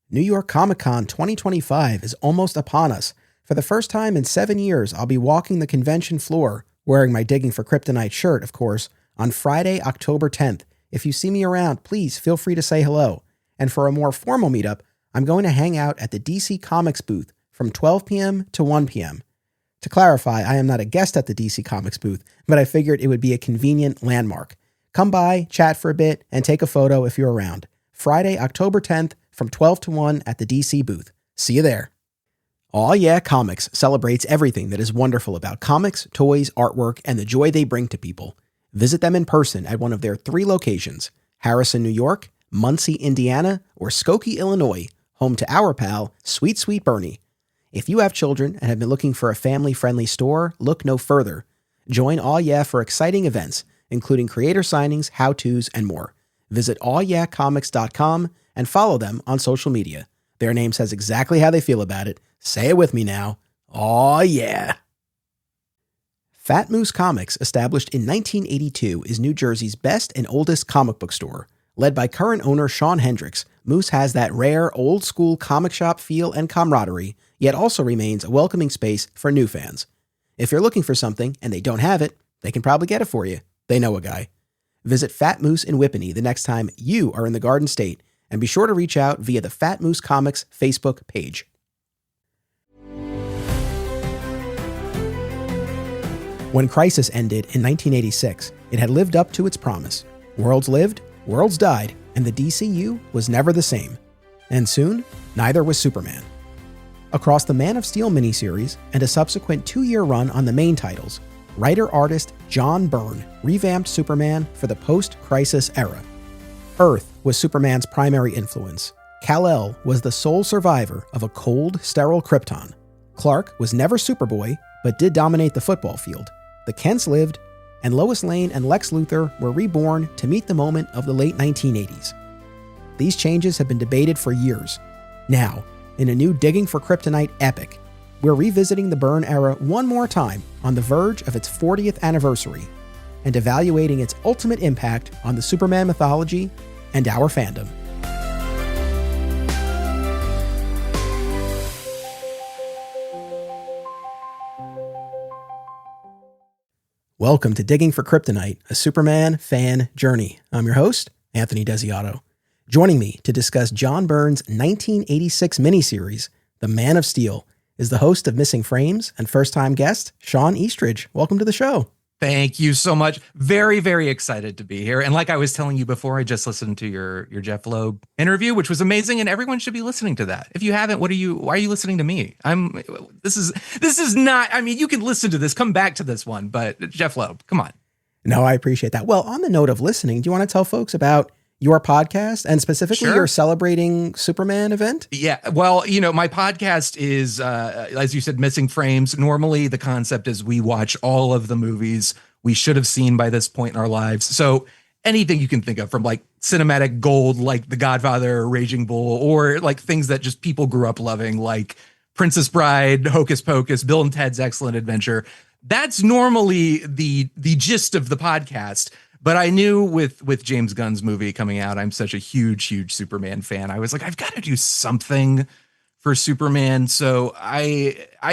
New York Comic Con 2025 is almost upon us. For the first time in 7 years, I'll be walking the convention floor, wearing my Digging for Kryptonite shirt, of course, on Friday, October 10th. If you see me around, please feel free to say hello. And for a more formal meetup, I'm going to hang out at the DC Comics booth from 12 p.m. to 1 p.m. To clarify, I am not a guest at the DC Comics booth, but I figured it would be a convenient landmark. Come by, chat for a bit, and take a photo if you're around. Friday, October 10th, from 12 to 1 at the DC booth. See you there. Aw Yeah Comics celebrates everything that is wonderful about comics, toys, artwork, and the joy they bring to people. Visit them in person at one of their 3 locations, Harrison, New York, Muncie, Indiana, or Skokie, Illinois, home to our pal, Sweet Sweet Byrne. If you have children and have been looking for a family-friendly store, look no further. Join Aw Yeah for exciting events, including creator signings, how-tos, and more. Visit awyeahcomics.com and follow them on social media. Their name says exactly how they feel about it. Say it with me now. Aw yeah. Fat Moose Comics, established in 1982, is New Jersey's best and oldest comic book store. Led by current owner Sean Hendricks, Moose has that rare, old-school comic shop feel and camaraderie, yet also remains a welcoming space for new fans. If you're looking for something and they don't have it, they can probably get it for you. They know a guy. Visit Fat Moose in Whippany the next time you are in the Garden State, and be sure to reach out via the Fat Moose Comics Facebook page. When Crisis ended in 1986, it had lived up to its promise. Worlds lived, worlds died, and the DCU was never the same. And soon, neither was Superman. Across the Man of Steel miniseries and a subsequent 2-year run on the main titles, writer-artist John Byrne revamped Superman for the post-Crisis era. Earth was Superman's primary influence. Kal-El was the sole survivor of a cold, sterile Krypton. Clark was never Superboy, but did dominate the football field. The Kents lived, and Lois Lane and Lex Luthor were reborn to meet the moment of the late 1980s. These changes have been debated for years. Now, in a new Digging for Kryptonite epic, we're revisiting the Byrne era one more time on the verge of its 40th anniversary and evaluating its ultimate impact on the Superman mythology and our fandom. Welcome to Digging for Kryptonite, a Superman fan journey. I'm your host, Anthony Desiato. Joining me to discuss John Byrne's 1986 miniseries, The Man of Steel, is the host of Missing Frames and first-time guest, Sean Eastridge. Welcome to the show. Thank you so much. Very, very excited to be here. And like I was telling you before, I just listened to your Jeff Loeb interview, which was amazing, and everyone should be listening to that. If you haven't, why are you listening to me? This is not, I mean, you can listen to this, come back to this one, but Jeff Loeb, come on. No, I appreciate that. Well, on the note of listening, do you want to tell folks about your podcast and specifically your Celebrating Superman event? Yeah. Well, my podcast is, as you said, Missing Frames. Normally the concept is we watch all of the movies we should have seen by this point in our lives. So anything you can think of, from like cinematic gold, like The Godfather, or Raging Bull, or like things that just people grew up loving, like Princess Bride, Hocus Pocus, Bill and Ted's Excellent Adventure. That's normally the gist of the podcast. But I knew with James Gunn's movie coming out, I'm such a huge Superman fan. I was like, I've got to do something for Superman. So it's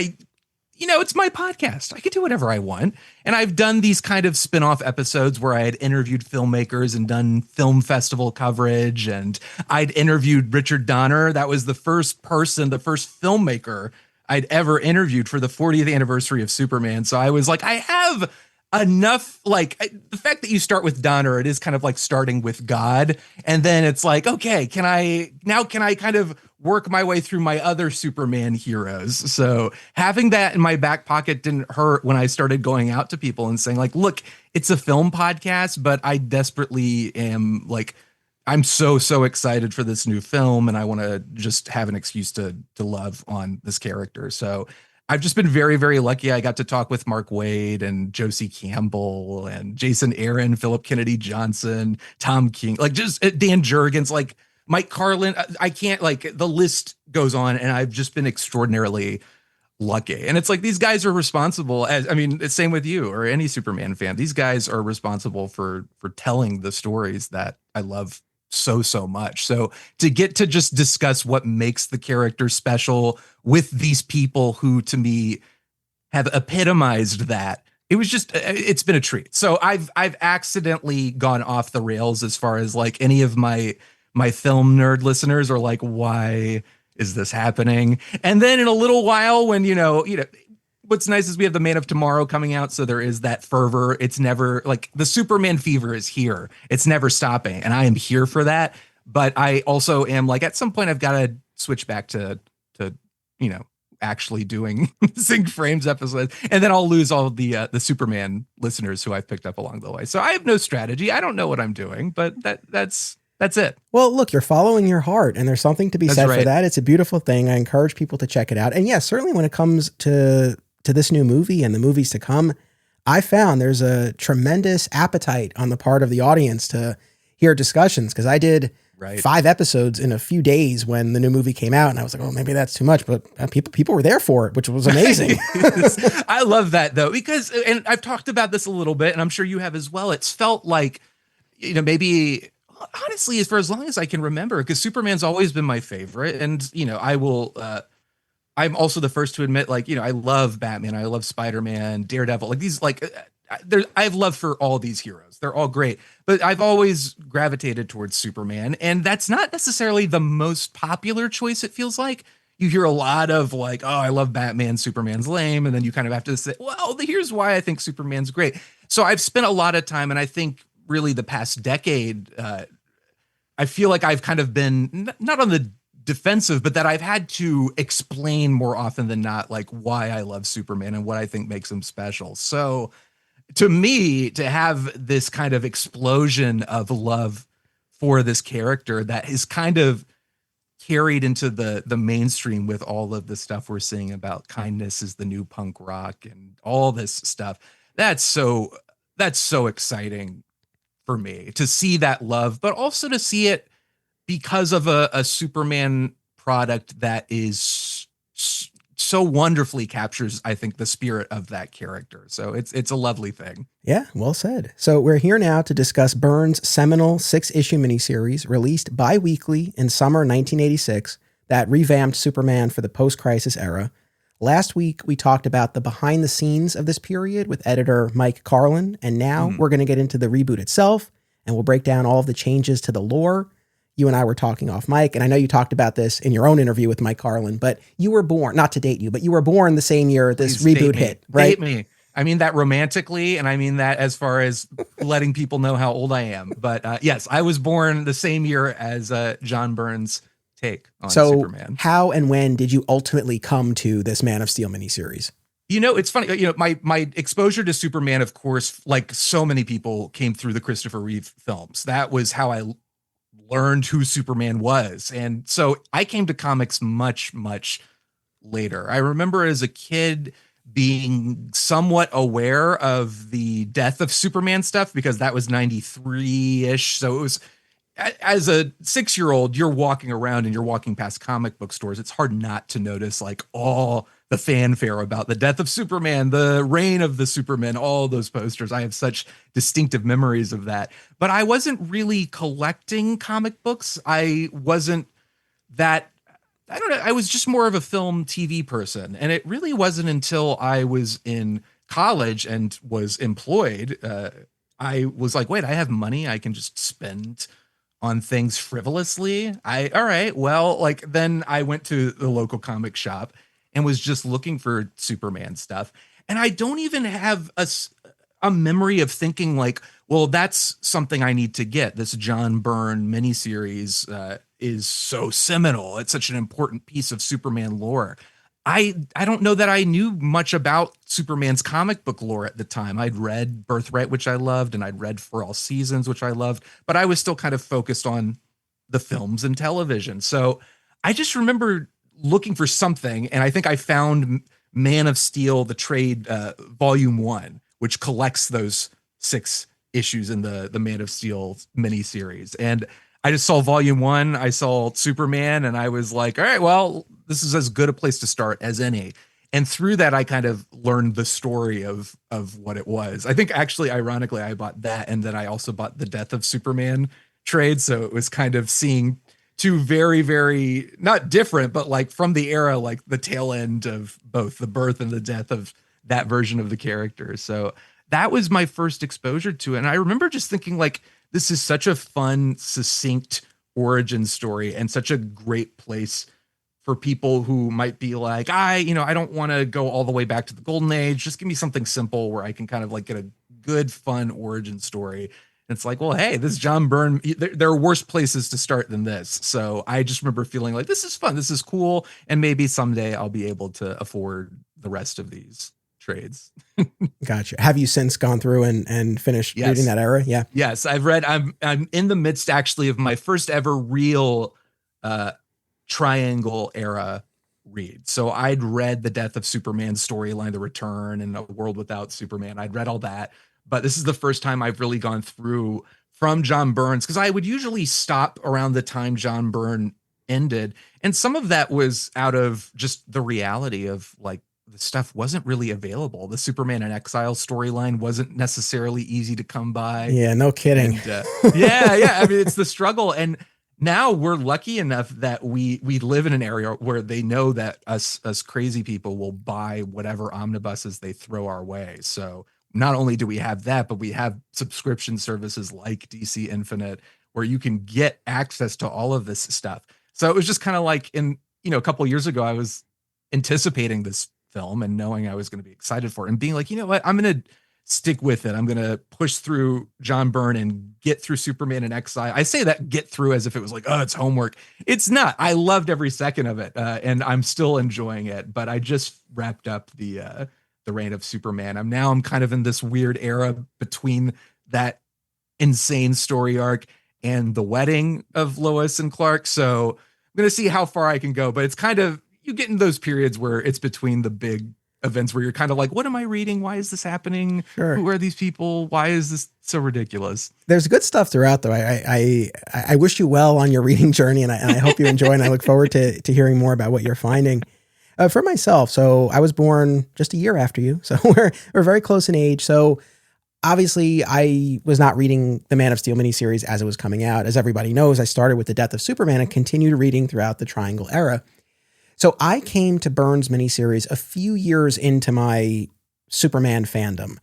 my podcast. I can do whatever I want. And I've done these kind of spin-off episodes where I had interviewed filmmakers and done film festival coverage. And I'd interviewed Richard Donner. That was the first filmmaker I'd ever interviewed for the 40th anniversary of Superman. So I was like, I have enough, the fact that you start with Donner, it is kind of like starting with God. And then it's like, okay, can I kind of work my way through my other Superman heroes? So having that in my back pocket didn't hurt when I started going out to people and saying like, look, it's a film podcast, but I desperately am like, I'm so excited for this new film. And I want to just have an excuse to love on this character. So I've just been very, very lucky. I got to talk with Mark Waid and Josie Campbell and Jason Aaron, Philip Kennedy Johnson, Tom King, like just Dan Jurgens, like Mike Carlin. I can't, the list goes on, and I've just been extraordinarily lucky. And it's like, these guys are responsible, it's same with you or any Superman fan. These guys are responsible for telling the stories that I love so much. So to get to just discuss what makes the character special with these people who to me have epitomized that, it's been a treat. So I've accidentally gone off the rails as far as like any of my film nerd listeners are like, why is this happening? And then in a little while, when what's nice is we have the Man of Tomorrow coming out, so there is that fervor. It's never like the Superman fever is here. It's never stopping, and I am here for that. But I also am like, at some point I've got to switch back to actually doing Sync Frames episodes, and then I'll lose all the Superman listeners who I've picked up along the way. So I have no strategy. I don't know what I'm doing, but that's it. Well, look, you're following your heart, and there's something to be said right. for that. It's a beautiful thing. I encourage people to check it out. And yes, certainly when it comes to this new movie and the movies to come, I found there's a tremendous appetite on the part of the audience to hear discussions, because I did 5 episodes in a few days when the new movie came out, and I was like, oh, maybe that's too much, but people were there for it, which was amazing. I love that though, because, and I've talked about this a little bit, and I'm sure you have as well. It's felt like, maybe honestly, for as long as I can remember, because Superman's always been my favorite, and I will. I'm also the first to admit, like, I love Batman, I love Spider-Man, Daredevil, like these, like, I have love for all these heroes. They're all great, but I've always gravitated towards Superman, and that's not necessarily the most popular choice. It feels like you hear a lot of like, oh, I love Batman, Superman's lame, and then you kind of have to say, well, here's why I think Superman's great. So I've spent a lot of time, and I think really the past decade, I feel like I've kind of been not on the defensive, but that I've had to explain more often than not, like why I love Superman and what I think makes him special. So to me, to have this kind of explosion of love for this character that is kind of carried into the mainstream with all of the stuff we're seeing about kindness is the new punk rock and all this stuff, that's so exciting for me to see that love, but also to see it because of a Superman product that is so wonderfully captures, I think, the spirit of that character. So it's a lovely thing. Yeah, well said. So we're here now to discuss Byrne's seminal 6-issue miniseries released bi-weekly in summer 1986 that revamped Superman for the post-crisis era. Last week, we talked about the behind the scenes of this period with editor Mike Carlin, and now we're going to get into the reboot itself, and we'll break down all of the changes to the lore. You and I were talking off mic, and I know you talked about this in your own interview with Mike Carlin, but you were born, not to date you, but you were born the same year this reboot hit, right? Date me. I mean that romantically, and I mean that as far as letting people know how old I am. But yes, I was born the same year as John Byrne's take on Superman. How and when did you ultimately come to this Man of Steel miniseries? It's funny. My exposure to Superman, of course, like so many people, came through the Christopher Reeve films. That was how I learned who Superman was. And so I came to comics much, much later. I remember as a kid being somewhat aware of the death of Superman stuff because that was 93-ish. So it was, as a 6-year-old, you're walking around and you're walking past comic book stores. It's hard not to notice like all the fanfare about the death of Superman, the reign of the Superman, all those posters. I have such distinctive memories of that. But I wasn't really collecting comic books. I wasn't that, I don't know, I was just more of a film TV person. And it really wasn't until I was in college and was employed, I was like, wait, I have money I can just spend on things frivolously. All right, well, like then I went to the local comic shop and was just looking for Superman stuff. And I don't even have a memory of thinking like, well, that's something I need to get. This John Byrne miniseries is so seminal. It's such an important piece of Superman lore. I don't know that I knew much about Superman's comic book lore at the time. I'd read Birthright, which I loved, and I'd read For All Seasons, which I loved, but I was still kind of focused on the films and television. So I just remember looking for something, and I think I found Man of Steel, the trade, volume 1, which collects those 6 issues in the Man of Steel miniseries. And I just saw volume 1, I saw Superman, and I was like, all right, well, this is as good a place to start as any. And through that, I kind of learned the story of what it was. I think actually, ironically, I bought that, and then I also bought the Death of Superman trades. So it was kind of seeing two very, very not different, but like from the era, like the tail end of both the birth and the death of that version of the character. So that was my first exposure to it. And I remember just thinking like, this is such a fun, succinct origin story and such a great place for people who might be like, I don't want to go all the way back to the golden age. Just give me something simple where I can kind of like get a good, fun origin story. And it's like, well, hey, this John Byrne, there are worse places to start than this. So I just remember feeling like this is fun. This is cool. And maybe someday I'll be able to afford the rest of these trades. Gotcha. Have you since gone through and finished reading that era? Yeah. Yes, I've read. I'm in the midst actually of my first ever real Triangle era read. So I'd read the Death of Superman storyline, The Return, and A World Without Superman. I'd read all that, but this is the first time I've really gone through from John Byrne's, because I would usually stop around the time John Byrne ended, and some of that was out of just the reality of like the stuff wasn't really available. The Superman in Exile storyline wasn't necessarily easy to come by. Yeah, no kidding. And, yeah. I mean, it's the struggle. And now we're lucky enough that we live in an area where they know that us crazy people will buy whatever omnibuses they throw our way. So not only do we have that, but we have subscription services like DC Infinite where you can get access to all of this stuff. So it was just kind of like a couple of years ago, I was anticipating this film and knowing I was going to be excited for it and being like, you know what, I'm going to stick with it. I'm going to push through John Byrne and get through Superman in Exile. I say that get through as if it was like, oh, it's homework. It's not. I loved every second of it. And I'm still enjoying it, but I just wrapped up the reign of Superman. I'm kind of in this weird era between that insane story arc and the wedding of Lois and Clark. So I'm going to see how far I can go, but it's kind of, you get in those periods where it's between the big events where you're kind of like, what am I reading? Why is this happening? Sure. Who are these people? Why is this so ridiculous? There's good stuff throughout, though. I wish you well on your reading journey, and I hope you enjoy, and I look forward to hearing more about what you're finding. For myself, so I was born just a year after you, so we're very close in age. So obviously, I was not reading the Man of Steel miniseries as it was coming out. As everybody knows, I started with the Death of Superman and continued reading throughout the Triangle era. So I came to Byrne's miniseries a few years into my Superman fandom.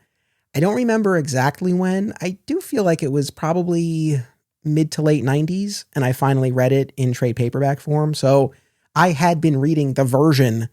I don't remember exactly when. I do feel like it was probably mid to late 90s, and I finally read it in trade paperback form. So I had been reading the version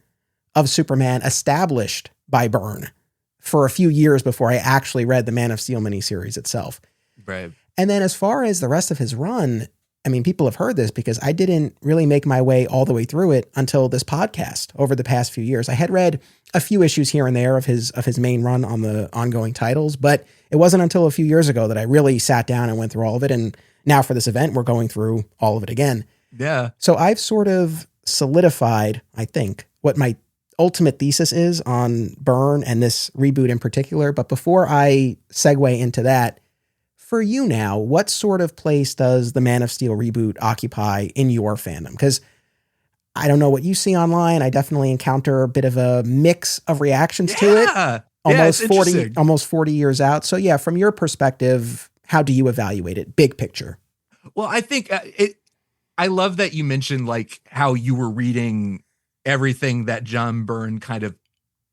of Superman established by Byrne for a few years before I actually read the Man of Steel miniseries itself. Right. And then as far as the rest of his run, I mean, people have heard this because I didn't really make my way all the way through it until this podcast over the past few years. I had read a few issues here and there of his main run on the ongoing titles, but it wasn't until a few years ago that I really sat down and went through all of it. And now for this event, we're going through all of it again. Yeah. So I've sort of solidified, I think, what my ultimate thesis is on Byrne and this reboot in particular. But before I segue into that, for you now, what sort of place does the Man of Steel reboot occupy in your fandom? Because I don't know what you see online. I definitely encounter a bit of a mix of reactions to it. Almost 40 years out. So yeah, from your perspective, how do you evaluate it? Big picture. Well, I think I love that you mentioned like how you were reading everything that John Byrne kind of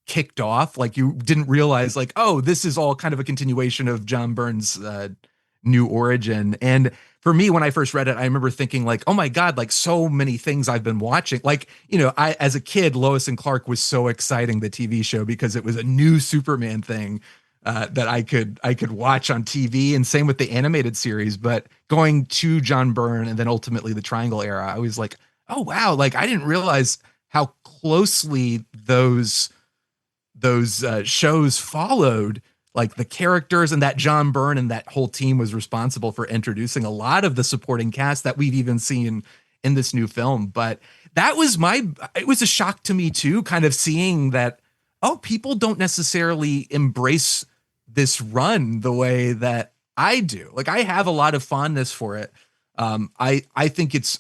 kicked off. Like you didn't realize like, oh, this is all kind of a continuation of John Byrne's new origin. And for me, when I first read it, I remember thinking like, oh my God, like so many things I've been watching. Like, as a kid, Lois and Clark was so exciting, the TV show, because it was a new Superman thing that I could watch on TV, and same with the animated series. But going to John Byrne and then ultimately the Triangle era, I was like, oh wow, like I didn't realize how closely those shows followed like the characters, and that John Byrne and that whole team was responsible for introducing a lot of the supporting cast that we've even seen in this new film. But it was a shock to me too, kind of seeing that, oh, people don't necessarily embrace this run the way that I do. Like I have a lot of fondness for it. I think it's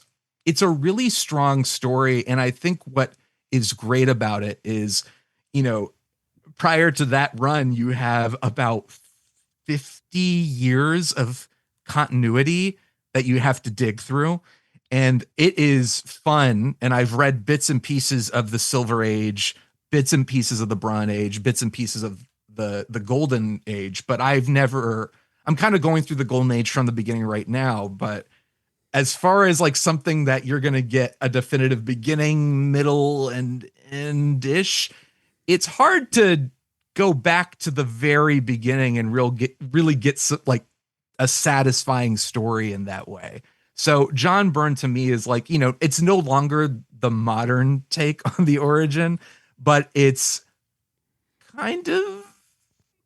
a really strong story. And I think what is great about it is, prior to that run, you have about 50 years of continuity that you have to dig through. And it is fun. And I've read bits and pieces of the Silver Age, bits and pieces of the Bronze Age, bits and pieces of the Golden Age, but I'm kind of going through the Golden Age from the beginning right now. But as far as like something that you're going to get a definitive beginning, middle, and end-ish, it's hard to go back to the very beginning and really get like a satisfying story in that way. So John Byrne to me is like, it's no longer the modern take on the origin, but it's kind of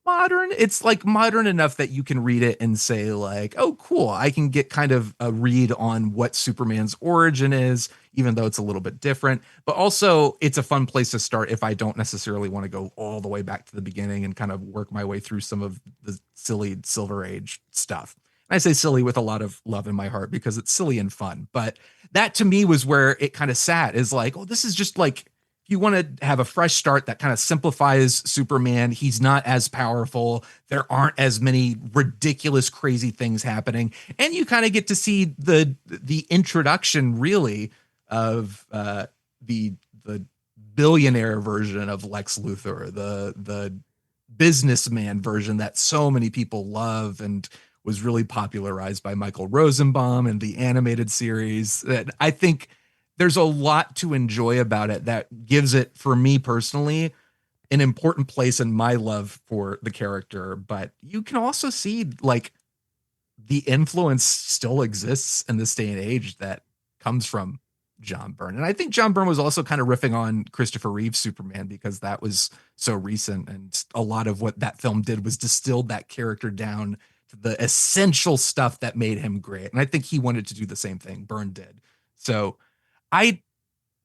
modern. It's like modern enough that you can read it and say like, oh, cool. I can get kind of a read on what Superman's origin is, even though it's a little bit different, but also it's a fun place to start if I don't necessarily want to go all the way back to the beginning and kind of work my way through some of the silly Silver Age stuff. And I say silly with a lot of love in my heart because it's silly and fun, but that to me was where it kind of sat, is like, oh, this is just like, you want to have a fresh start that kind of simplifies Superman. He's not as powerful. There aren't as many ridiculous, crazy things happening. And you kind of get to see the introduction really of the billionaire version of Lex Luthor, the businessman version that so many people love and was really popularized by Michael Rosenbaum and the animated series. That I think there's a lot to enjoy about it that gives it, for me personally, an important place in my love for the character. But you can also see like the influence still exists in this day and age that comes from John Byrne. And I think John Byrne was also kind of riffing on Christopher Reeve's Superman because that was so recent. And a lot of what that film did was distilled that character down to the essential stuff that made him great. And I think he wanted to do the same thing Byrne did. So I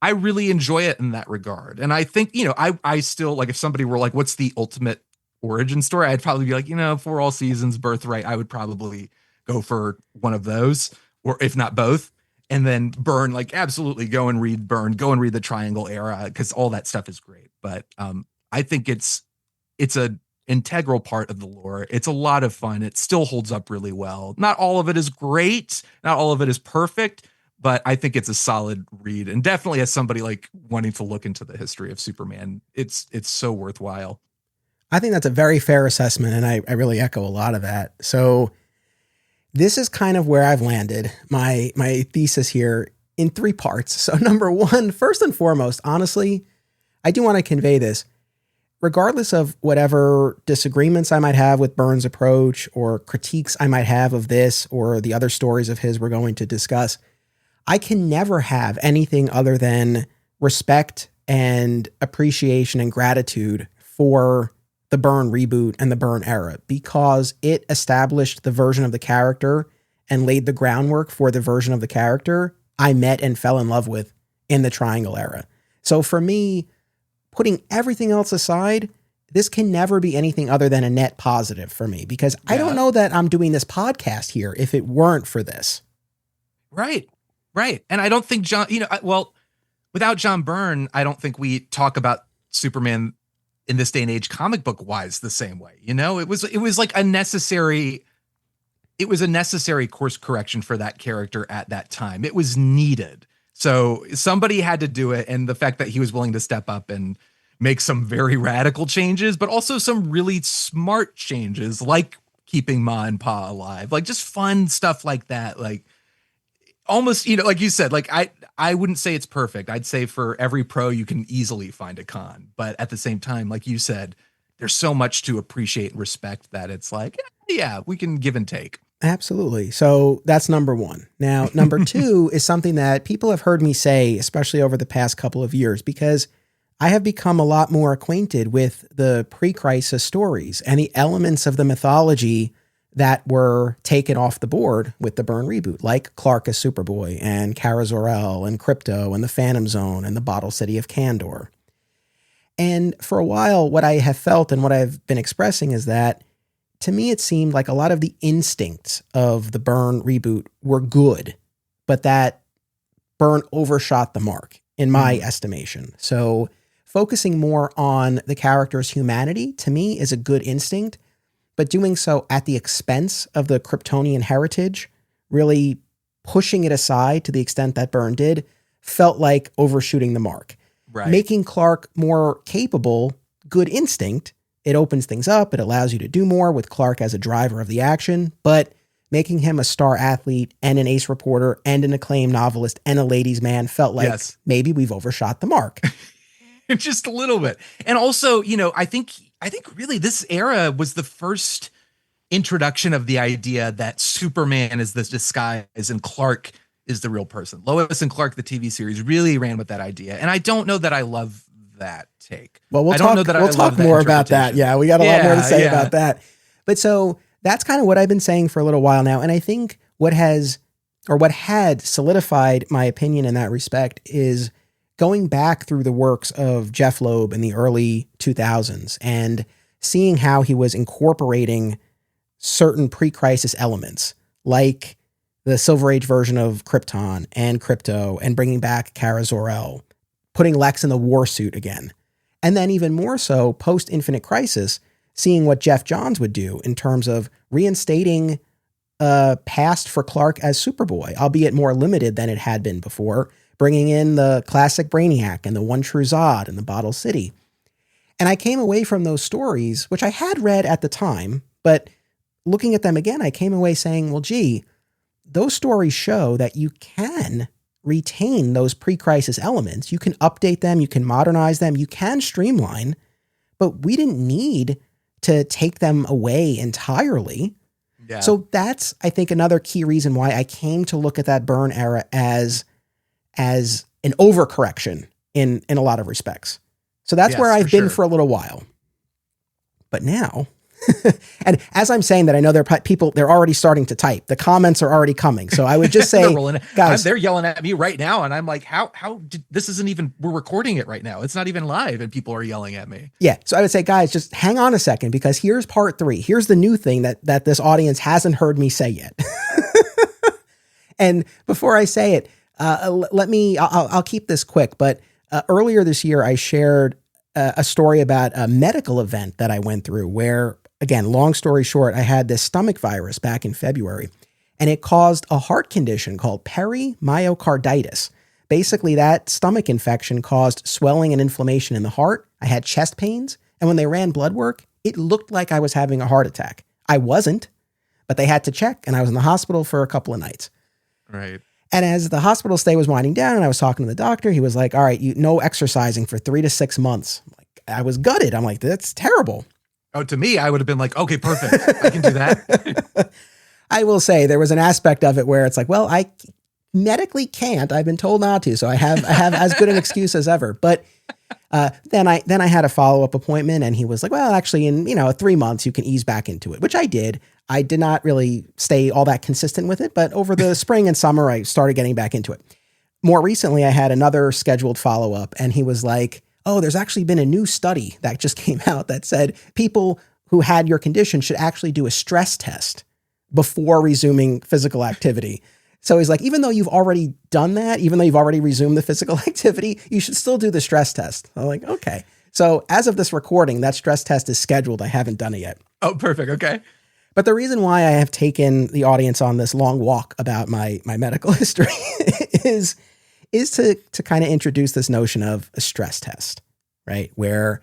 really enjoy it in that regard. And I think, I still like, if somebody were like, what's the ultimate origin story? I'd probably be like, For All Seasons, Birthright, I would probably go for one of those, or if not both. And then Byrne, like, absolutely go and read Byrne, go and read the Triangle Era, because all that stuff is great. But I think it's a integral part of the lore. It's a lot of fun. It still holds up really well. Not all of it is great. Not all of it is perfect, but I think it's a solid read. And definitely as somebody like wanting to look into the history of Superman, it's so worthwhile. I think that's a very fair assessment. And I really echo a lot of that. So this is kind of where I've landed my thesis here in 3 parts. So number 1, first and foremost, honestly, I do want to convey this. Regardless of whatever disagreements I might have with Byrne's approach or critiques I might have of this or the other stories of his we're going to discuss, I can never have anything other than respect and appreciation and gratitude for the Byrne reboot and the Byrne era, because it established the version of the character and laid the groundwork for the version of the character I met and fell in love with in the Triangle era. So for me, putting everything else aside, this can never be anything other than a net positive for me, because I don't know that I'm doing this podcast here if it weren't for this. Right. And I don't think without John Byrne, I don't think we talk about Superman in this day and age comic book wise the same way. It was like a necessary course correction for that character at that time. It was needed. So somebody had to do it. And the fact that he was willing to step up and make some very radical changes, but also some really smart changes, like keeping Ma and Pa alive, like just fun stuff like that. Like almost, like you said, like I wouldn't say it's perfect. I'd say for every pro, you can easily find a con. But at the same time, like you said, there's so much to appreciate and respect that it's like, yeah, we can give and take. Absolutely. So that's number 1. Now, number 2 is something that people have heard me say, especially over the past couple of years, because I have become a lot more acquainted with the pre-crisis stories and the elements of the mythology that were taken off the board with the Byrne reboot, like Clark as Superboy and Kara Zor-El and Krypto and the Phantom Zone and the Bottle City of Kandor. And for a while, what I have felt and what I've been expressing is that to me, it seemed like a lot of the instincts of the Byrne reboot were good, but that Byrne overshot the mark in my estimation. So focusing more on the character's humanity to me is a good instinct, but doing so at the expense of the Kryptonian heritage really pushing it aside to the extent that Byrne did felt like overshooting the mark. Right. Making Clark more capable, good instinct. It opens things up. It allows you to do more with Clark as a driver of the action, but making him a star athlete and an ace reporter and an acclaimed novelist and a ladies' man felt like maybe we've overshot the mark. Just a little bit. And also, you know, I think really this era was the first introduction of the idea that Superman is this disguise and Clark is the real person. Lois and Clark, the TV series, really ran with that idea. And I don't know that I love that take. Well, we'll I don't talk, know that we'll talk more about that. Yeah, we got a lot more to say about that. But so that's kind of what I've been saying for a little while now. And I think what had solidified my opinion in that respect is going back through the works of Jeff Loeb in the early 2000s and seeing how he was incorporating certain pre-crisis elements, like the Silver Age version of Krypton and Krypto, and bringing back Kara Zor-El, putting Lex in the war suit again. And then even more so, post-Infinite Crisis, seeing what Jeff Johns would do in terms of reinstating a past for Clark as Superboy, albeit more limited than it had been before, bringing in the classic Brainiac and the One True Zod and the Bottle City. And I came away from those stories, which I had read at the time, but looking at them again, I came away saying, well, gee, those stories show that you can retain those pre-crisis elements. You can update them, you can modernize them, you can streamline, but we didn't need to take them away entirely. Yeah. So that's, I think, another key reason why I came to look at that Byrne era as an overcorrection in a lot of respects. So that's where I've been for a little while. But now, and as I'm saying that, I know there are people, they're already starting to type. The comments are already coming. So I would just say, guys, they're yelling at me right now. And I'm like, how did this isn't even, we're recording it right now. It's not even live and people are yelling at me. Yeah. So I would say, guys, just hang on a second, because here's part 3. Here's the new thing that this audience hasn't heard me say yet. And before I say it, I'll keep this quick, but earlier this year, I shared a story about a medical event that I went through where, again, long story short, I had this stomach virus back in February, and it caused a heart condition called perimyocarditis. Basically, that stomach infection caused swelling and inflammation in the heart. I had chest pains, and when they ran blood work, it looked like I was having a heart attack. I wasn't, but they had to check, and I was in the hospital for a couple of nights. Right. And as the hospital stay was winding down and I was talking to the doctor, he was like, all right, no exercising for 3 to 6 months. I was gutted. I'm like, that's terrible. Oh, to me, I would have been like, okay, perfect. I can do that. I will say there was an aspect of it where it's like, well, I medically can't. I've been told not to. So I have as good an excuse as ever. But then I had a follow-up appointment and he was like, well, actually in 3 months, you can ease back into it, which I did. I did not really stay all that consistent with it, but over the spring and summer, I started getting back into it. More recently, I had another scheduled follow-up and he was like, oh, there's actually been a new study that just came out that said people who had your condition should actually do a stress test before resuming physical activity. So he's like, even though you've already done that, even though you've already resumed the physical activity, you should still do the stress test. I'm like, okay. So as of this recording, that stress test is scheduled. I haven't done it yet. Oh, perfect. Okay. But the reason why I have taken the audience on this long walk about my medical history is to kind of introduce this notion of a stress test, right? Where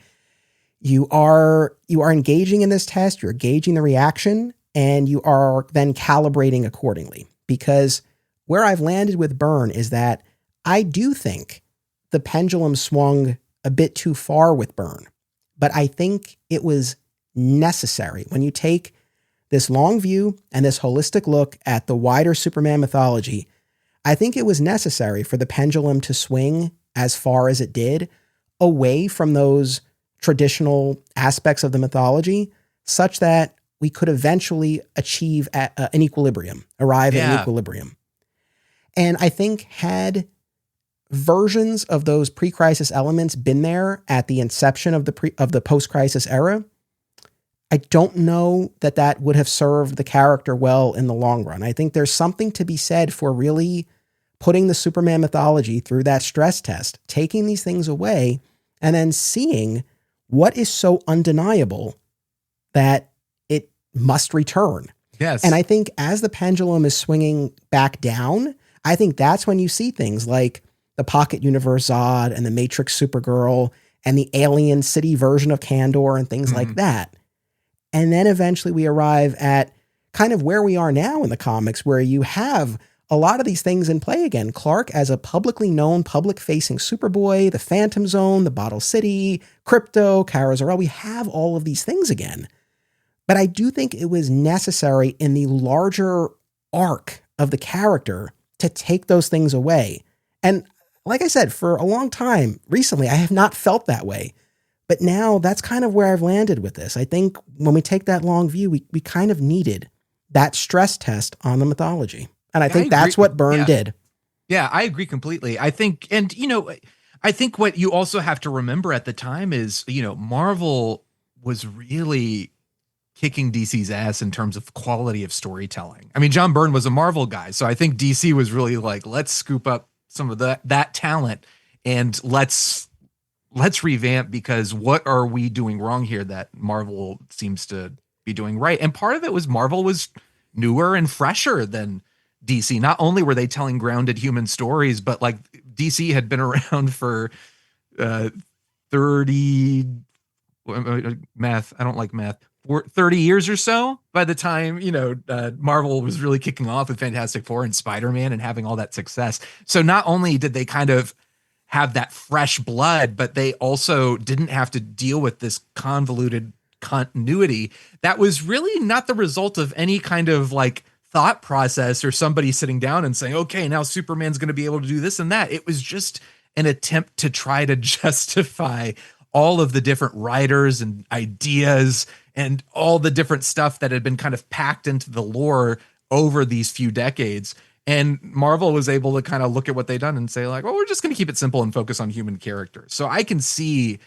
you are engaging in this test, you're gauging the reaction, and you are then calibrating accordingly. Because where I've landed with Byrne is that I do think the pendulum swung a bit too far with Byrne, but I think it was necessary. When you take this long view and this holistic look at the wider Superman mythology, I think it was necessary for the pendulum to swing as far as it did away from those traditional aspects of the mythology, such that we could eventually achieve an equilibrium, arrive at an equilibrium. And I think had versions of those pre-crisis elements been there at the inception of the post-crisis era, I don't know that would have served the character well in the long run. I think there's something to be said for really putting the Superman mythology through that stress test, taking these things away, and then seeing what is so undeniable that it must return. Yes. And I think as the pendulum is swinging back down, I think that's when you see things like the Pocket Universe Zod and the Matrix Supergirl and the Alien City version of Kandor and things like that. And then eventually we arrive at kind of where we are now in the comics, where you have a lot of these things in play again. Clark as a publicly known, public-facing Superboy, the Phantom Zone, the Bottle City, Crypto, Kara Zor-El. We have all of these things again. But I do think it was necessary in the larger arc of the character to take those things away. And like I said, for a long time recently, I have not felt that way. But now that's kind of where I've landed with this. I think when we take that long view, we kind of needed that stress test on the mythology. And I think that's what Byrne did. Yeah, I agree completely. I think, and I think what you also have to remember at the time is, Marvel was really kicking DC's ass in terms of quality of storytelling. I mean, John Byrne was a Marvel guy, so I think DC was really like, let's scoop up some of that talent and let's revamp, because what are we doing wrong here that Marvel seems to be doing right? And part of it was Marvel was newer and fresher than DC. Not only were they telling grounded human stories, but like DC had been around for 30 math. I don't like math. 30 years or so by the time, Marvel was really kicking off with Fantastic Four and Spider-Man and having all that success. So not only did they kind of have that fresh blood, but they also didn't have to deal with this convoluted continuity that was really not the result of any kind of like thought process or somebody sitting down and saying, okay, now Superman's going to be able to do this and that. It was just an attempt to try to justify all of the different writers and ideas and all the different stuff that had been kind of packed into the lore over these few decades. And Marvel was able to kind of look at what they'd done and say like, well, we're just going to keep it simple and focus on human characters. So I can see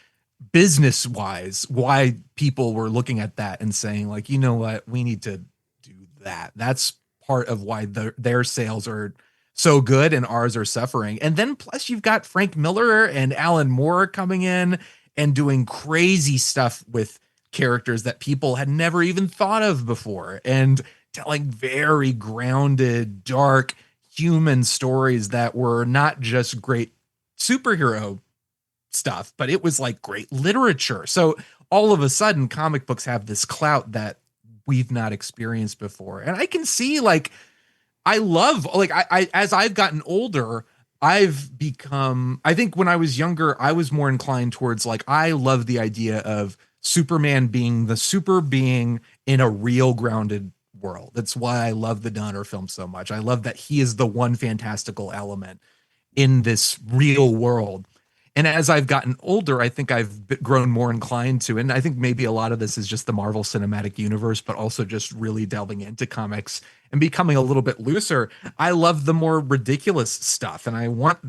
business wise why people were looking at that and saying like, you know what, we need to do that. That's part of why their sales are so good and ours are suffering. And then plus you've got Frank Miller and Alan Moore coming in and doing crazy stuff with characters that people had never even thought of before, and telling very grounded, dark human stories that were not just great superhero stuff, but it was like great literature. So all of a sudden comic books have this clout that we've not experienced before. And I can see like, I love, like I as I've gotten older, I've become, I think when I was younger, I was more inclined towards like, I love the idea of Superman being the super being in a real grounded world. That's why I love the Donner film so much. I love that he is the one fantastical element in this real world. And as I've gotten older, I think I've grown more inclined to, and I think maybe a lot of this is just the Marvel Cinematic Universe, but also just really delving into comics and becoming a little bit looser. I love the more ridiculous stuff, and I want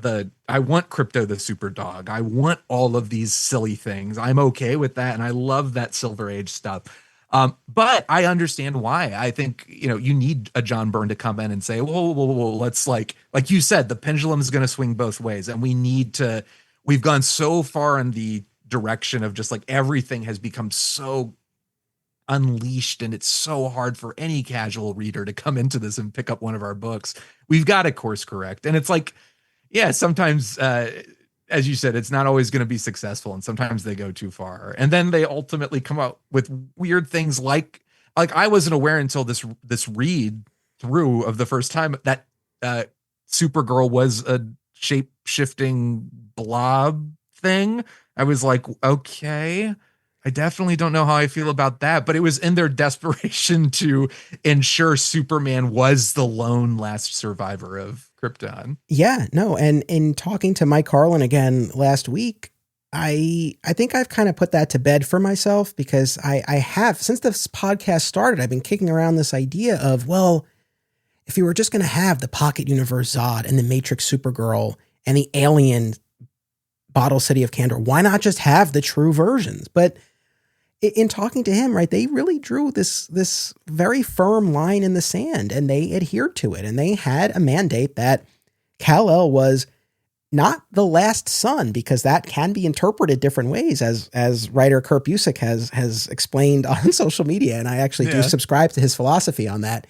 Crypto the Super Dog. I want all of these silly things. I'm okay with that, and I love that Silver Age stuff. But I understand why. I think, you need a John Byrne to come in and say, whoa, let's like you said, the pendulum is going to swing both ways, and we've gone so far in the direction of just like everything has become so unleashed, and it's so hard for any casual reader to come into this and pick up one of our books. We've got to course correct. And it's like, yeah, sometimes, as you said, it's not always going to be successful, and sometimes they go too far. And then they ultimately come out with weird things like I wasn't aware until this read through of the first time that Supergirl was a shape-shifting blob thing. I was like, okay, I definitely don't know how I feel about that, but it was in their desperation to ensure Superman was the lone last survivor of Krypton. Yeah, no. And in talking to Mike Carlin again last week, I think I've kind of put that to bed for myself, because I have, since this podcast started, I've been kicking around this idea of, well, if you were just going to have the Pocket Universe Zod and the Matrix Supergirl and the Alien Bottle City of Kandor, why not just have the true versions? But in talking to him, right, they really drew this very firm line in the sand, and they adhered to it. And they had a mandate that Kal-El was not the last son, because that can be interpreted different ways, as writer Kurt Busiek has explained on social media. And I actually do subscribe to his philosophy on that.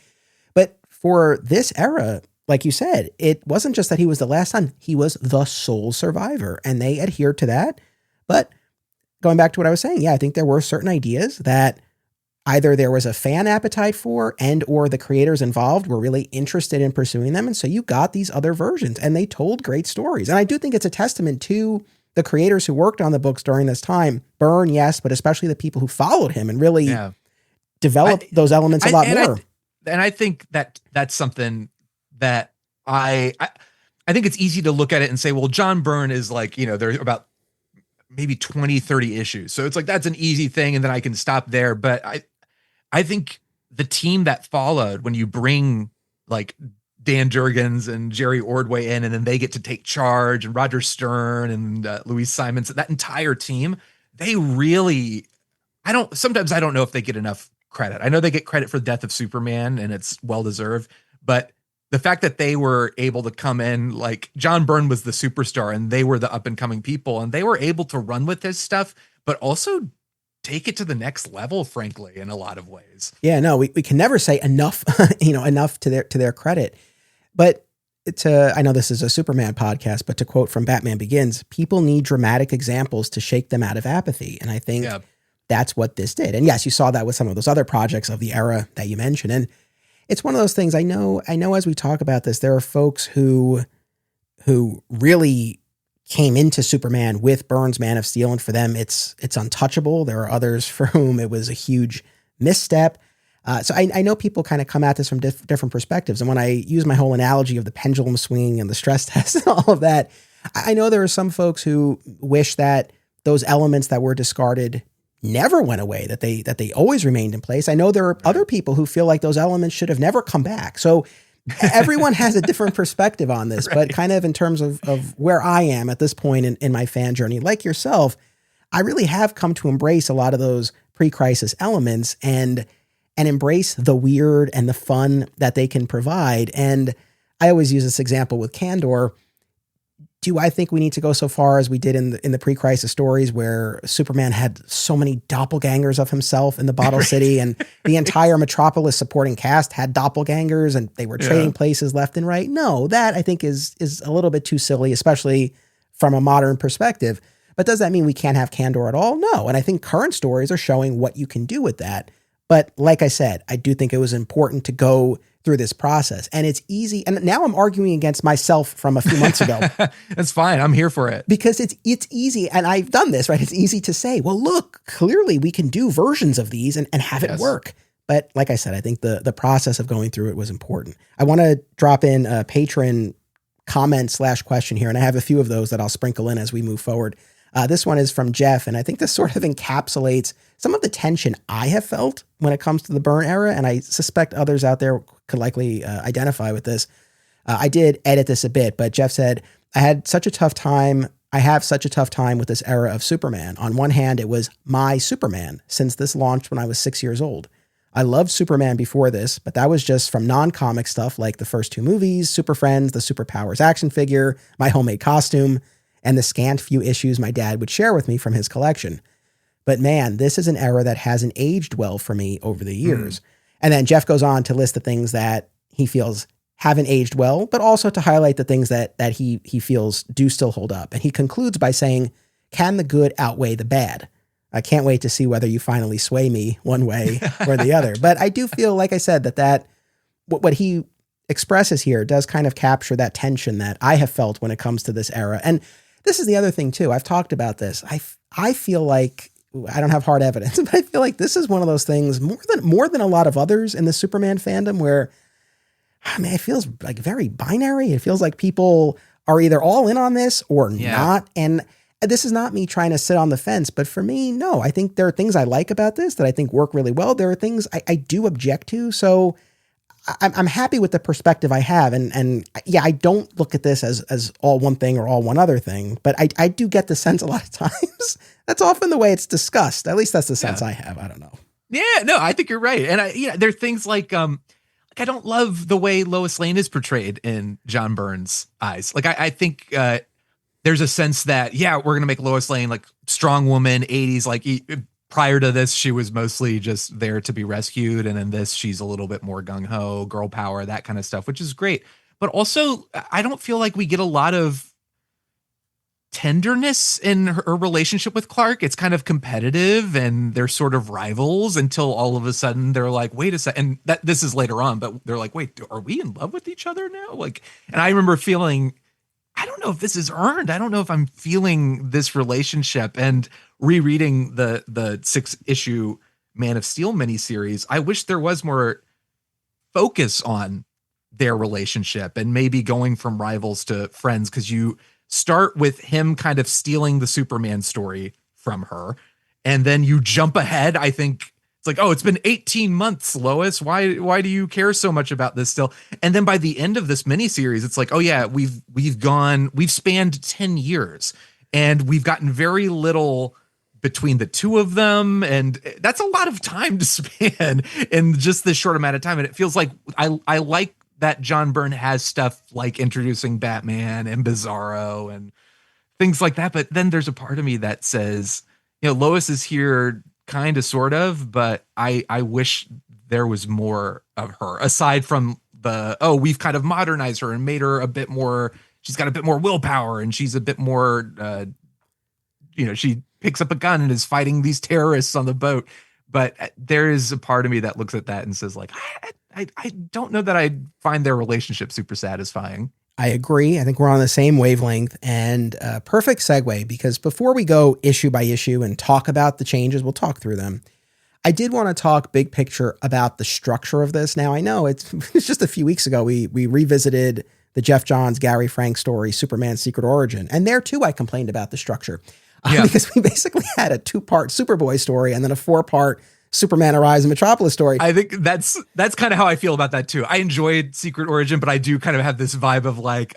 But for this era, like you said, it wasn't just that he was the last son, he was the sole survivor, and they adhered to that. But going back to what I was saying, yeah, I think there were certain ideas that either there was a fan appetite for, and or the creators involved were really interested in pursuing them. And so you got these other versions, and they told great stories. And I do think it's a testament to the creators who worked on the books during this time. Byrne, yes, but especially the people who followed him and really developed those elements a lot more. And I think that that's something that I think it's easy to look at it and say, well, John Byrne is like, there's about maybe 20, 30 issues. So it's like, that's an easy thing. And then I can stop there. But I think the team that followed, when you bring like Dan Jurgens and Jerry Ordway in, and then they get to take charge, and Roger Stern and Louise Simons, that entire team, they really, sometimes I don't know if they get enough credit. I know they get credit for the death of Superman, and it's well-deserved, but the fact that they were able to come in, like John Byrne was the superstar and they were the up and coming people, and they were able to run with this stuff, but also take it to the next level, frankly, in a lot of ways. Yeah, no, we can never say enough, enough to their credit. But I know this is a Superman podcast, but to quote from Batman Begins, people need dramatic examples to shake them out of apathy. And I think that's what this did. And yes, you saw that with some of those other projects of the era that you mentioned. And it's one of those things, I know as we talk about this, there are folks who really came into Superman with Byrne's Man of Steel, and for them it's untouchable. There are others for whom it was a huge misstep. So I know people kind of come at this from different perspectives. And when I use my whole analogy of the pendulum swinging and the stress test and all of that, I know there are some folks who wish that those elements that were discarded never went away, that they always remained in place. I know there are other people who feel like those elements should have never come back. So everyone has a different perspective on this, but kind of in terms of where I am at this point in my fan journey, like yourself, I really have come to embrace a lot of those pre-crisis elements and embrace the weird and the fun that they can provide. And I always use this example with Candor. Do I think we need to go so far as we did in the pre-crisis stories where Superman had so many doppelgangers of himself in the Bottle City, and the entire Metropolis supporting cast had doppelgangers and they were trading places left and right? No, that I think is a little bit too silly, especially from a modern perspective. But does that mean we can't have Candor at all? No. And I think current stories are showing what you can do with that. But like I said, I do think it was important to go through this process, and it's easy. And now I'm arguing against myself from a few months ago. That's fine. I'm here for it, because it's easy. And I've done this, right? It's easy to say, well, look, clearly we can do versions of these and have it work. But like I said, I think the process of going through it was important. I want to drop in a patron comment / question here. And I have a few of those that I'll sprinkle in as we move forward. This one is from Jeff, and I think this sort of encapsulates some of the tension I have felt when it comes to the Byrne era, and I suspect others out there could likely identify with this. I did edit this a bit, but Jeff said, I have such a tough time with this era of Superman. On one hand, it was my Superman since this launched when I was 6 years old. I loved Superman before this, but that was just from non-comic stuff like the first 2 movies, Super Friends, the Superpowers action figure, my homemade costume, and the scant few issues my dad would share with me from his collection. But man, this is an era that hasn't aged well for me over the years. And then Jeff goes on to list the things that he feels haven't aged well, but also to highlight the things that he feels do still hold up. And he concludes by saying, can the good outweigh the bad? I can't wait to see whether you finally sway me one way or the other. But I do feel, like I said, that what he expresses here does kind of capture that tension that I have felt when it comes to this era. And this is the other thing too. I've talked about this. I feel like, I don't have hard evidence, but I feel like this is one of those things more than a lot of others in the Superman fandom where, I mean, it feels like very binary. It feels like people are either all in on this or not. And this is not me trying to sit on the fence, but for me, no, I think there are things I like about this that I think work really well. There are things I do object to. So I'm happy with the perspective I have. And yeah, I don't look at this as all one thing or all one other thing, but I do get the sense a lot of times that's often the way it's discussed. At least that's the sense I have. I don't know. Yeah, no, I think you're right. And there are things like I don't love the way Lois Lane is portrayed in John Byrne's eyes. Like I think there's a sense that, yeah, we're going to make Lois Lane like strong woman 80s. Like prior to this, she was mostly just there to be rescued. And in this, she's a little bit more gung ho, girl power, that kind of stuff, which is great. But also, I don't feel like we get a lot of tenderness in her relationship with Clark. It's kind of competitive and they're sort of rivals until all of a sudden they're like, wait a second. And that this is later on, but they're like, wait, are we in love with each other now? Like, and I remember feeling, I don't know if this is earned. I don't know if I'm feeling this relationship. And rereading the 6-issue Man of Steel miniseries, I wish there was more focus on their relationship and maybe going from rivals to friends, because you start with him kind of stealing the Superman story from her, and then you jump ahead. I think it's like, oh, it's been 18 months, Lois. Why do you care so much about this still? And then by the end of this miniseries, it's like, oh yeah, we've spanned 10 years and we've gotten very little between the two of them. And that's a lot of time to span in just this short amount of time. And it feels like I like that John Byrne has stuff like introducing Batman and Bizarro and things like that. But then there's a part of me that says, you know, Lois is here kind of, sort of, but I wish there was more of her aside from we've kind of modernized her and made her a bit more, she's got a bit more willpower and she's a bit more, she picks up a gun and is fighting these terrorists on the boat. But there is a part of me that looks at that and says like, I don't know that I find their relationship super satisfying. I agree. I think we're on the same wavelength, and perfect segue, because before we go issue by issue and talk about the changes, we'll talk through them. I did want to talk big picture about the structure of this. Now I know it's just a few weeks ago, we revisited the Jeff Johns, Gary Frank story, Superman's Secret Origin. And there too, I complained about the structure because we basically had a 2-part Superboy story and then a 4-part Superman Arise in Metropolis story. I think that's kind of how I feel about that too. I enjoyed Secret Origin, but I do kind of have this vibe of like,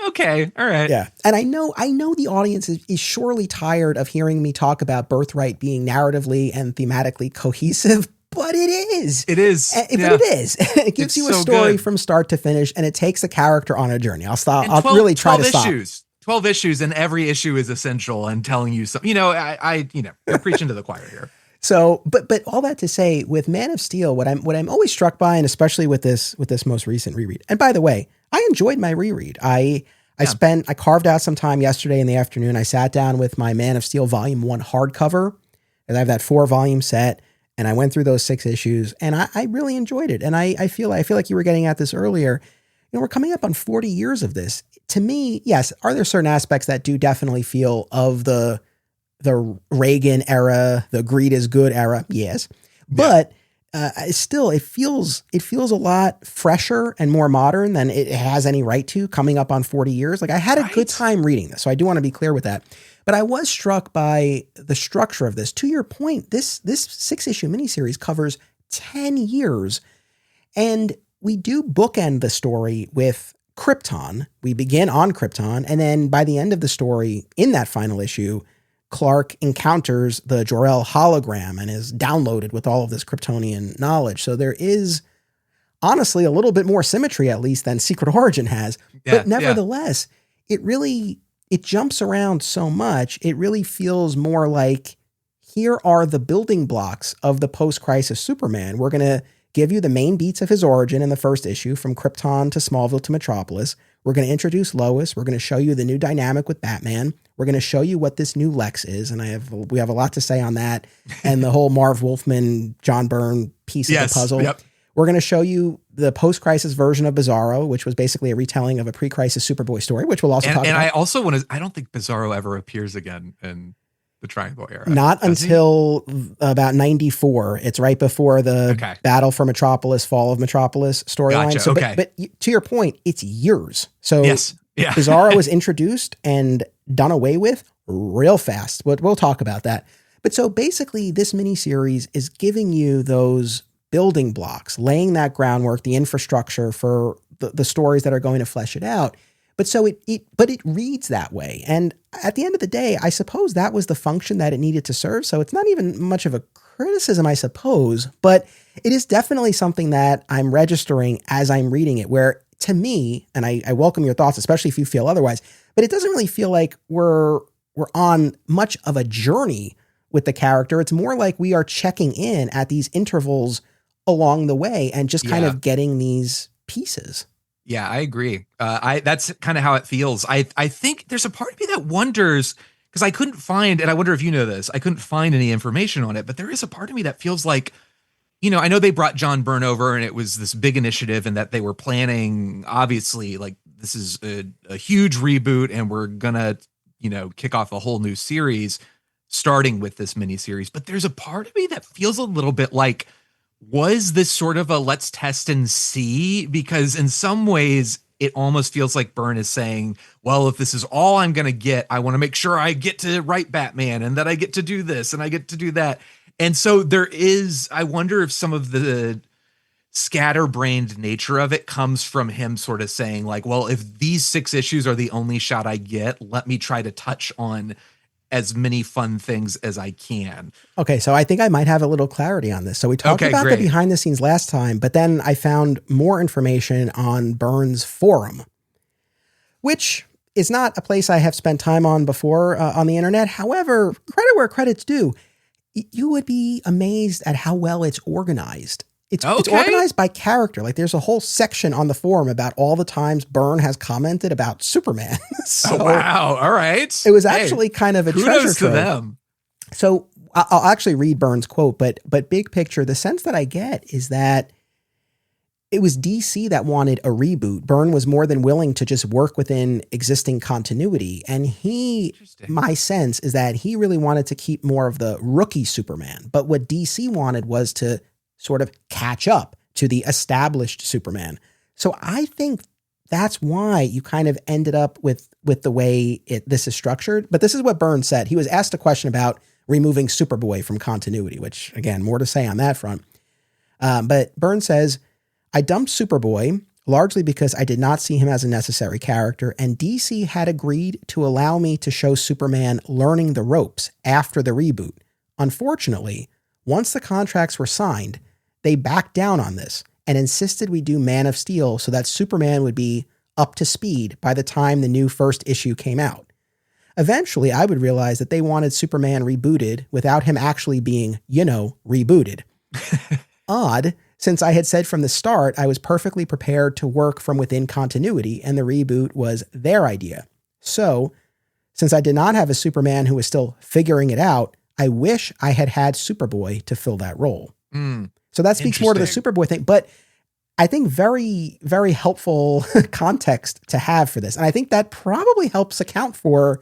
okay, all right. Yeah. And I know the audience is surely tired of hearing me talk about Birthright being narratively and thematically cohesive, but it is. It is. But it is. It gives you a story from start to finish, and it takes a character on a journey. I'll really try to stop. 12 issues, and every issue is essential and telling you something. We're preaching to the choir here. So, but all that to say, with Man of Steel, what I'm always struck by, and especially with this most recent reread. And by the way, I enjoyed my reread. I carved out some time yesterday in the afternoon. I sat down with my Man of Steel Volume 1 hardcover, and I have that 4-volume set, and I went through those 6 issues, and I really enjoyed it. And I feel like you were getting at this earlier. We're coming up on 40 years of this. To me, yes, are there certain aspects that do definitely feel of the Reagan era, the greed is good era? Yes. But still, it feels a lot fresher and more modern than it has any right to, coming up on 40 years. Like, I had a good time reading this, so I do want to be clear with that. But I was struck by the structure of this. To your point, this 6-issue miniseries covers 10 years, and we do bookend the story with Krypton. We begin on Krypton, and then by the end of the story, in that final issue, Clark encounters the Jor-El hologram and is downloaded with all of this Kryptonian knowledge. So there is honestly a little bit more symmetry, at least, than Secret Origin has. But nevertheless, it jumps around so much. It really feels more like, here are the building blocks of the post-crisis Superman. We're going to give you the main beats of his origin in the first issue, from Krypton to Smallville to Metropolis. We're going to introduce Lois. We're going to show you the new dynamic with Batman. We're going to show you what this new Lex is. And we have a lot to say on that. And the whole Marv Wolfman, John Byrne piece of the puzzle. Yep. We're going to show you the post-crisis version of Bizarro, which was basically a retelling of a pre-crisis Superboy story, which we'll also talk about. And I don't think Bizarro ever appears again in the Triangle era. Not until about 94. It's right before the Battle for Metropolis, Fall of Metropolis storyline. Gotcha. So, but to your point, it's years. So yes. Yeah. Bizarro was introduced and done away with real fast. But we'll talk about that. But so basically, this miniseries is giving you those building blocks, laying that groundwork, the infrastructure for the stories that are going to flesh it out. But so it reads that way. And at the end of the day, I suppose that was the function that it needed to serve. So it's not even much of a criticism, I suppose, but it is definitely something that I'm registering as I'm reading it, where to me, and I welcome your thoughts, especially if you feel otherwise, but it doesn't really feel like we're on much of a journey with the character. It's more like we are checking in at these intervals along the way and just kind of getting these pieces. Yeah, I agree. That's kind of how it feels. I think there's a part of me that wonders, because I couldn't find, and I wonder if you know this, I couldn't find any information on it, but there is a part of me that feels like, you know, I know they brought John Byrne over and it was this big initiative and that they were planning, obviously, like this is a huge reboot and we're gonna, you know, kick off a whole new series starting with this miniseries. But there's a part of me that feels a little bit like, was this sort of a let's test and see? Because in some ways, it almost feels like Byrne is saying, well, if this is all I'm going to get, I want to make sure I get to write Batman and that I get to do this and I get to do that. And so there is, I wonder if some of the scatterbrained nature of it comes from him sort of saying like, well, if these 6 issues are the only shot I get, let me try to touch on as many fun things as I can. Okay, so I think I might have a little clarity on this. So we talked about the behind the scenes last time, but then I found more information on Byrne's forum, which is not a place I have spent time on before on the internet. However, credit where credit's due. You would be amazed at how well it's organized. It's organized by character. Like there's a whole section on the forum about all the times Byrne has commented about Superman. So wow. All right. It was actually kind of a treasure trove. To them. So I'll actually read Byrne's quote, but big picture, the sense that I get is that it was DC that wanted a reboot. Byrne was more than willing to just work within existing continuity. And my sense is that he really wanted to keep more of the rookie Superman. But what DC wanted was to sort of catch up to the established Superman. So I think that's why you kind of ended up with the way this is structured. But this is what Byrne said. He was asked a question about removing Superboy from continuity, which again, more to say on that front. But Byrne says, I dumped Superboy largely because I did not see him as a necessary character, and DC had agreed to allow me to show Superman learning the ropes after the reboot. Unfortunately, once the contracts were signed, they backed down on this and insisted we do Man of Steel so that Superman would be up to speed by the time the new first issue came out. Eventually, I would realize that they wanted Superman rebooted without him actually being, rebooted. Odd, since I had said from the start I was perfectly prepared to work from within continuity and the reboot was their idea. So, since I did not have a Superman who was still figuring it out, I wish I had had Superboy to fill that role. So that speaks more to the Superboy thing, but I think very, very helpful context to have for this. And I think that probably helps account for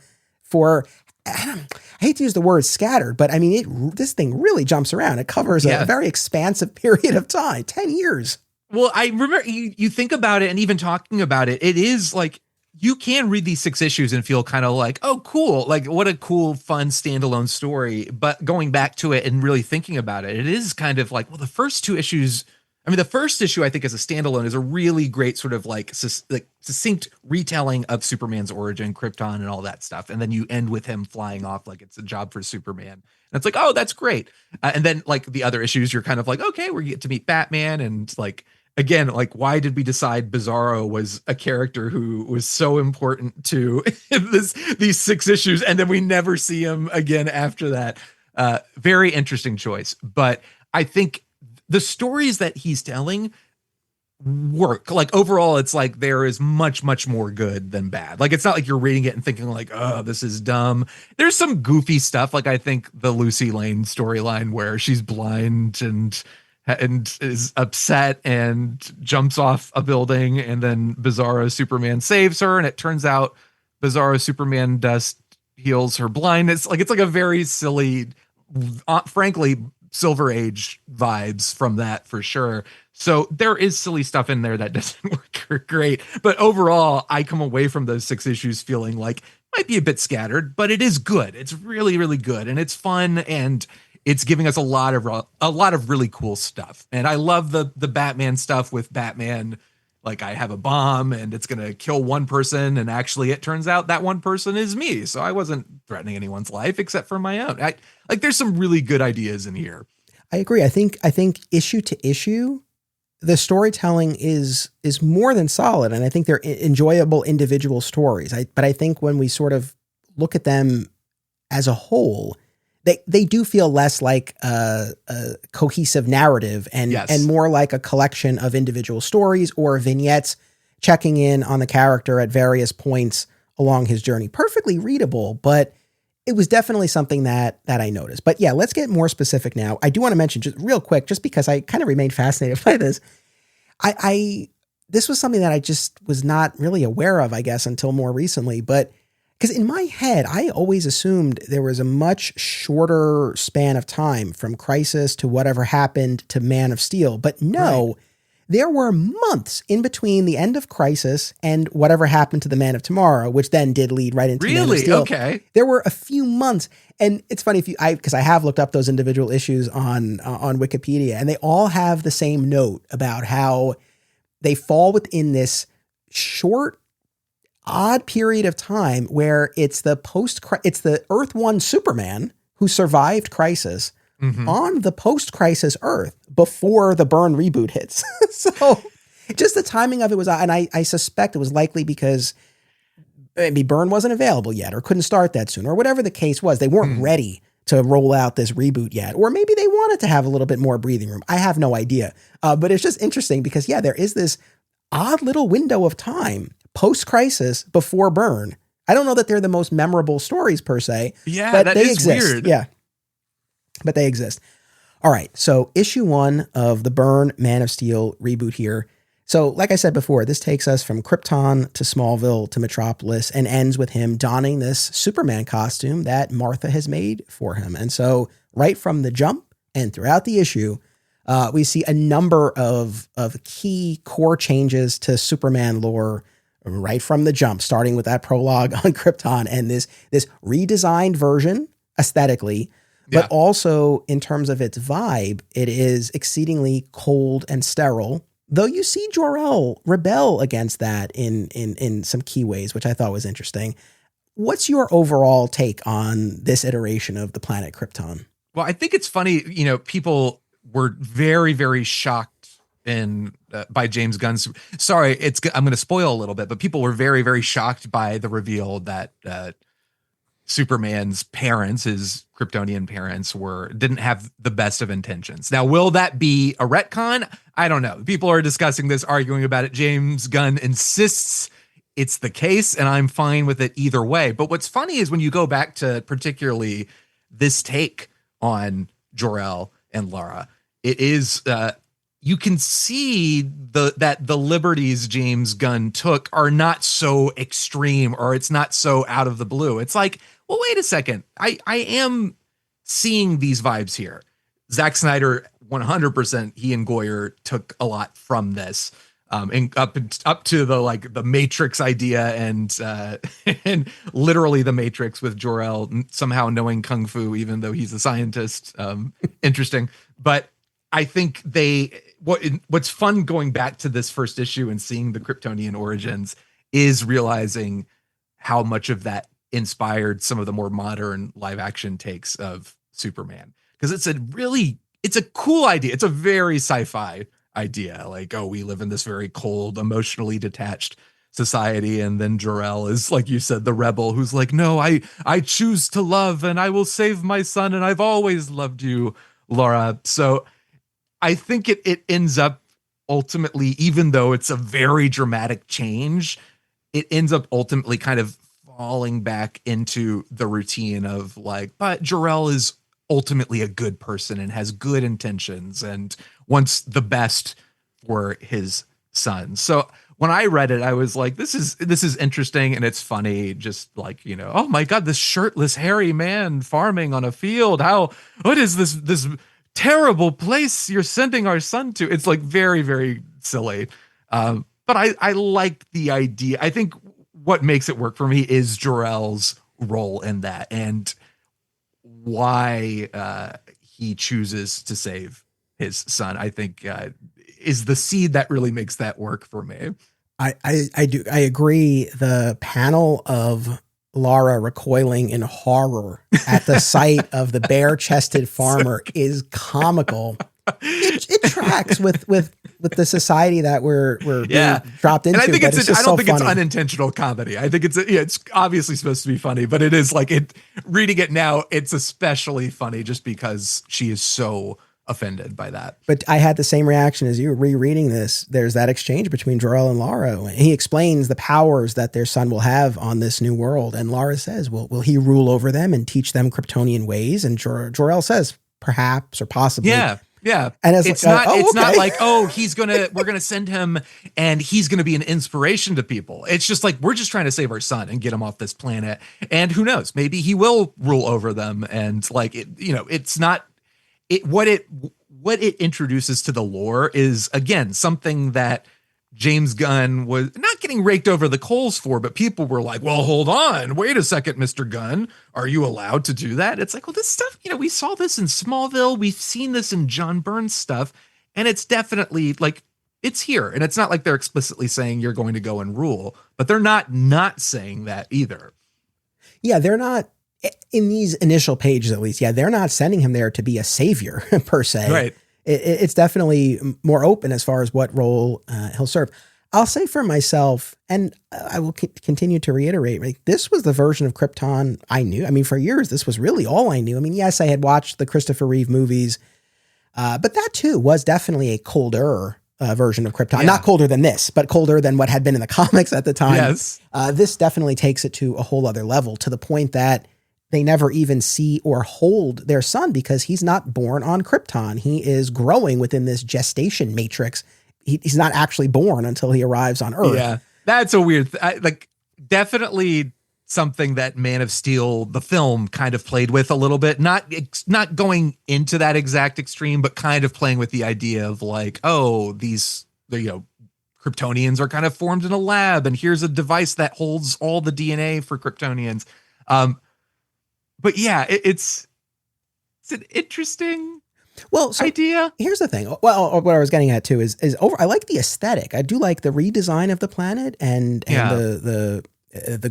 I hate to use the word scattered, but I mean, this thing really jumps around. It covers a very expansive period of time, 10 years. Well, I remember you think about it and even talking about it, it is like, you can read these 6 issues and feel kind of like, oh, cool. Like what a cool, fun standalone story. But going back to it and really thinking about it, it is kind of like, well, the first 2 issues, the first issue, I think as a standalone is a really great sort of like succinct retelling of Superman's origin, Krypton and all that stuff. And then you end with him flying off like it's a job for Superman. And it's like, oh, that's great. And then like the other issues, you're kind of like, okay, we get to meet Batman and like, again, like, why did we decide Bizarro was a character who was so important to these 6 issues, and then we never see him again after that? Very interesting choice. But I think the stories that he's telling work. Like, overall, it's like there is much, much more good than bad. Like, it's not like you're reading it and thinking like, oh, this is dumb. There's some goofy stuff. Like, I think the Lucy Lane storyline where she's blind and is upset and jumps off a building, and then Bizarro Superman saves her, and it turns out Bizarro Superman dust heals her blindness. Like, it's like a very silly, frankly, Silver Age vibes from that for sure. So there is silly stuff in there that doesn't work great, but overall I come away from those 6 issues feeling like might be a bit scattered, but it is good. It's really, really good, and it's fun, and it's giving us a lot of really cool stuff. And I love the Batman stuff with Batman. Like, I have a bomb and it's going to kill one person. And actually it turns out that one person is me. So I wasn't threatening anyone's life except for my own. There's some really good ideas in here. I agree. I think issue to issue, the storytelling is more than solid, and I think they're enjoyable individual stories. But I think when we sort of look at them as a whole, they do feel less like a cohesive narrative and more like a collection of individual stories or vignettes checking in on the character at various points along his journey. Perfectly readable, but it was definitely something that I noticed. But yeah, let's get more specific now. I do want to mention just real quick, just because I kind of remained fascinated by this. This was something that I just was not really aware of, I guess, until more recently. But because in my head, I always assumed there was a much shorter span of time from Crisis to whatever happened to Man of Steel. But no, there were months in between the end of Crisis and whatever happened to the Man of Tomorrow, which then did lead right into Man of Steel. Okay. There were a few months, and it's funny because I have looked up those individual issues on Wikipedia, and they all have the same note about how they fall within this short, odd period of time where it's the Earth 1 Superman who survived Crisis on the post-Crisis Earth before the Byrne reboot hits. So just the timing of it was, and I suspect it was likely because maybe Byrne wasn't available yet or couldn't start that soon or whatever the case was. They weren't ready to roll out this reboot yet, or maybe they wanted to have a little bit more breathing room. I have no idea. But it's just interesting because there is this odd little window of time post-Crisis before Byrne. I don't know that they're the most memorable stories per se. Yeah, but that they is exist. weird. Yeah. But they exist. All right. So issue 1 of the Byrne Man of Steel reboot here. So like I said before, this takes us from Krypton to Smallville to Metropolis and ends with him donning this Superman costume that Martha has made for him. And so right from the jump and throughout the issue, we see a number of key core changes to Superman lore right from the jump, starting with that prologue on Krypton and this redesigned version aesthetically, but also in terms of its vibe, it is exceedingly cold and sterile. Though you see Jor-El rebel against that in some key ways, which I thought was interesting. What's your overall take on this iteration of the planet Krypton? Well, I think it's funny, people were very, very shocked by James Gunn's. Sorry, I'm going to spoil a little bit, but people were very, very shocked by the reveal that Superman's parents, his Kryptonian parents, didn't have the best of intentions. Now, will that be a retcon? I don't know. People are discussing this, arguing about it. James Gunn insists it's the case, and I'm fine with it either way. But what's funny is when you go back to particularly this take on Jor-El and Lara, it is you can see that the liberties James Gunn took are not so extreme, or it's not so out of the blue. It's like, well, wait a second. I am seeing these vibes here. Zack Snyder, 100%, he and Goyer took a lot from this, and up to the Matrix idea and and literally the Matrix with Jor-El somehow knowing kung fu, even though he's a scientist. Interesting, but I think what's fun going back to this first issue and seeing the Kryptonian origins is realizing how much of that inspired some of the more modern live action takes of Superman. Because it's a cool idea. It's a very sci-fi idea. Like, oh, we live in this very cold, emotionally detached society. And then Jor-El is, like you said, the rebel who's like, no, I choose to love and I will save my son. And I've always loved you, Laura. So I think it ends up ultimately, even though it's a very dramatic change, it ends up ultimately kind of falling back into the routine of but Jor-El is ultimately a good person and has good intentions and wants the best for his son. So when I read it, I was like, this is interesting and it's funny. Just oh my God, this shirtless, hairy man farming on a field. What is this terrible place you're sending our son to? It's very, very silly. But I like the idea. I think what makes it work for me is Jor-El's role in that and why he chooses to save his son. I think is the seed that really makes that work for me. I agree. The panel of Lara recoiling in horror at the sight of the bare-chested farmer is comical. It tracks with with the society that we're Yeah. being dropped into. And I think but it's just I don't so think funny. it's unintentional comedy. I think it's obviously supposed to be funny, but it is like reading it now, it's especially funny just because she is so offended by that. But I had the same reaction as you rereading this. There's that exchange between Jor-El and Lara. And he explains the powers that their son will have on this new world. And Lara says, will he rule over them and teach them Kryptonian ways? And Jor-El says, perhaps or possibly. Yeah. Yeah. And it's not like, oh, we're gonna send him and he's gonna be an inspiration to people. It's just like, we're just trying to save our son and get him off this planet. And who knows, maybe he will rule over them. And like, it's not what it introduces to the lore is, again, something that James Gunn was not getting raked over the coals for, but people were like, well, hold on, wait a second, Mr. Gunn, are you allowed to do that? It's like, well, this stuff, we saw this in Smallville, we've seen this in John Byrne's stuff, and it's definitely like, it's here. And it's not like they're explicitly saying you're going to go and rule, but they're not saying that either. Yeah, they're not. In these initial pages, at least, they're not sending him there to be a savior per se. Right. It's definitely more open as far as what role he'll serve. I'll say for myself, and I will continue to reiterate, like, this was the version of Krypton I knew. I mean, for years, this was really all I knew. I mean, yes, I had watched the Christopher Reeve movies, but that too was definitely a colder version of Krypton. Yeah. Not colder than this, but colder than what had been in the comics at the time. Yes. This definitely takes it to a whole other level, to the point that they never even see or hold their son because he's not born on Krypton. He is growing within this gestation matrix. He's not actually born until he arrives on Earth. Yeah, that's a weird, definitely something that Man of Steel, the film, kind of played with a little bit. Not going into that exact extreme, but kind of playing with the idea of like, oh, Kryptonians are kind of formed in a lab, and here's a device that holds all the DNA for Kryptonians. But yeah, it's an interesting idea. Here's the thing. Well, what I was getting at too is I like the aesthetic. I do like the redesign of the planet and the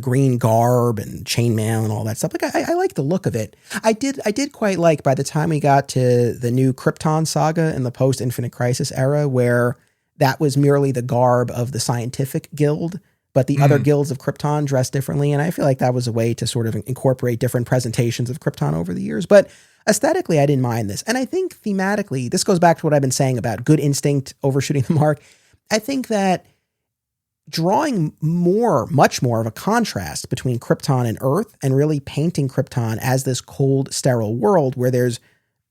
green garb and chainmail and all that stuff. Like I like the look of it. I did quite like, by the time we got to the new Krypton saga in the post Infinite Crisis era, where that was merely the garb of the scientific guild, but the other guilds of Krypton dress differently. And I feel like that was a way to sort of incorporate different presentations of Krypton over the years. But aesthetically, I didn't mind this. And I think thematically, this goes back to what I've been saying about good instinct overshooting the mark. I think that drawing much more of a contrast between Krypton and Earth, and really painting Krypton as this cold, sterile world where there's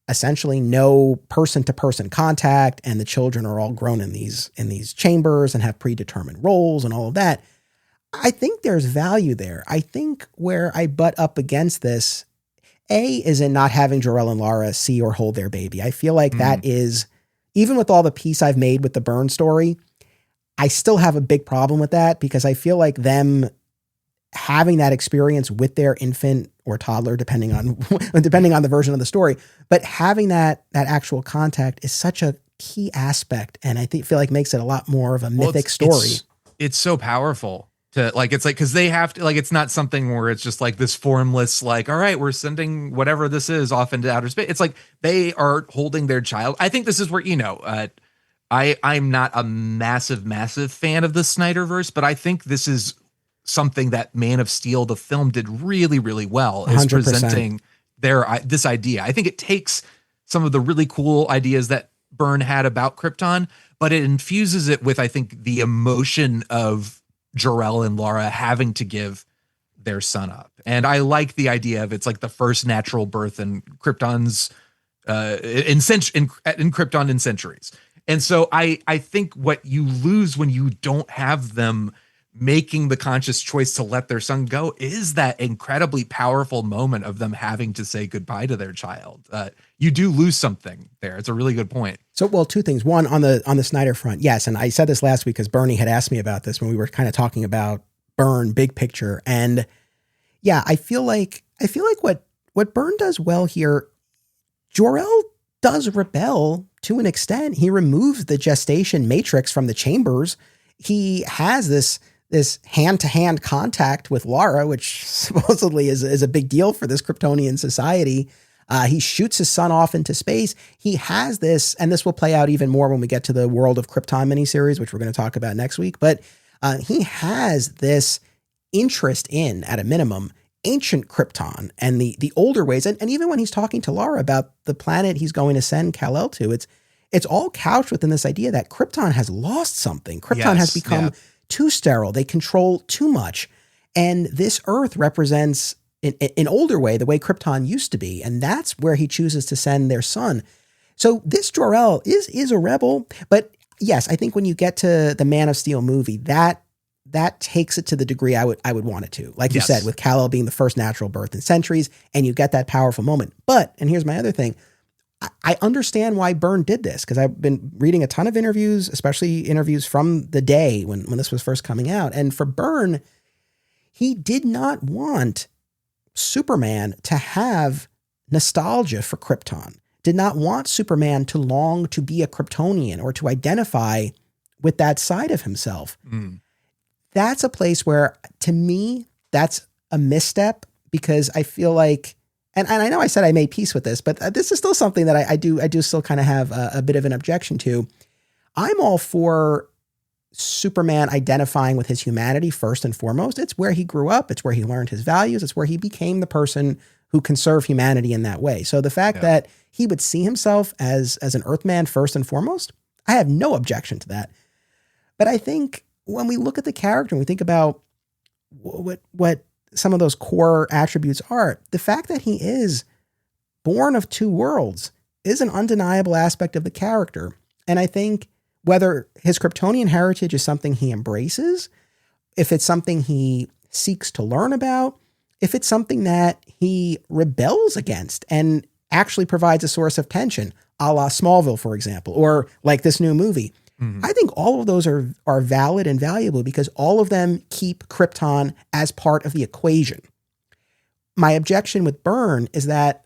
essentially no person-to-person contact, and the children are all grown in these chambers and have predetermined roles and all of that. I think there's value there. I think where I butt up against this, is in not having Jor-El and Lara see or hold their baby. I feel like that is, even with all the peace I've made with the Byrne story, I still have a big problem with that, because I feel like them having that experience with their infant or toddler, depending on the version of the story, but having that actual contact is such a key aspect, and I feel like makes it a lot more of a mythic story. It's so powerful to because they have to, it's not something where it's just like this formless, like, all right, we're sending whatever this is off into outer space. It's like they are holding their child. I think this is where, I'm not a massive fan of the Snyderverse, but I think this is something that Man of Steel, the film, did really, really well, is 100%. Presenting this idea. I think it takes some of the really cool ideas that Byrne had about Krypton, but it infuses it with, I think, the emotion of Jor-El and Lara having to give their son up. And I like the idea of it's like the first natural birth in Krypton's in Krypton in centuries. And so I think what you lose when you don't have them making the conscious choice to let their son go is that incredibly powerful moment of them having to say goodbye to their child. You do lose something there. It's a really good point. So, well, two things. One, on the Snyder front, yes, and I said this last week because Byrne had asked me about this when we were kind of talking about Byrne big picture, and yeah, I feel like what Byrne does well here, Jor-El does rebel to an extent. He removes the gestation matrix from the chambers. He has this hand-to-hand contact with Lara, which supposedly is a big deal for this Kryptonian society. He shoots his son off into space. He has this, and this will play out even more when we get to the World of Krypton miniseries, which we're going to talk about next week. But he has this interest in, at a minimum, ancient Krypton and the older ways. And even when he's talking to Lara about the planet he's going to send Kal-El to, it's all couched within this idea that Krypton has lost something. Krypton has become too sterile. They control too much. And this Earth represents, in an older way, the way Krypton used to be. And that's where he chooses to send their son. So this Jor-El is a rebel. But yes, I think when you get to the Man of Steel movie, that takes it to the degree I would want it to. Like you said, with Kal-El being the first natural birth in centuries, and you get that powerful moment. But, and here's my other thing, I understand why Byrne did this, because I've been reading a ton of interviews, especially interviews from the day when this was first coming out. And for Byrne, he did not want Superman to have nostalgia for Krypton, did not want Superman to long to be a Kryptonian or to identify with that side of himself. That's a place where, to me, that's a misstep, because I feel like, and I know I said I made peace with this, but this is still something that I do still kind of have a bit of an objection to. I'm all for Superman identifying with his humanity first and foremost. It's where he grew up. It's where he learned his values. It's where he became the person who can serve humanity in that way. So the fact that he would see himself as an Earthman first and foremost, I have no objection to that. But I think when we look at the character and we think about what some of those core attributes are, the fact that he is born of two worlds is an undeniable aspect of the character. And I think whether his Kryptonian heritage is something he embraces, if it's something he seeks to learn about, if it's something that he rebels against and actually provides a source of tension, a la Smallville, for example, or like this new movie, I think all of those are valid and valuable, because all of them keep Krypton as part of the equation. My objection with Byrne is that,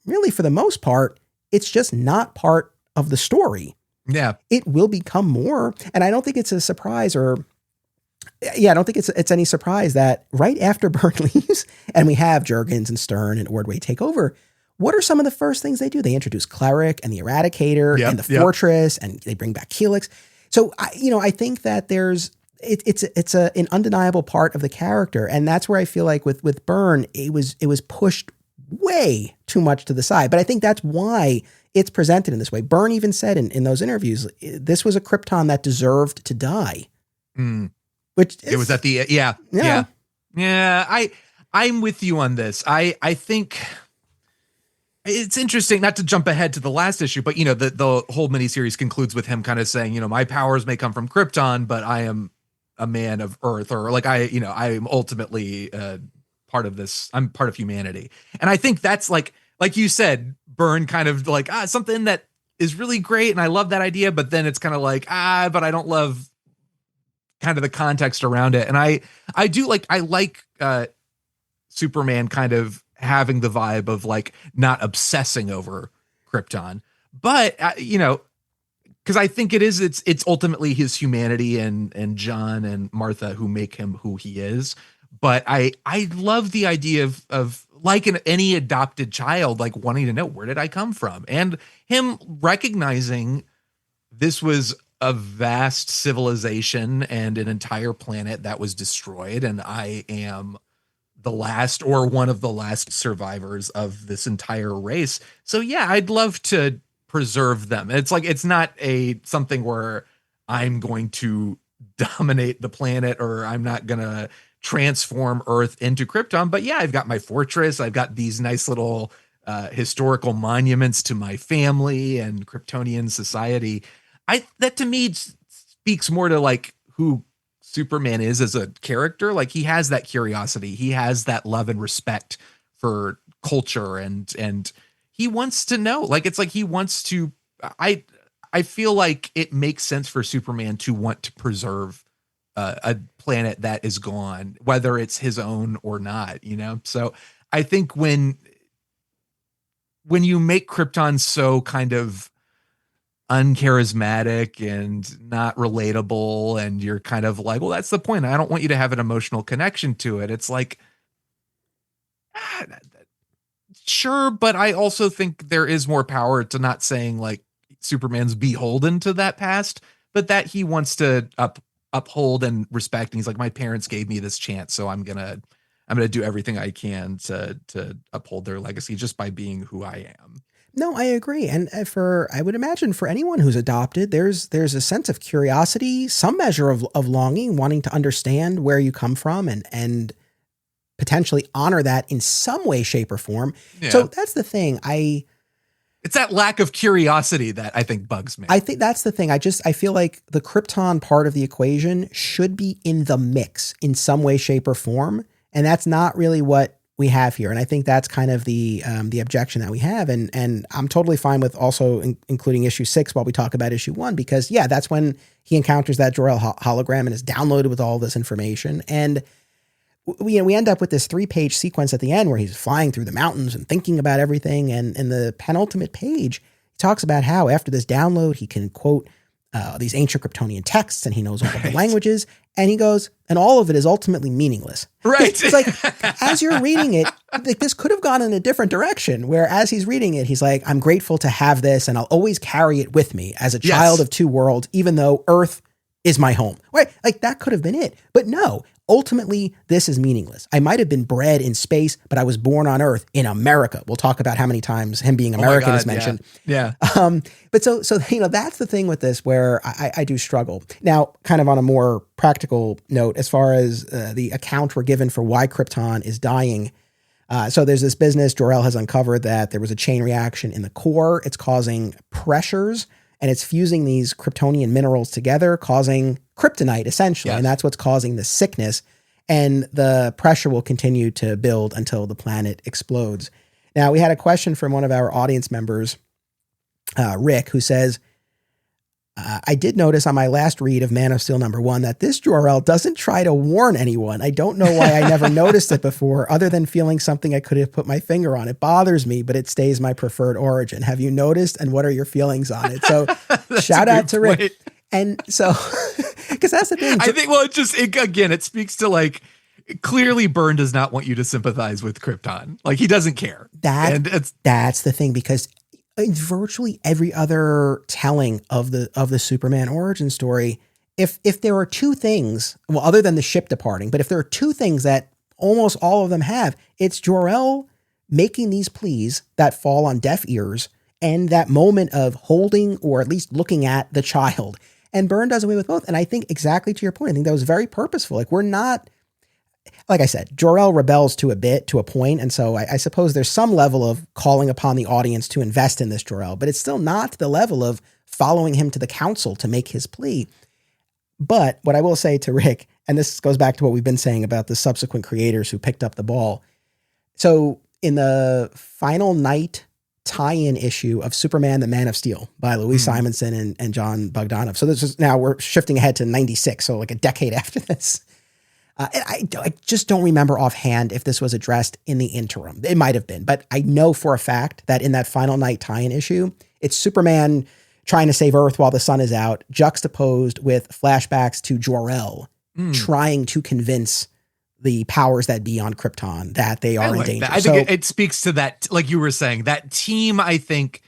really, for the most part, it's just not part of the story. Yeah. It will become more. And I don't think it's a surprise, I don't think it's any surprise that right after Byrne leaves and we have Jurgens and Stern and Ordway take over, what are some of the first things they do? They introduce Cleric and the Eradicator and the Fortress, and they bring back Helix. So I think that it's an undeniable part of the character, and that's where I feel like with Byrne, it was pushed way too much to the side. But I think that's why it's presented in this way. Byrne even said in those interviews, this was a Krypton that deserved to die. Which it was at the I'm with you on this. I think it's interesting, not to jump ahead to the last issue, but the whole miniseries concludes with him kind of saying, my powers may come from Krypton, but I am a man of Earth, or like I am ultimately part of this. I'm part of humanity, and I think that's like you said, Byrne kind of like something that is really great, and I love that idea, but then it's kind of like but I don't love kind of the context around it, and I like Superman kind of having the vibe of like not obsessing over Krypton, but because I think it's ultimately his humanity and John and Martha who make him who he is. But I love the idea of like any adopted child, like wanting to know, where did I come from? And him recognizing this was a vast civilization and an entire planet that was destroyed, and I am the last or one of the last survivors of this entire race. So yeah, I'd love to preserve them. It's like, it's not something where I'm going to dominate the planet, or I'm not going to transform Earth into Krypton. But yeah, I've got my fortress. I've got these nice little historical monuments to my family and Kryptonian society. That to me speaks more to like who Superman is as a character. Like, he has that curiosity, he has that love and respect for culture, and he wants to know. Like, it's like he wants to. I feel like it makes sense for Superman to want to preserve a planet that is gone, whether it's his own or not. So I think when you make Krypton so kind of uncharismatic and not relatable, and you're kind of like, well, that's the point, I don't want you to have an emotional connection to it. It's like, Sure, but I also think there is more power to not saying like Superman's beholden to that past, but that he wants to uphold and respect. And he's like, my parents gave me this chance, so I'm gonna do everything I can to uphold their legacy just by being who I am. No, I agree. And I would imagine for anyone who's adopted, there's a sense of curiosity, some measure of longing, wanting to understand where you come from and potentially honor that in some way, shape, or form. Yeah. So that's the thing. It's that lack of curiosity that I think bugs me. I think that's the thing. I feel like the Krypton part of the equation should be in the mix in some way, shape, or form. And that's not really what we have here. And I think that's kind of the objection that we have. And I'm totally fine with also including issue 6 while we talk about issue 1, because that's when he encounters that Jor-El hologram and is downloaded with all this information. And we end up with this 3-page sequence at the end where he's flying through the mountains and thinking about everything. And in the penultimate page, he talks about how after this download, he can quote these ancient Kryptonian texts and he knows all of the languages. And he goes, and all of it is ultimately meaningless. Right. It's like, as you're reading it, like this could have gone in a different direction, where as he's reading it, he's like, I'm grateful to have this and I'll always carry it with me as a child of two worlds, even though Earth is my home. Right? Like that could have been it. But no, ultimately, this is meaningless. I might have been bred in space, but I was born on Earth in America. We'll talk about how many times him being American is mentioned. Yeah. But so that's the thing with this where I do struggle. Now, kind of on a more practical note, as far as the account we're given for why Krypton is dying. So there's this business. Jor-El has uncovered that there was a chain reaction in the core. It's causing pressures and it's fusing these Kryptonian minerals together, causing kryptonite, essentially. Yes. And that's what's causing the sickness. And the pressure will continue to build until the planet explodes. Now, we had a question from one of our audience members, Rick, who says, I did notice on my last read of Man of Steel #1 that this Jor-El doesn't try to warn anyone. I don't know why I never noticed it before, other than feeling something I could have put my finger on. It bothers me, but it stays my preferred origin. Have you noticed? And what are your feelings on it? So shout out to Rick. And so, because that's the thing. I think, well, it speaks to like, clearly Byrne does not want you to sympathize with Krypton. Like he doesn't care. That's the thing, because in virtually every other telling of the Superman origin story, if there are two things, well, other than the ship departing, but if there are two things that almost all of them have, it's Jor-El making these pleas that fall on deaf ears and that moment of holding or at least looking at the child. And Byrne does away with both. And I think exactly to your point, I think that was very purposeful. Like we're not, like I said, Jor-El rebels to a point. And so I suppose there's some level of calling upon the audience to invest in this Jor-El, but it's still not to the level of following him to the council to make his plea. But what I will say to Rick, and this goes back to what we've been saying about the subsequent creators who picked up the ball. So in the final night tie-in issue of Superman, the Man of Steel by Louise Simonson and John Bogdanove. So this is now we're shifting ahead to 96. So like a decade after this. I just don't remember offhand if this was addressed in the interim. It might have been, but I know for a fact that in that final night tie-in issue, it's Superman trying to save Earth while the sun is out, juxtaposed with flashbacks to Jor-El trying to convince the powers that be on Krypton that they are in danger. I think it speaks to that, like you were saying, that team. I think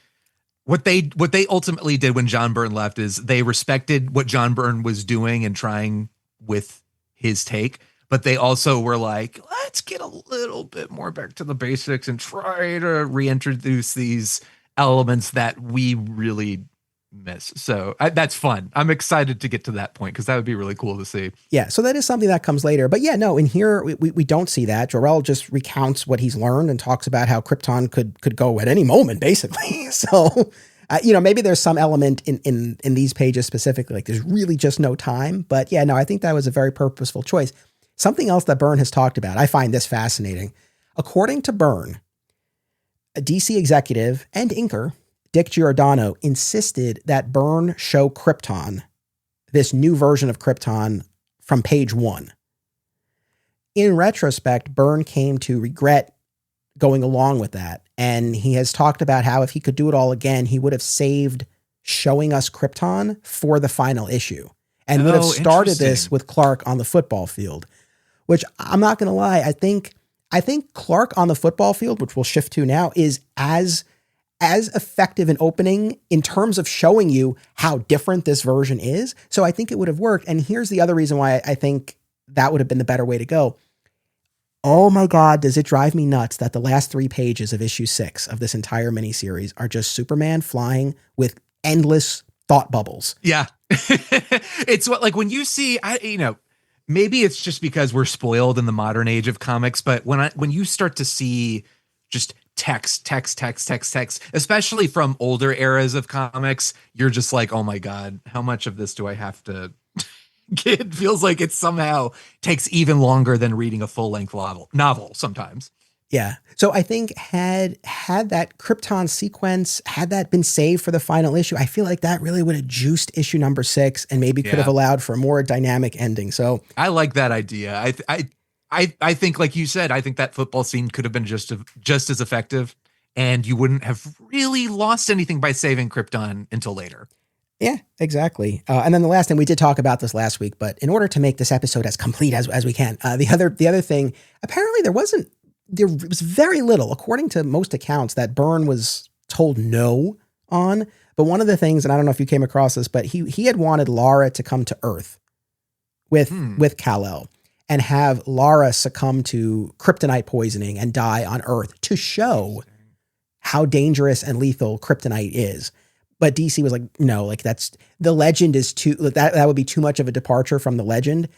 what they ultimately did when John Byrne left is they respected what John Byrne was doing and trying with his take, but they also were like, let's get a little bit more back to the basics and try to reintroduce these elements that we really miss. So that's fun. I'm excited to get to that point because that would be really cool to see. Yeah, so that is something that comes later. But yeah, no, in here, we don't see that. Jor-El just recounts what he's learned and talks about how Krypton could go at any moment, basically. So, maybe there's some element in these pages specifically, like there's really just no time. But yeah, no, I think that was a very purposeful choice. Something else that Byrne has talked about, I find this fascinating. According to Byrne, a DC executive and inker, Dick Giordano, insisted that Byrne show Krypton, this new version of Krypton, from page 1. In retrospect, Byrne came to regret going along with that. And he has talked about how if he could do it all again, he would have saved showing us Krypton for the final issue and would have started this with Clark on the football field, which I'm not going to lie. I think I think Clark on the football field, which we'll shift to now, is as effective an opening in terms of showing you how different this version is. So I think it would have worked. And here's the other reason why I think that would have been the better way to go. Oh my God, does it drive me nuts that the last 3 pages of issue 6 of this entire miniseries are just Superman flying with endless thought bubbles. Yeah. It's what, like, when you see, maybe it's just because we're spoiled in the modern age of comics, but when you start to see just text, especially from older eras of comics, you're just like, oh my God, how much of this do I have to get? It feels like it somehow takes even longer than reading a full-length novel sometimes. Yeah. So I think had that Krypton sequence, had that been saved for the final issue, I feel like that really would have juiced issue number 6 and maybe could have allowed for a more dynamic ending. So I like that idea. I think, like you said, I think that football scene could have been just as effective, and you wouldn't have really lost anything by saving Krypton until later. Yeah, exactly. And then the last thing, we did talk about this last week, but in order to make this episode as complete as we can, the other thing, apparently there was very little, according to most accounts, that Byrne was told no on. But one of the things, and I don't know if you came across this, but he had wanted Lara to come to Earth with Kal-El and have Lara succumb to kryptonite poisoning and die on Earth to show how dangerous and lethal kryptonite is. But DC was like, no, like that's, the legend is too, that would be too much of a departure from the legend.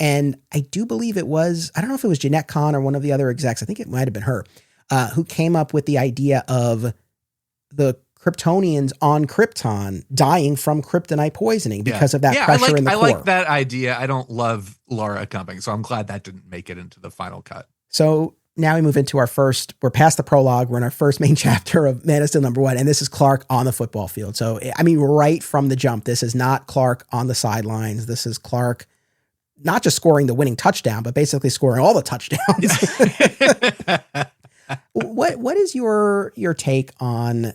And I do believe it was, I don't know if it was Jeanette Kahn or one of the other execs, I think it might have been her, who came up with the idea of the Kryptonians on Krypton dying from kryptonite poisoning because of that pressure in the core. I like that idea. I don't love Lara coming, so I'm glad that didn't make it into the final cut. So now we move into we're past the prologue. We're in our first main chapter of Man of Steel #1, and this is Clark on the football field. So, I mean, right from the jump, this is not Clark on the sidelines. This is Clark not just scoring the winning touchdown, but basically scoring all the touchdowns. What is your take on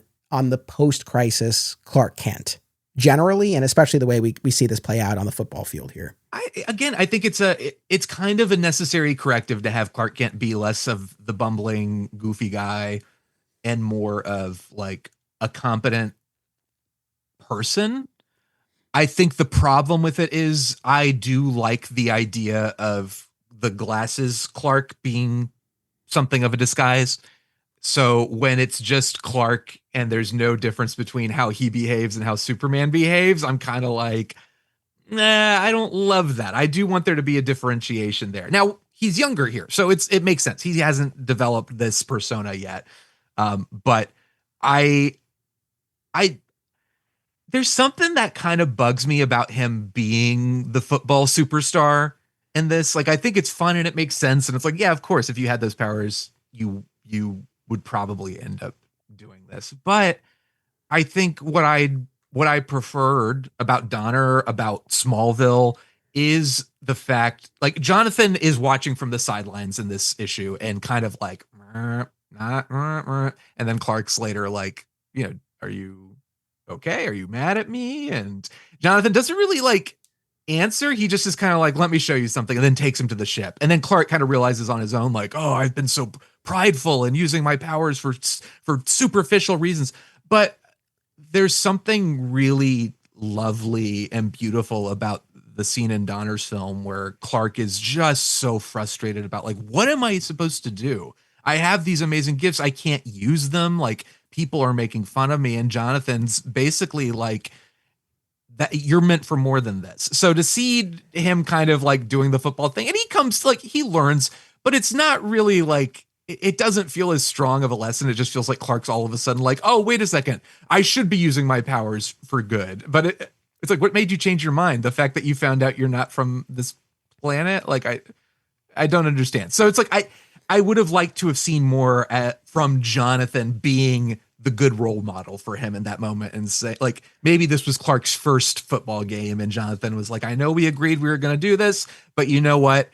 the post-crisis Clark Kent generally, and especially the way we see this play out on the football field here? I think it's kind of a necessary corrective to have Clark Kent be less of the bumbling, goofy guy and more of like a competent person. I think the problem with it is I do like the idea of the glasses Clark being something of a disguise. So when it's just Clark and there's no difference between how he behaves and how Superman behaves, I'm kind of like, nah, I don't love that. I do want there to be a differentiation there. Now, he's younger here, so it makes sense. He hasn't developed this persona yet. But I there's something that kind of bugs me about him being the football superstar in this. Like, I think it's fun and it makes sense. And it's like, yeah, of course, if you had those powers, you would probably end up doing this. But I think what I preferred about Donner, about Smallville, is the fact, like, Jonathan is watching from the sidelines in this issue and kind of like, and then Clark's later like, are you okay? Are you mad at me? And Jonathan doesn't really like answer. He just is kind of like, let me show you something, and then takes him to the ship. And then Clark kind of realizes on his own, like, oh, I've been so prideful and using my powers for superficial reasons. But there's something really lovely and beautiful about the scene in Donner's film where Clark is just so frustrated about, like, what am I supposed to do? I have these amazing gifts. I can't use them. Like, people are making fun of me. And Jonathan's basically like, that you're meant for more than this. So to see him kind of like doing the football thing, and he comes, like, he learns, but it's not really like, it doesn't feel as strong of a lesson. It just feels like Clark's all of a sudden like, oh, wait a second, I should be using my powers for good. But it's like, what made you change your mind? The fact that you found out you're not from this planet? Like, I don't understand. So it's like, I would have liked to have seen more from Jonathan being the good role model for him in that moment, and say, like, maybe this was Clark's first football game and Jonathan was like, I know we agreed we were going to do this, but you know what?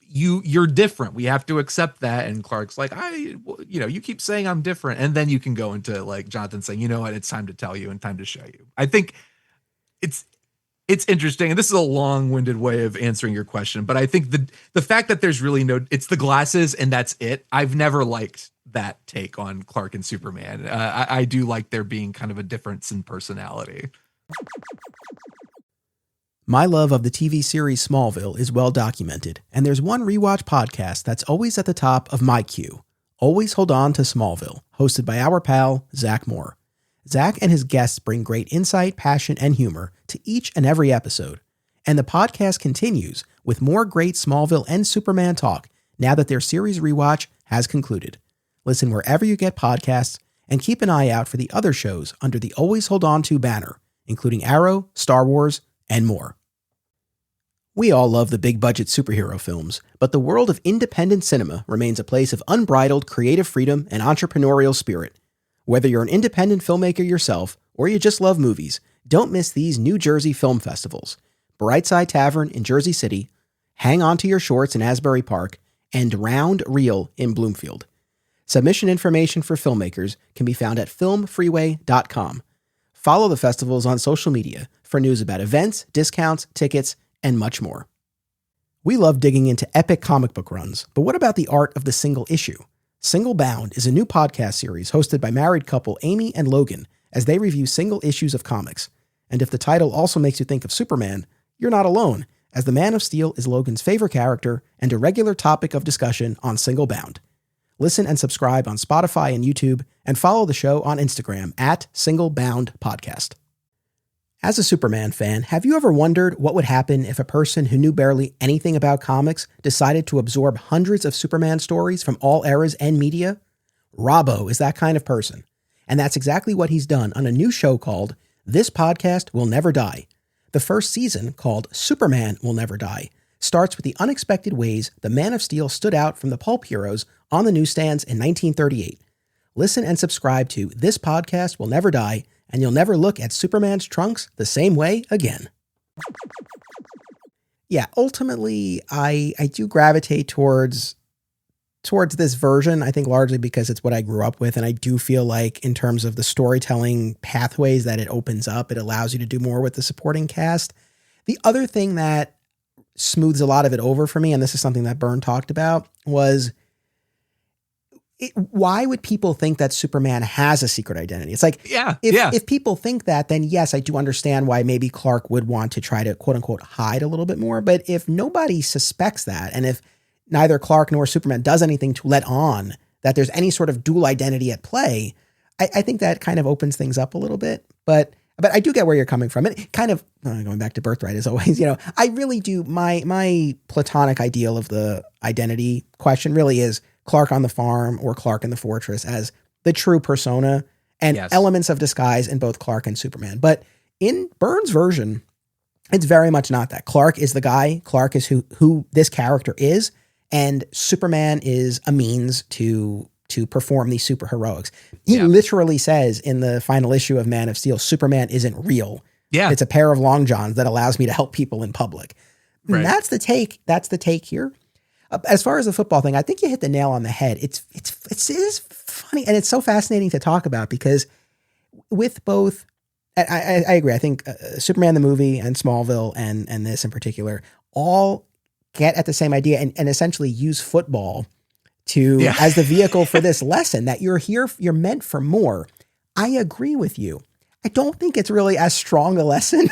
You're different. We have to accept that. And Clark's like, you keep saying I'm different. And then you can go into like Jonathan saying, you know what? It's time to tell you and time to show you. I think It's interesting, and this is a long-winded way of answering your question, but I think the fact that there's really it's the glasses and that's it. I've never liked that take on Clark and Superman. I do like there being kind of a difference in personality. My love of the TV series Smallville is well documented, and there's one rewatch podcast that's always at the top of my queue. Always Hold On to Smallville, hosted by our pal, Zach Moore. Zach and his guests bring great insight, passion, and humor to each and every episode. And the podcast continues with more great Smallville and Superman talk now that their series rewatch has concluded. Listen wherever you get podcasts, and keep an eye out for the other shows under the Always Hold On To banner, including Arrow, Star Wars, and more. We all love the big-budget superhero films, but the world of independent cinema remains a place of unbridled creative freedom and entrepreneurial spirit. Whether you're an independent filmmaker yourself or you just love movies, don't miss these New Jersey film festivals: Brightside Tavern in Jersey City, Hang On to Your Shorts in Asbury Park, and Round Reel in Bloomfield. Submission information for filmmakers can be found at filmfreeway.com. Follow the festivals on social media for news about events, discounts, tickets, and much more. We love digging into epic comic book runs, but what about the art of the single issue? Single Bound is a new podcast series hosted by married couple Amy and Logan as they review single issues of comics. And if the title also makes you think of Superman, you're not alone, as the Man of Steel is Logan's favorite character and a regular topic of discussion on Single Bound. Listen and subscribe on Spotify and YouTube, and follow the show on Instagram at Single Bound Podcast. As a Superman fan, have you ever wondered what would happen if a person who knew barely anything about comics decided to absorb hundreds of Superman stories from all eras and media? Robbo is that kind of person, and that's exactly what he's done on a new show called This Podcast Will Never Die. The first season, called Superman Will Never Die, starts with the unexpected ways the Man of Steel stood out from the pulp heroes on the newsstands in 1938. Listen and subscribe to This Podcast Will Never Die, and you'll never look at Superman's trunks the same way again. Yeah, ultimately, I do gravitate towards this version, I think largely because it's what I grew up with, and I do feel like in terms of the storytelling pathways that it opens up, it allows you to do more with the supporting cast. The other thing that smooths a lot of it over for me, and this is something that Byrne talked about, was why would people think that Superman has a secret identity? It's like, if people think that, then yes, I do understand why maybe Clark would want to try to quote unquote hide a little bit more. But if nobody suspects that, and if neither Clark nor Superman does anything to let on that there's any sort of dual identity at play, I think that kind of opens things up a little bit. But I do get where you're coming from. It kind of going back to Birthright as always, I really do. My platonic ideal of the identity question really is Clark on the farm or Clark in the fortress as the true persona and elements of disguise in both Clark and Superman. But in Byrne's version, it's very much not that. Clark is the guy. Clark is who this character is, and Superman is a means to perform these superheroics. He literally says in the final issue of Man of Steel, Superman isn't real. Yeah. It's a pair of long johns that allows me to help people in public. Right. That's the take. That's the take here. As far as the football thing, I think you hit the nail on the head. It is funny, and it's so fascinating to talk about because with both, I agree. I think Superman the movie and Smallville and this in particular all get at the same idea and essentially use football as the vehicle for this lesson that you're meant for more. I agree with you. I don't think it's really as strong a lesson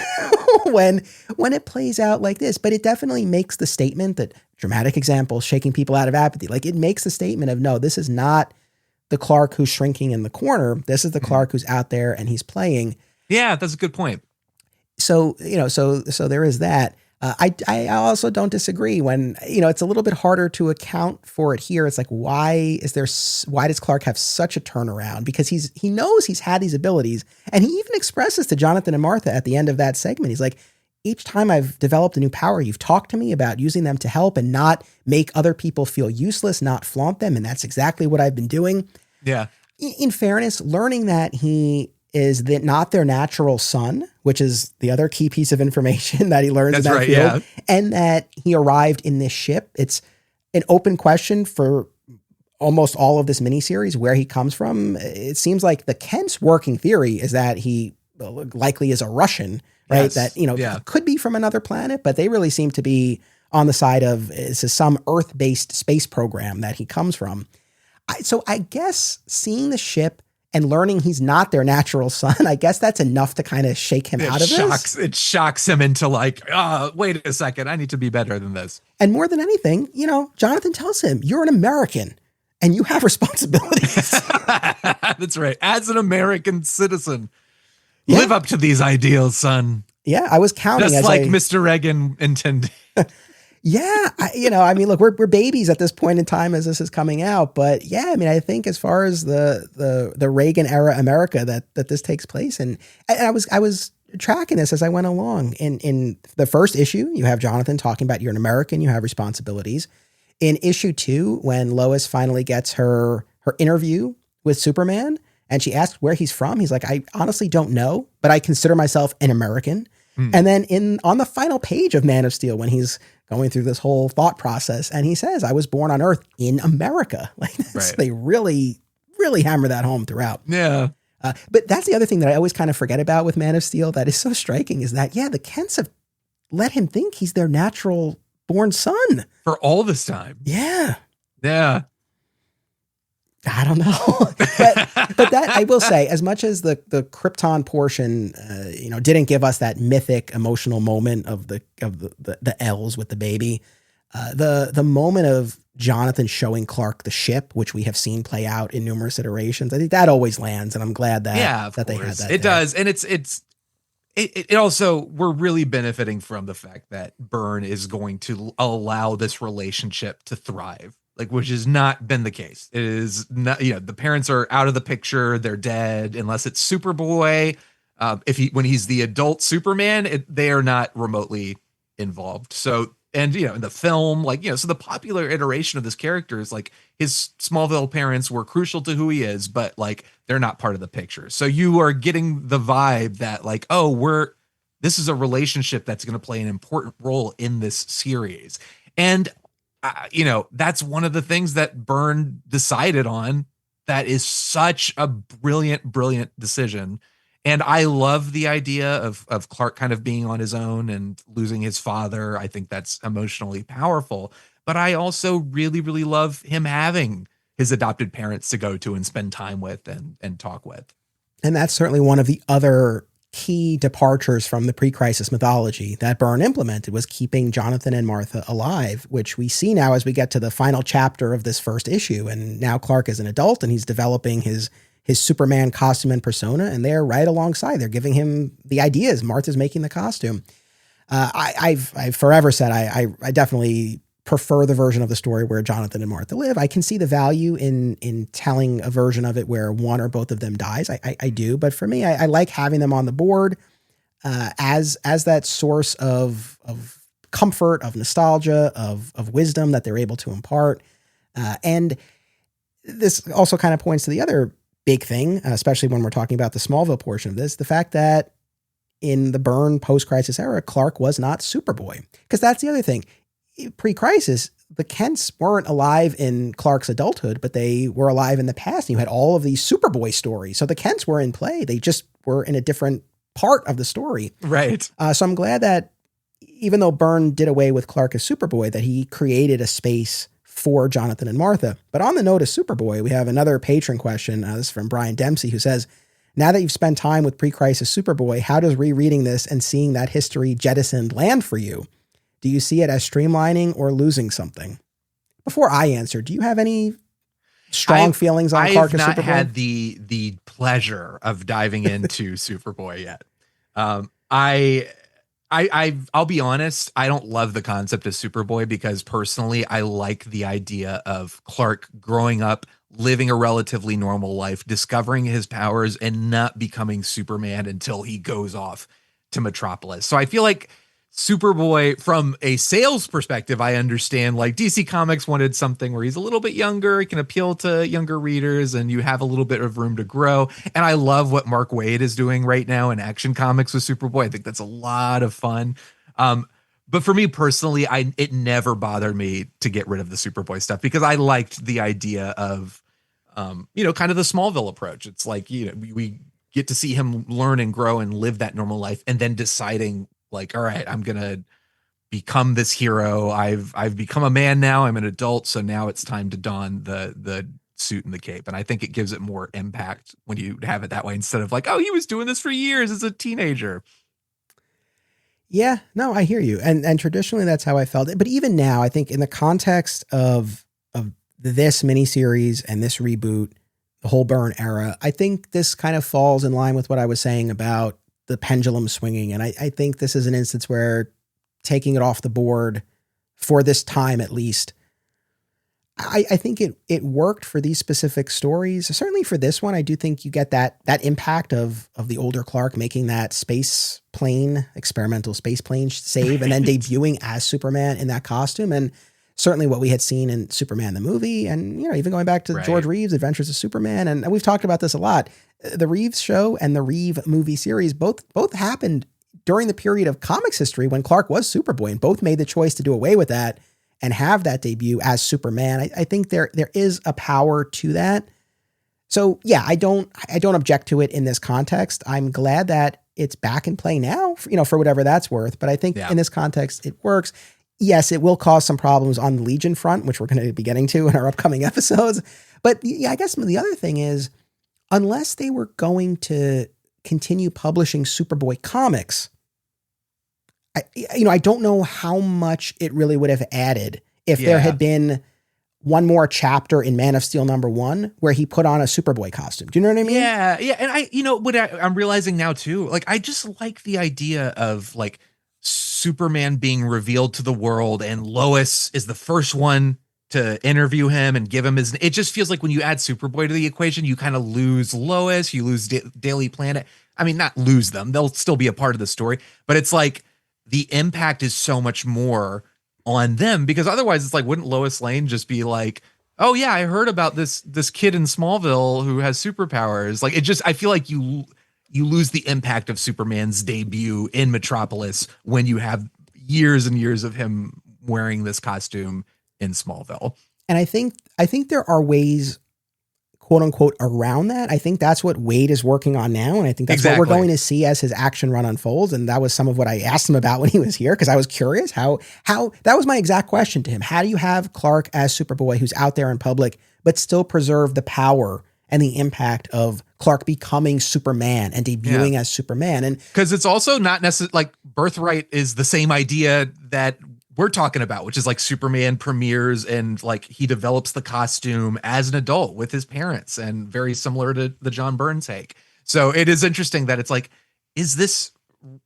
when it plays out like this, but it definitely makes the statement that dramatic example, shaking people out of apathy. Like it makes the statement of, no, this is not the Clark who's shrinking in the corner. This is the Clark who's out there and he's playing. Yeah, that's a good point. So, so there is that. I also don't disagree when, it's a little bit harder to account for it here. It's like, why does Clark have such a turnaround? Because he knows he's had these abilities, and he even expresses to Jonathan and Martha at the end of that segment. He's like, each time I've developed a new power, you've talked to me about using them to help and not make other people feel useless, not flaunt them. And that's exactly what I've been doing. Yeah. In fairness, learning that he is not their natural son, which is the other key piece of information that he learns about the field, and that he arrived in this ship. It's an open question for almost all of this miniseries, where he comes from. It seems like the Kent's working theory is that he likely is a Russian, right? Yes. That, you know, could be from another planet, but they really seem to be on the side of this is some Earth-based space program that he comes from. So I guess seeing the ship and learning he's not their natural son, I guess that's enough to kind of shake him out of this. It shocks him into like, wait a second, I need to be better than this. And more than anything, you know, Jonathan tells him, you're an American and you have responsibilities. That's right. As an American citizen, live up to these ideals, son. Yeah, I was counting. Just like Mr. Reagan intended. Yeah, I mean, look, we're babies at this point in time as this is coming out, but yeah, I mean, I think as far as the Reagan era America that this takes place, and I was tracking this as I went along. In the first issue, you have Jonathan talking about you're an American, you have responsibilities. In issue 2, when Lois finally gets her interview with Superman, and she asks where he's from, he's like, I honestly don't know, but I consider myself an American. And then on the final page of Man of Steel, when he's going through this whole thought process, and he says, I was born on Earth in America. Like They really, really hammer that home throughout. Yeah. But that's the other thing that I always kind of forget about with Man of Steel that is so striking is that, the Kents have let him think he's their natural born son. For all this time. Yeah. Yeah. I don't know, but that I will say, as much as the Krypton portion, didn't give us that mythic emotional moment of the L's with the baby, the moment of Jonathan showing Clark the ship, which we have seen play out in numerous iterations, I think that always lands, and I'm glad that that they had that. It does, and it also, we're really benefiting from the fact that Byrne is going to allow this relationship to thrive. Like, which has not been the case. It is not, the parents are out of the picture. They're dead unless it's Superboy. When he's the adult Superman, they are not remotely involved. So, and, in the film, so the popular iteration of this character is like his Smallville parents were crucial to who he is, but they're not part of the picture. So you are getting the vibe that this is a relationship that's going to play an important role in this series. And that's one of the things that Byrne decided on. That is such a brilliant decision. And I love the idea of Clark kind of being on his own and losing his father. I think that's emotionally powerful. But I also really, really love him having his adopted parents to go to and spend time with and talk with. And that's certainly one of the other key departures from the pre-crisis mythology that Byrne implemented, was keeping Jonathan and Martha alive, which we see now as we get to the final chapter of this first issue. And now Clark is an adult and he's developing his Superman costume and persona, and they're right alongside. They're giving him the ideas. Martha's making the costume. I've forever said I definitely prefer the version of the story where Jonathan and Martha live. I can see the value in telling a version of it where one or both of them dies. I do, but for me, I like having them on the board as that source of comfort, of nostalgia, of wisdom that they're able to impart. And this also kind of points to the other big thing, especially when we're talking about the Smallville portion of this, the fact that in the Byrne post-crisis era, Clark was not Superboy. Because that's the other thing. Pre-crisis, the Kents weren't alive in Clark's adulthood, but they were alive in the past. And you had all of these Superboy stories. So the Kents were in play. They just were in a different part of the story. Right. So I'm glad that even though Byrne did away with Clark as Superboy, that he created a space for Jonathan and Martha. But on the note of Superboy, we have another patron question. This is from Brian Dempsey, who says, now that you've spent time with pre-crisis Superboy, how does rereading this and seeing that history jettisoned land for you? Do you see it as streamlining or losing something? Before I answer, do you have any strong feelings on Clark and Superboy? I've not had the pleasure of diving into Superboy yet. I'll be honest, I don't love the concept of Superboy because personally, I like the idea of Clark growing up, living a relatively normal life, discovering his powers, and not becoming Superman until he goes off to Metropolis. So I feel like Superboy, from a sales perspective, I understand, like DC Comics wanted something where he's a little bit younger, he can appeal to younger readers, and you have a little bit of room to grow. And I love what Mark Waid is doing right now in Action Comics with Superboy. I think that's a lot of fun. But for me personally, it never bothered me to get rid of the Superboy stuff because I liked the idea of, kind of the Smallville approach. It's like, we get to see him learn and grow and live that normal life, and then deciding like, all right, I'm gonna become this hero. I've become a man now. I'm an adult, so now it's time to don the suit and the cape. And I think it gives it more impact when you have it that way, instead of like, oh, he was doing this for years as a teenager. Yeah, no, I hear you. And traditionally that's how I felt it. But even now, I think in the context of this miniseries and this reboot, the whole Byrne era, I think this kind of falls in line with what I was saying about the pendulum swinging. And I think this is an instance where taking it off the board for this time, at least, I think it worked for these specific stories. Certainly for this one, I do think you get that impact of the older Clark making that experimental space plane save, and then debuting as Superman in that costume. And certainly what we had seen in Superman the movie, and even going back to George Reeves' Adventures of Superman, and we've talked about this a lot. The Reeves show and the Reeve movie series both happened during the period of comics history when Clark was Superboy, and both made the choice to do away with that and have that debut as Superman. I think there is a power to that. So yeah, I don't object to it in this context. I'm glad that it's back in play now, for whatever that's worth. But I think in this context, it works. Yes, it will cause some problems on the Legion front, which we're going to be getting to in our upcoming episodes. But yeah, I guess the other thing is, unless they were going to continue publishing Superboy comics, I don't know how much it really would have added if there had been one more chapter in Man of Steel #1 where he put on a Superboy costume. Do you know what I mean? Yeah. And I'm realizing now too, like, I just like the idea of like Superman being revealed to the world, and Lois is the first one to interview him and give him it just feels like when you add Superboy to the equation, you kind of lose Lois, you lose Daily Planet. I mean, not lose them. They'll still be a part of the story, but it's like, the impact is so much more on them, because otherwise it's like, wouldn't Lois Lane just be like, oh yeah, I heard about this kid in Smallville who has superpowers. Like, I feel like you lose the impact of Superman's debut in Metropolis when you have years and years of him wearing this costume in Smallville. And I think there are ways, quote unquote, around that. I think that's what Wade is working on now. And I think that's what we're going to see as his action run unfolds. And that was some of what I asked him about when he was here, because I was curious how that was my exact question to him. How do you have Clark as Superboy, who's out there in public, but still preserve the power and the impact of Clark becoming Superman and debuting as Superman? And because it's also not necessarily like Birthright is the same idea that we're talking about, which is like Superman premieres and like he develops the costume as an adult with his parents, and very similar to the John Byrne take. So it is interesting that it's like, is this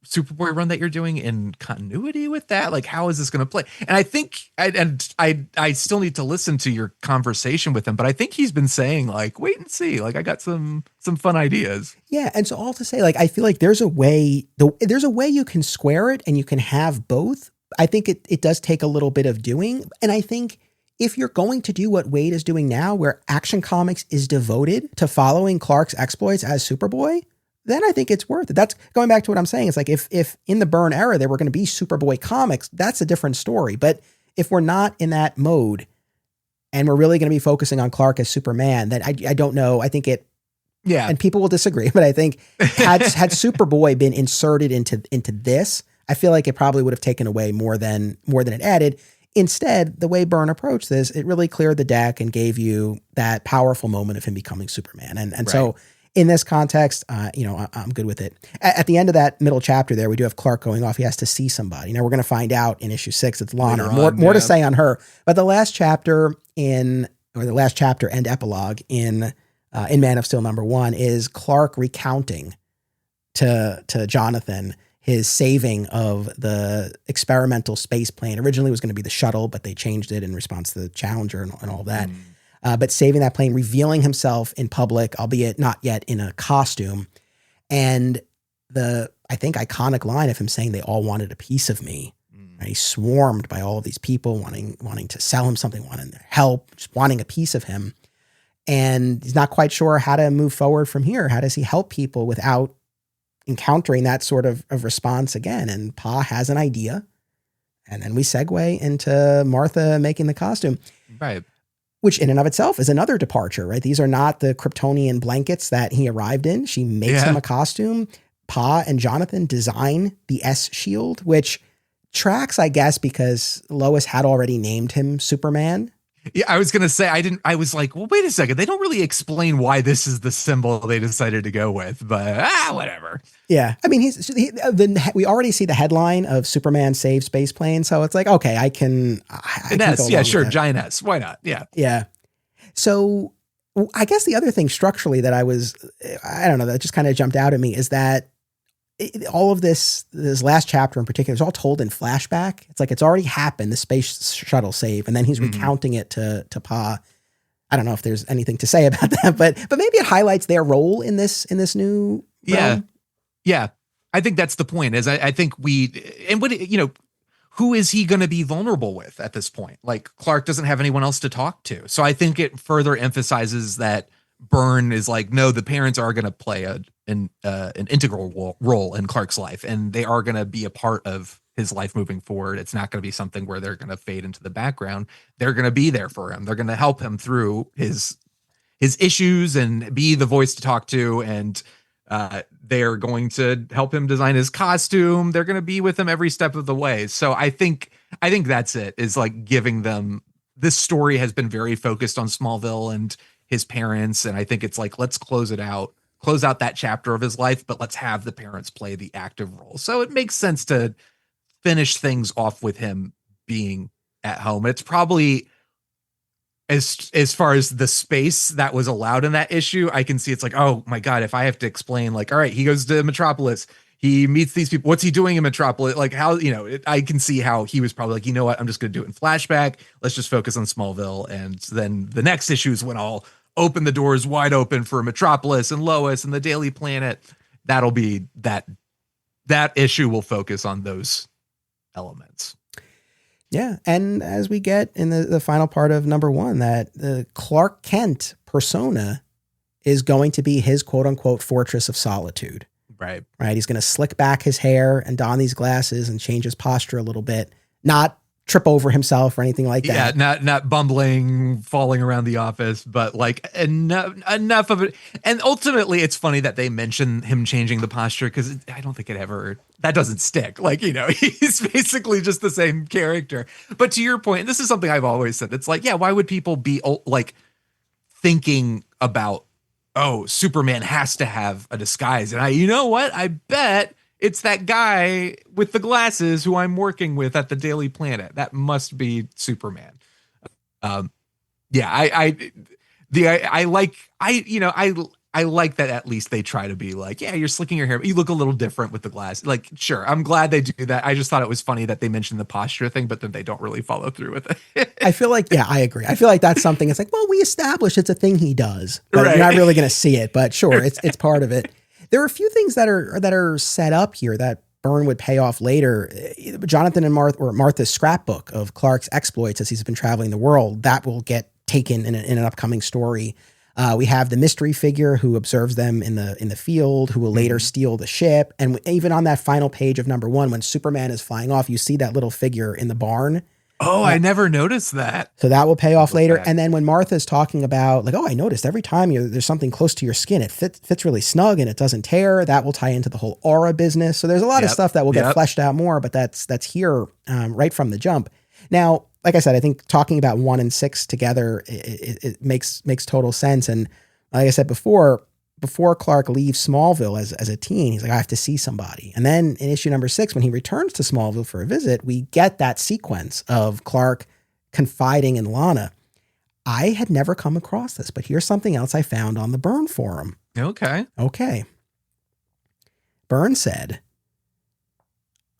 Superboy run that you're doing in continuity with that? Like, how is this going to play? And I think, I still need to listen to your conversation with him, but I think he's been saying like, wait and see, like I got some fun ideas. Yeah. And so all to say, like, I feel like there's a way you can square it and you can have both. I think it does take a little bit of doing. And I think if you're going to do what Wade is doing now, where Action Comics is devoted to following Clark's exploits as Superboy, then I think it's worth it. That's going back to what I'm saying. It's like, if in the Byrne era, there were going to be Superboy comics, that's a different story. But if we're not in that mode and we're really going to be focusing on Clark as Superman, then I don't know. I think and people will disagree, but I think had Superboy been inserted into this, I feel like it probably would have taken away more than it added. Instead, the way Byrne approached this, it really cleared the deck and gave you that powerful moment of him becoming Superman. And so in this context, I'm good with it. At the end of that middle chapter there, we do have Clark going off. He has to see somebody. Now we're going to find out in issue 6, it's Lana. More to say on her. But the last chapter and epilogue in Man of Steel #1 is Clark recounting to Jonathan his saving of the experimental space plane. Originally it was going to be the shuttle, but they changed it in response to the Challenger and all that. But saving that plane, revealing himself in public, albeit not yet in a costume. And the, I think, iconic line of him saying they all wanted a piece of me. Right? He's swarmed by all of these people wanting to sell him something, wanting their help, just wanting a piece of him. And he's not quite sure how to move forward from here. How does he help people without encountering that sort of response again? And Pa has an idea. And then we segue into Martha making the costume. Right. which in and of itself is another departure, right? These are not the Kryptonian blankets that he arrived in. She makes him a costume. Pa and Jonathan design the S shield, which tracks, I guess, because Lois had already named him Superman. Yeah, I was going to say, I was like, well, wait a second. They don't really explain why this is the symbol they decided to go with, but whatever. Yeah. I mean, we already see the headline of Superman saves space plane. So it's like, okay, I can yeah, sure. Giant S. Why not? Yeah. Yeah. So I guess the other thing structurally that I don't know, that just kind of jumped out at me is that all of this last chapter in particular is all told in flashback. It's like it's already happened, the space shuttle save, and then he's recounting it to Pa. I don't know if there's anything to say about that, but maybe it highlights their role in this new realm. Yeah. I think that's the point. Is I think who is he going to be vulnerable with at this point? Like, Clark doesn't have anyone else to talk to, so I think it further emphasizes that Byrne is like, no, the parents are going to play an integral role in Clark's life, and they are going to be a part of his life moving forward. It's not going to be something where they're going to fade into the background. They're going to be there for him. They're going to help him through his issues and be the voice to talk to. And they're going to help him design his costume. They're going to be with him every step of the way. So I think that's it, is like giving them, this story has been very focused on Smallville and his parents. And I think it's like, let's close out that chapter of his life, but let's have the parents play the active role. So it makes sense to finish things off with him being at home. It's probably, as far as the space that was allowed in that issue, I can see it's like, oh my God, if I have to explain, like, all right, he goes to Metropolis, he meets these people, what's he doing in Metropolis? Like, how, I can see how he was probably like, you know what, I'm just going to do it in flashback. Let's just focus on Smallville. And then the next issue is when I'll open the doors wide open for Metropolis and Lois and the Daily Planet. That'll be that issue will focus on those elements. Yeah. And as we get in the final part of number 1, that the Clark Kent persona is going to be his quote unquote fortress of solitude. Right. He's going to slick back his hair and don these glasses and change his posture a little bit, not trip over himself or anything like that. Yeah, not bumbling, falling around the office, but like enough of it. And ultimately, it's funny that they mention him changing the posture, because I don't think that doesn't stick. Like, he's basically just the same character. But to your point, and this is something I've always said, it's like, yeah, why would people be like thinking about, oh, Superman has to have a disguise? And you know what? I bet it's that guy with the glasses who I'm working with at the Daily Planet. That must be Superman. I like that at least they try to be like, yeah, you're slicking your hair, but you look a little different with the glasses. Like, sure, I'm glad they do that. I just thought it was funny that they mentioned the posture thing, but then they don't really follow through with it. I feel like, yeah, I agree. I feel like that's something, it's like, well, we established it's a thing he does, but You're not really going to see it, but sure, it's part of it. There are a few things that are set up here that Byrne would pay off later. Jonathan and Martha's scrapbook of Clark's exploits as he's been traveling the world, that will get taken in an upcoming story. We have the mystery figure who observes them in the field, who will later steal the ship. And even on that final page of number 1, when Superman is flying off, you see that little figure in the barn. Oh, I never noticed that. So that will pay off later. And then when Martha's talking about like, oh, I noticed every time there's something close to your skin, it fits really snug and it doesn't tear. That will tie into the whole aura business. So there's a lot of stuff that will get fleshed out more, but that's here right from the jump. Now, like I said, I think talking about 1 and 6 together, it makes total sense. And like I said before Clark leaves Smallville as a teen, he's like, I have to see somebody. And then in issue number 6, when he returns to Smallville for a visit, we get that sequence of Clark confiding in Lana. I had never come across this, but here's something else I found on the Byrne forum. Okay. Byrne said,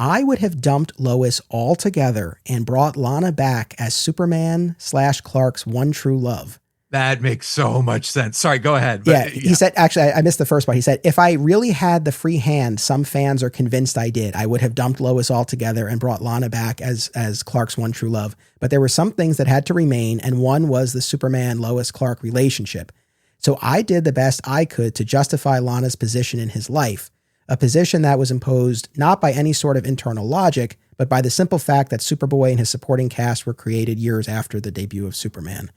I would have dumped Lois altogether and brought Lana back as Superman/Clark's one true love. That makes so much sense. Sorry, go ahead. But, he said, actually, I missed the first part. He said, if I really had the free hand, some fans are convinced I did, I would have dumped Lois altogether and brought Lana back as Clark's one true love. But there were some things that had to remain, and one was the Superman-Lois-Clark relationship. So I did the best I could to justify Lana's position in his life, a position that was imposed not by any sort of internal logic, but by the simple fact that Superboy and his supporting cast were created years after the debut of Superman.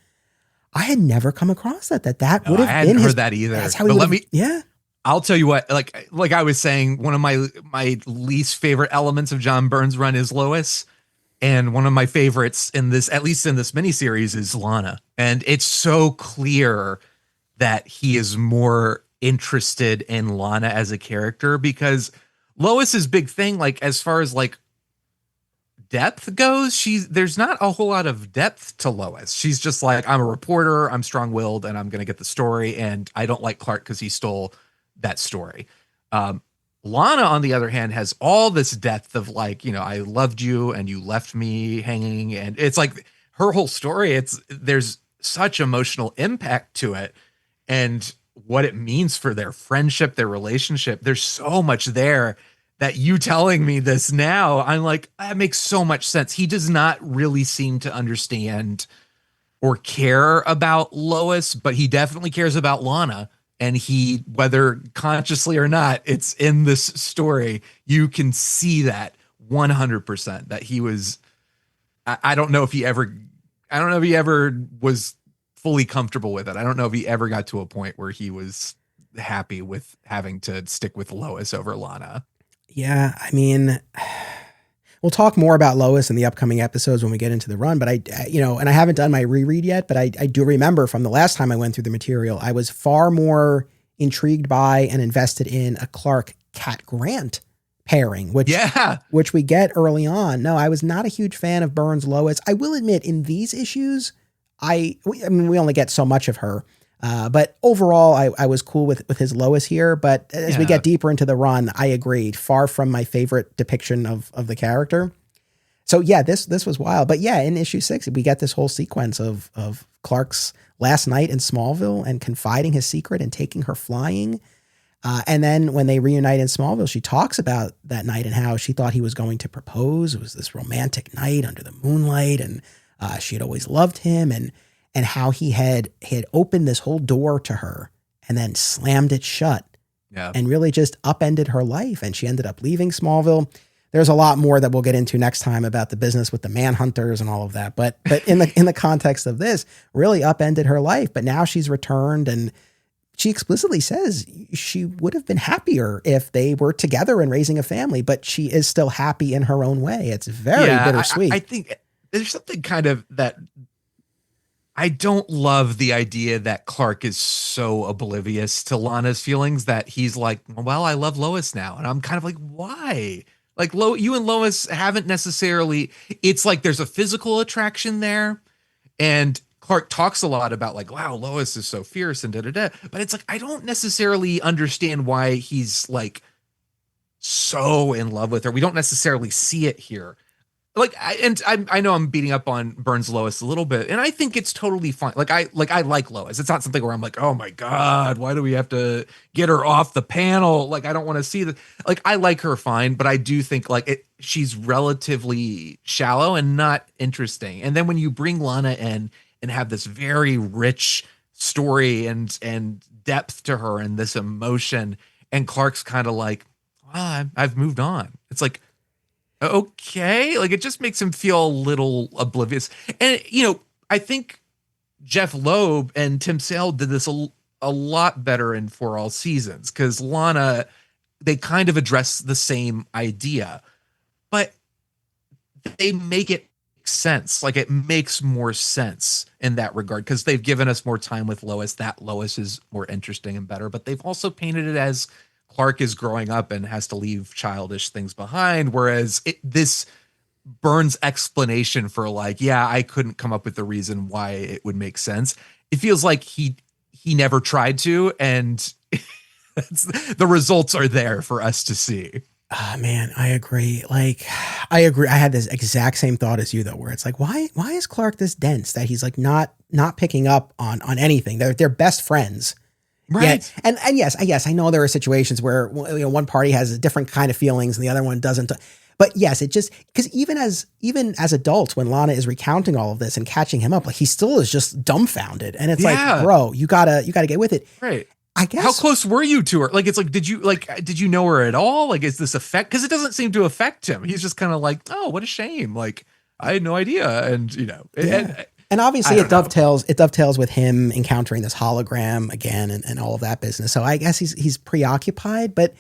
I had never come across that No, would I have been hadn't heard that either. That's how he But would have, yeah. I'll tell you what, like I was saying, one of my least favorite elements of John Byrne's run is Lois. And one of my favorites in this, at least in this miniseries, is Lana. And it's so clear that he is more interested in Lana as a character, because Lois's big thing, like as far as like depth goes, there's not a whole lot of depth to Lois. She's just like, I'm a reporter, I'm strong-willed, and I'm going to get the story. And I don't like Clark because he stole that story. Lana, on the other hand, has all this depth of like, I loved you and you left me hanging. And it's like her whole story, there's such emotional impact to it and what it means for their friendship, their relationship. There's so much there that you telling me this now, I'm like, that makes so much sense. He does not really seem to understand or care about Lois, but he definitely cares about Lana. And he, whether consciously or not, it's in this story. You can see that 100% that he was, I don't know if he ever was fully comfortable with it. I don't know if he ever got to a point where he was happy with having to stick with Lois over Lana. Yeah. I mean, we'll talk more about Lois in the upcoming episodes when we get into the run, but and I haven't done my reread yet, but I do remember from the last time I went through the material, I was far more intrigued by and invested in a Clark Cat Grant pairing, which we get early on. No, I was not a huge fan of Byrne's Lois. I will admit in these issues, I mean, we only get so much of her. But overall, I was cool with his Lois here. But as we get deeper into the run, I agreed. Far from my favorite depiction of the character. So yeah, this was wild. But yeah, in issue 6, we get this whole sequence of Clark's last night in Smallville and confiding his secret and taking her flying. And then when they reunite in Smallville, she talks about that night and how she thought he was going to propose. It was this romantic night under the moonlight, and she had always loved him, and how he had opened this whole door to her and then slammed it shut and really just upended her life. And she ended up leaving Smallville. There's a lot more that we'll get into next time about the business with the Manhunters and all of that. But in the context of this, really upended her life. But now she's returned, and she explicitly says she would have been happier if they were together and raising a family, but she is still happy in her own way. It's very bittersweet. I think there's something kind of that I don't love the idea that Clark is so oblivious to Lana's feelings that he's like, well, I love Lois now. And I'm kind of like, why? Like, you and Lois haven't necessarily, it's like there's a physical attraction there. And Clark talks a lot about like, wow, Lois is so fierce and da-da-da. But it's like, I don't necessarily understand why he's like so in love with her. We don't necessarily see it here. Like, I know I'm beating up on Byrne's Lois a little bit, and I think it's totally fine. I like Lois. It's not something where I'm like, oh my God, why do we have to get her off the panel? Like, I don't want to see that. Like, I like her fine, but I do think she's relatively shallow and not interesting. And then when you bring Lana in and have this very rich story and depth to her and this emotion, and Clark's kind of like, I've moved on. It's like, okay, like it just makes him feel a little oblivious. And I think Jeff Loeb and Tim Sale did this a lot better in For All Seasons, because Lana, they kind of address the same idea, but they make it sense. Like, it makes more sense in that regard because they've given us more time with Lois. That Lois is more interesting and better, but they've also painted it as Clark is growing up and has to leave childish things behind. Whereas this Byrne's explanation for like, yeah, I couldn't come up with the reason why it would make sense. It feels like he never tried to, and the results are there for us to see. Man, I agree. I agree. I had this exact same thought as you though, where it's like, why is Clark this dense that he's like not picking up on anything? They're best friends. Right. Yeah. And yes, I know there are situations where one party has a different kind of feelings and the other one doesn't. But yes, it just, because even as adults, when Lana is recounting all of this and catching him up, like he still is just dumbfounded. And it's like, bro, you gotta get with it. Right. I guess. How close were you to her? Like, it's like, did you know her at all? Like, is this affect? Because it doesn't seem to affect him. He's just kind of like, oh, what a shame. Like, I had no idea. And And obviously I don't know. it dovetails with him encountering this hologram again and all of that business. So I guess he's preoccupied, but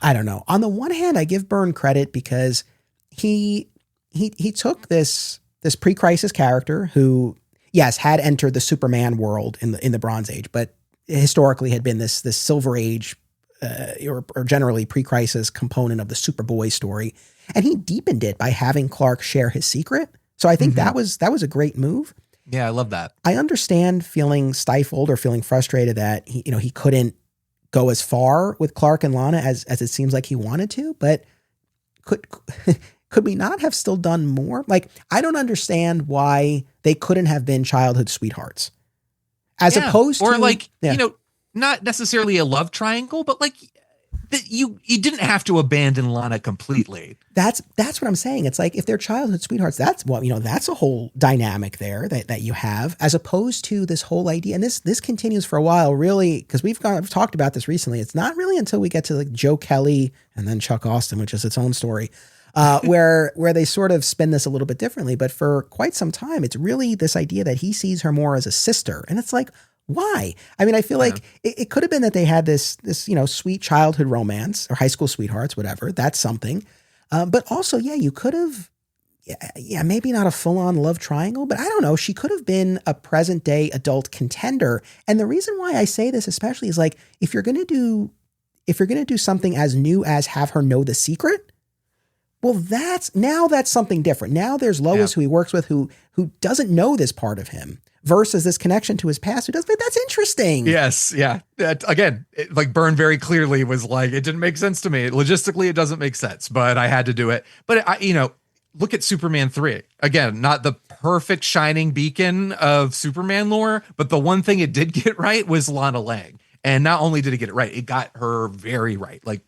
I don't know. On the one hand, I give Byrne credit because he took this pre-crisis character who, yes, had entered the Superman world in the Bronze Age, but historically had been this Silver Age or generally pre-crisis component of the Superboy story, and he deepened it by having Clark share his secret. So I think that was a great move. Yeah, I love that. I understand feeling stifled or feeling frustrated that he couldn't go as far with Clark and Lana as it seems like he wanted to, but could we not have still done more? Like, I don't understand why they couldn't have been childhood sweethearts as opposed to, or like, not necessarily a love triangle, but like you didn't have to abandon Lana completely. That's what I'm saying. It's like, if they're childhood sweethearts, that's that's a whole dynamic there that you have, as opposed to this whole idea. And this continues for a while, really, because we've talked about this recently. It's not really until we get to like Joe Kelly and then Chuck Austin, which is its own story, where they sort of spin this a little bit differently. But for quite some time, it's really this idea that he sees her more as a sister. And it's like, why? I mean, I feel like it could have been that they had this sweet childhood romance or high school sweethearts, whatever. That's something. But also, you could have, maybe not a full-on love triangle, but I don't know. She could have been a present day adult contender. And the reason why I say this especially is like, if you're going to do something as new as have her know the secret, well, that's something different. Now there's Lois, who he works with, who doesn't know this part of him, versus this connection to his past who does. But that's interesting. Yes, yeah. Again, like Byrne very clearly was like, it didn't make sense to me. Logistically, it doesn't make sense, but I had to do it. But look at Superman 3. Again, not the perfect shining beacon of Superman lore, but the one thing it did get right was Lana Lang. And not only did it get it right, it got her very right, like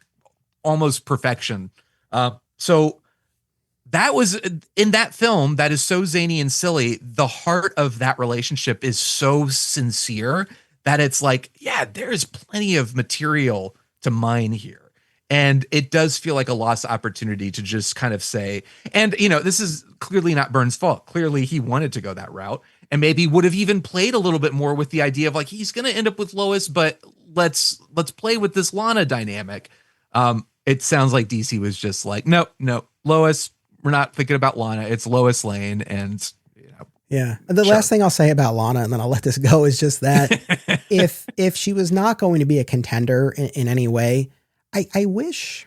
almost perfection. So that was in that film that is so zany and silly. The heart of that relationship is so sincere that it's like, yeah, there's plenty of material to mine here. And it does feel like a lost opportunity to just kind of say, and this is clearly not Byrne's fault. Clearly he wanted to go that route and maybe would have even played a little bit more with the idea of like, he's going to end up with Lois, but let's play with this Lana dynamic. It sounds like DC was just like, no, Lois, we're not thinking about Lana. It's Lois Lane. And, yeah. The last thing I'll say about Lana, and then I'll let this go, is just that if she was not going to be a contender in any way, I wish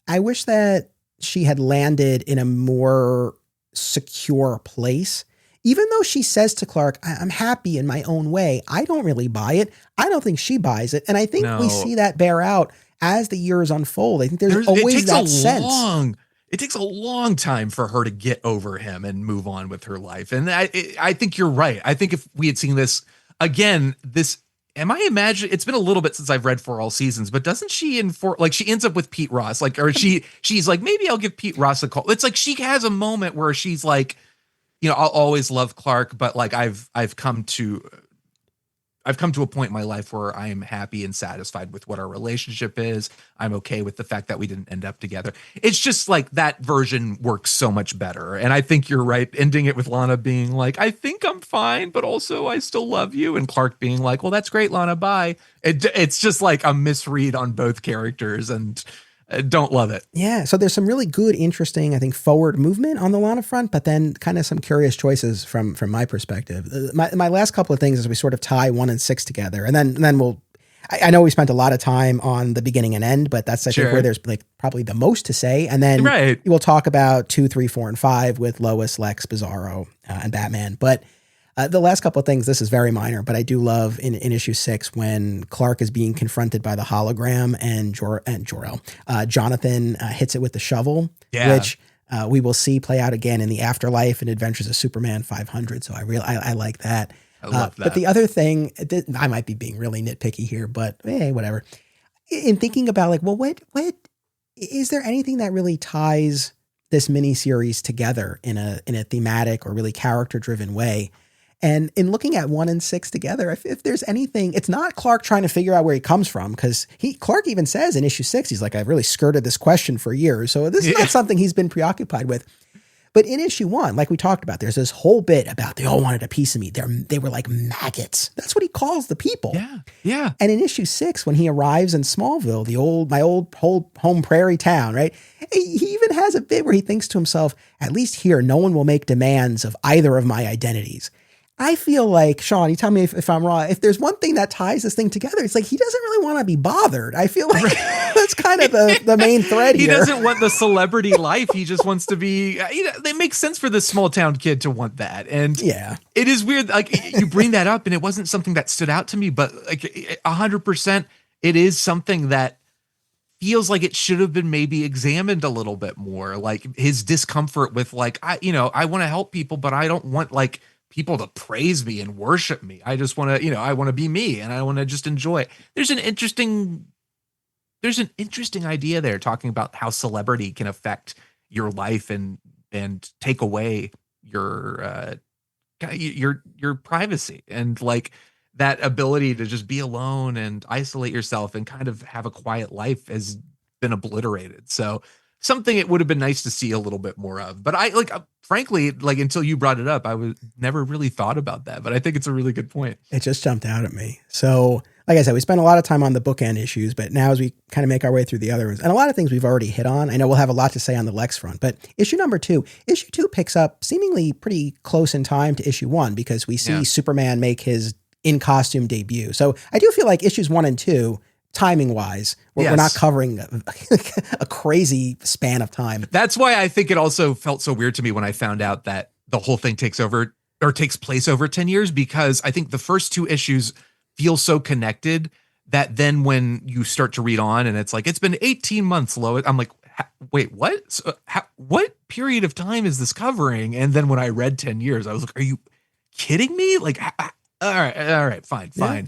that she had landed in a more secure place. Even though she says to Clark, I'm happy in my own way, I don't really buy it. I don't think she buys it. And I think we see that bear out as the years unfold. I think there's always that sense. It takes a long time for her to get over him and move on with her life. And I think you're right. I think if we had seen this again, it's been a little bit since I've read For All Seasons, but doesn't she she ends up with Pete Ross, she's like, maybe I'll give Pete Ross a call. It's like, she has a moment where she's like, I'll always love Clark, but like I've come to a point in my life where I am happy and satisfied with what our relationship is. I'm okay with the fact that we didn't end up together. It's just like that version works so much better. And I think you're right. Ending it with Lana being like, I think I'm fine, but also I still love you. And Clark being like, well, that's great, Lana, bye. It's just like a misread on both characters, and don't love it. Yeah. So there's some really good, interesting, I think, forward movement on the Lana front, but then kind of some curious choices from my perspective. My last couple of things is we sort of tie 1 and 6 together, and then I know we spent a lot of time on the beginning and end, but that's, I think, where there's like probably the most to say. And then we'll talk about 2, 3, 4, and 5 with Lois, Lex, Bizarro, and Batman. But the last couple of things, this is very minor, but I do love in issue 6 when Clark is being confronted by the hologram and Jonathan hits it with the shovel, which we will see play out again in the Afterlife and Adventures of Superman 500. So I like that. I love that. But the other thing, I might be being really nitpicky here, but hey, whatever. In thinking about like, well, what is there anything that really ties this miniseries together in a thematic or really character driven way? And in looking at 1 and 6 together, if there's anything, it's not Clark trying to figure out where he comes from, because Clark even says in issue 6, he's like, I've really skirted this question for years. So this is not something he's been preoccupied with. But in issue 1, like we talked about, there's this whole bit about they all wanted a piece of me. They were like maggots. That's what he calls the people. Yeah. Yeah. And in issue 6, when he arrives in Smallville, my old home prairie town, right? He even has a bit where he thinks to himself, at least here, no one will make demands of either of my identities. I feel like, Sean, you tell me if I'm wrong, if there's one thing that ties this thing together, it's like he doesn't really want to be bothered. I feel like that's kind of the main thread here. He doesn't want the celebrity life. He just wants to be, it makes sense for this small town kid to want that. And yeah, it is weird. Like you bring that up and it wasn't something that stood out to me, but like 100%, it is something that feels like it should have been maybe examined a little bit more. Like his discomfort with like, I want to help people, but I don't want like people to praise me and worship me. I just want to, I want to be me and I want to just enjoy it. There's an interesting idea there talking about how celebrity can affect your life and take away your privacy and like that ability to just be alone and isolate yourself and kind of have a quiet life has been obliterated. So something it would have been nice to see a little bit more of. But I frankly, until you brought it up, I was never really thought about that. But I think it's a really good point. It just jumped out at me. So like I said, we spent a lot of time on the bookend issues, but now as we kind of make our way through the other ones, and a lot of things we've already hit on, I know we'll have a lot to say on the Lex front, but issue 2 picks up seemingly pretty close in time to issue 1 because we see Superman make his in-costume debut. So I do feel like issues 1 and 2, timing-wise, we're not covering a crazy span of time. That's why I think it also felt so weird to me when I found out that the whole thing takes place over 10 years, because I think the first 2 issues feel so connected that then when you start to read on and it's like, it's been 18 months, Lois, I'm like, wait, what? So what period of time is this covering? And then when I read 10 years, I was like, are you kidding me? Like, all right, fine. Yeah.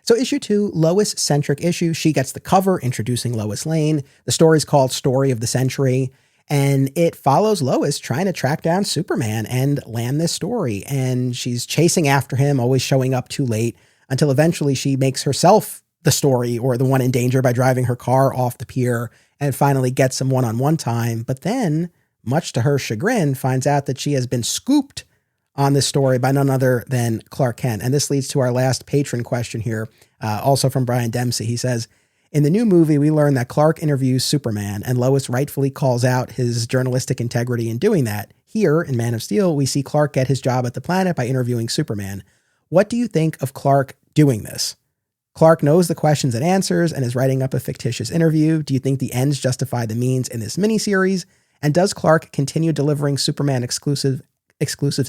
So issue 2, Lois-centric issue. She gets the cover introducing Lois Lane. The story is called Story of the Century, and it follows Lois trying to track down Superman and land this story. And she's chasing after him, always showing up too late, until eventually she makes herself the story or the one in danger by driving her car off the pier and finally gets some one-on-one time. But then, much to her chagrin, finds out that she has been scooped on this story by none other than Clark Kent. And this leads to our last patron question here, also from Brian Dempsey. He says, in the new movie, we learn that Clark interviews Superman and Lois rightfully calls out his journalistic integrity in doing that. Here, in Man of Steel, we see Clark get his job at the Planet by interviewing Superman. What do you think of Clark doing this? Clark knows the questions and answers and is writing up a fictitious interview. Do you think the ends justify the means in this miniseries? And does Clark continue delivering Superman exclusives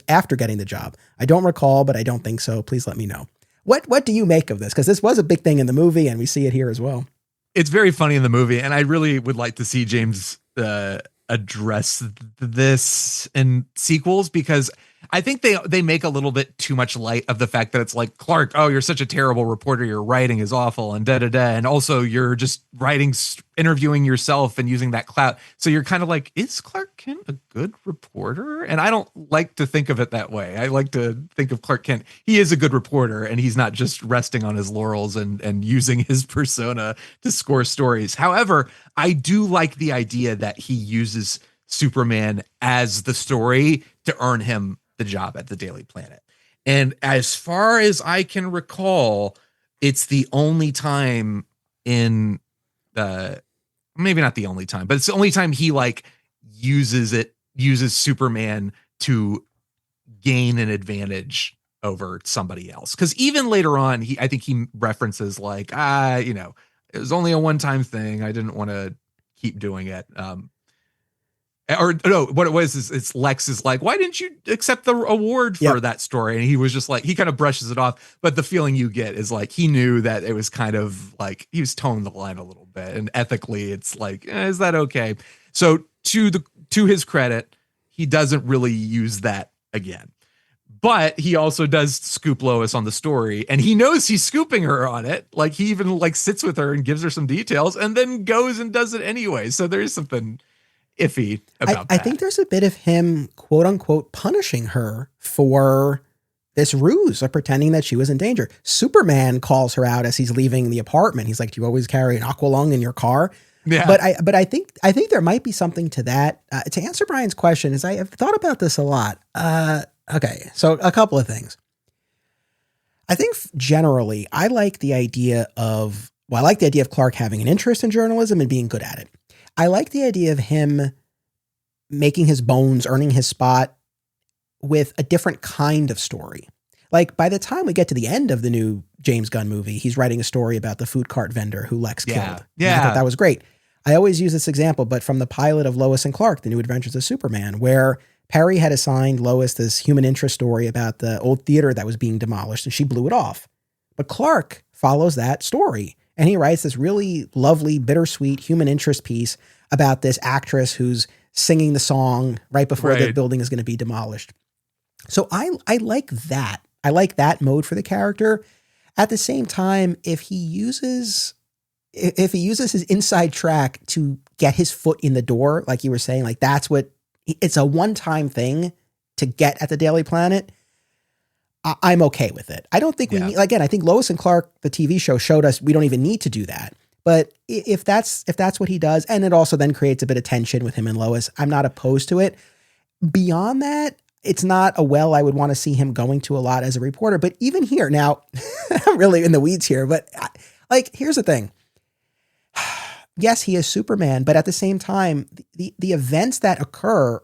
after getting the job? I don't recall, but I don't think so. Please let me know. What do you make of this? Because this was a big thing in the movie, and we see it here as well. It's very funny in the movie, and I really would like to see James address this in sequels, because I think they make a little bit too much light of the fact that it's like, Clark, oh, you're such a terrible reporter. Your writing is awful and da-da-da. And also you're just interviewing yourself and using that clout. So you're kind of like, is Clark Kent a good reporter? And I don't like to think of it that way. I like to think of Clark Kent. He is a good reporter, and he's not just resting on his laurels and using his persona to score stories. However, I do like the idea that he uses Superman as the story to earn him the job at the Daily Planet. And as far as I can recall, it's the only time in maybe not the only time, but it's the only time he uses Superman to gain an advantage over somebody else. Because even later on, I think he references it was only a one-time thing. I didn't want to keep doing it. Or no, what it was is it's Lex is like, why didn't you accept the award for that story? And he was just like, he kind of brushes it off. But the feeling you get is like, he knew that it was kind of like, he was towing the line a little bit. And ethically, it's like, is that okay? So to his credit, he doesn't really use that again. But he also does scoop Lois on the story, and he knows he's scooping her on it. Like, he even sits with her and gives her some details and then goes and does it anyway. So there is something iffy about that. I think there's a bit of him, quote unquote, punishing her for this ruse of pretending that she was in danger. Superman calls her out as he's leaving the apartment. He's like, "Do you always carry an aqualung in your car?" Yeah. But I think there might be something to that. To answer Brian's question, is I have thought about this a lot. Okay, so a couple of things. I think generally I like the idea of Clark having an interest in journalism and being good at it. I like the idea of him making his bones, earning his spot with a different kind of story. Like by the time we get to the end of the new James Gunn movie, he's writing a story about the food cart vendor who Lex killed. Yeah. And I thought that was great. I always use this example, but from the pilot of Lois and Clark, The New Adventures of Superman, where Perry had assigned Lois this human interest story about the old theater that was being demolished, and she blew it off. But Clark follows that story, and he writes this really lovely, bittersweet human interest piece about this actress who's singing the song right before the building is going to be demolished. So I like that. I like that mode for the character. At the same time, if he uses his inside track to get his foot in the door, like you were saying, like it's a one-time thing to get at the Daily Planet, I'm okay with it. I don't think we need, again, I think Lois and Clark, the TV show, showed us we don't even need to do that. But if that's what he does, and it also then creates a bit of tension with him and Lois, I'm not opposed to it. Beyond that, it's not a well I would want to see him going to a lot as a reporter. But even here, now, I'm really in the weeds here, but like, here's the thing. Yes, he is Superman, but at the same time, the events that occur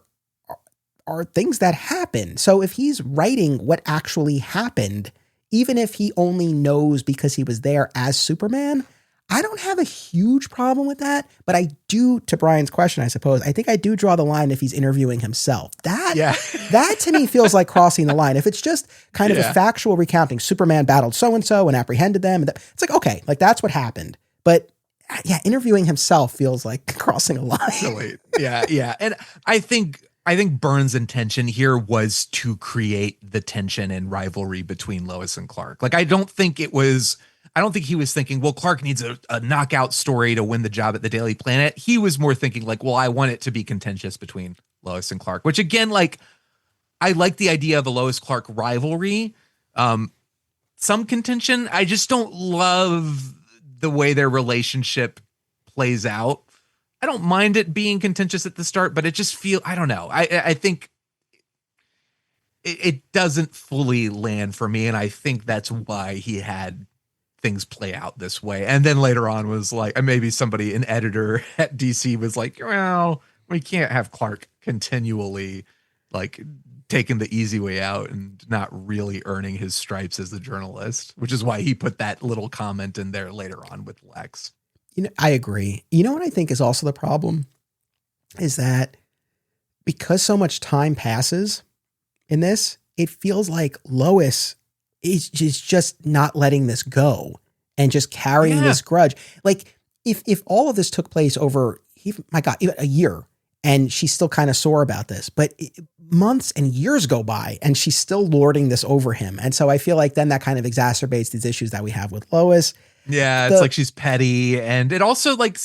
are things that happen. So if he's writing what actually happened, even if he only knows because he was there as Superman, I don't have a huge problem with that. But I do, to Brian's question, I suppose, I think I do draw the line if he's interviewing himself. That to me feels like crossing the line. If it's just kind of a factual recounting, Superman battled so-and-so and apprehended them, it's like, okay, like that's what happened. But yeah, interviewing himself feels like crossing a line. Yeah. And I think Byrne's intention here was to create the tension and rivalry between Lois and Clark. Like, I don't think he was thinking, well, Clark needs a knockout story to win the job at the Daily Planet. He was more thinking like, well, I want it to be contentious between Lois and Clark, which again, like, I like the idea of a Lois Clark rivalry. Some contention. I just don't love the way their relationship plays out. I don't mind it being contentious at the start, but it just I don't know. I think it doesn't fully land for me. And I think that's why he had things play out this way. And then later on was like, and maybe an editor at DC was like, well, we can't have Clark continually like taking the easy way out and not really earning his stripes as the journalist, which is why he put that little comment in there later on with Lex. I agree. You know what I think is also the problem is that because so much time passes in this, it feels like Lois is just not letting this go and just carrying this grudge. Like if all of this took place over, even a year, and she's still kind of sore about this, but months and years go by and she's still lording this over him. And so I feel like then that kind of exacerbates these issues that we have with Lois. Yeah, it's like she's petty. And it also, like,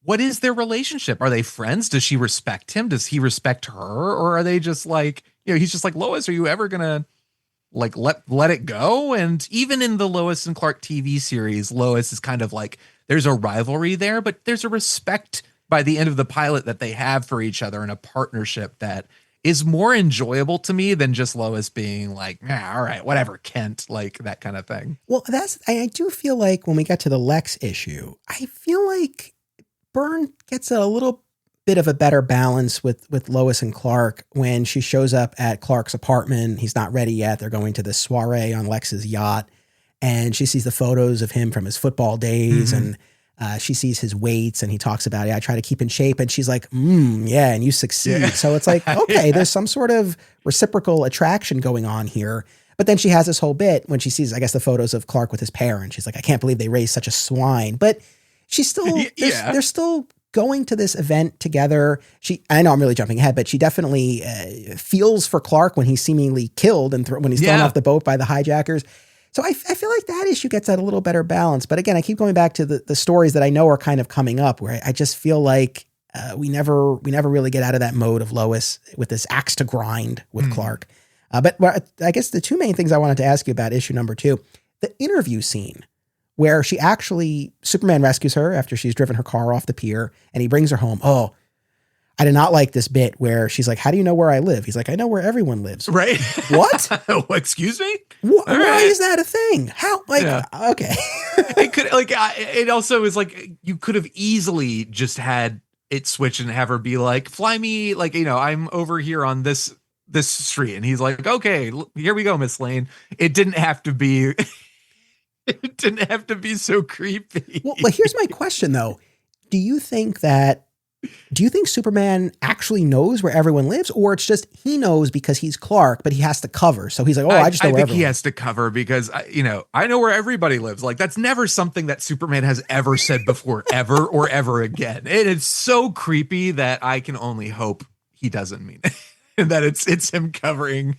what is their relationship? Are they friends? Does she respect him? Does he respect her? Or are they just like, he's just like, Lois, are you ever going to like let it go? And even in the Lois and Clark TV series, Lois is kind of like, there's a rivalry there, but there's a respect by the end of the pilot that they have for each other and a partnership that is more enjoyable to me than just Lois being like, all right, whatever, Kent, like that kind of thing. Well, I do feel like when we get to the Lex issue, I feel like Byrne gets a little bit of a better balance with Lois and Clark when she shows up at Clark's apartment. He's not ready yet. They're going to this soiree on Lex's yacht, and she sees the photos of him from his football days, and she sees his weights, and he talks about it. I try to keep in shape. And she's like, yeah, and you succeed. Yeah. So it's like, okay, there's some sort of reciprocal attraction going on here. But then she has this whole bit when she sees, I guess, the photos of Clark with his parents. She's like, I can't believe they raised such a swine. But she's still, they're still going to this event together. I know I'm really jumping ahead, but she definitely feels for Clark when he's seemingly killed and when he's thrown off the boat by the hijackers. So I feel like that issue gets at a little better balance. But again, I keep going back to the stories that I know are kind of coming up where I just feel like we never really get out of that mode of Lois with this axe to grind with Clark. But I guess the two main things I wanted to ask you about issue number 2, the interview scene where Superman rescues her after she's driven her car off the pier and he brings her home. Oh, I did not like this bit where she's like, how do you know where I live? He's like, I know where everyone lives. Right. What? Excuse me? Why is that a thing? How? Okay. It also is like, you could have easily just had it switch and have her be like, fly me. I'm over here on this street. And he's like, okay, here we go, Miss Lane. It didn't have to be, it didn't have to be so creepy. Well, here's my question though. Do you think Superman actually knows where everyone lives, or it's just he knows because he's Clark, but he has to cover? So he's like, I just know where everyone lives. He has to cover because, I know where everybody lives. Like, that's never something that Superman has ever said before, ever or ever again. It is so creepy that I can only hope he doesn't mean it. And that it's him covering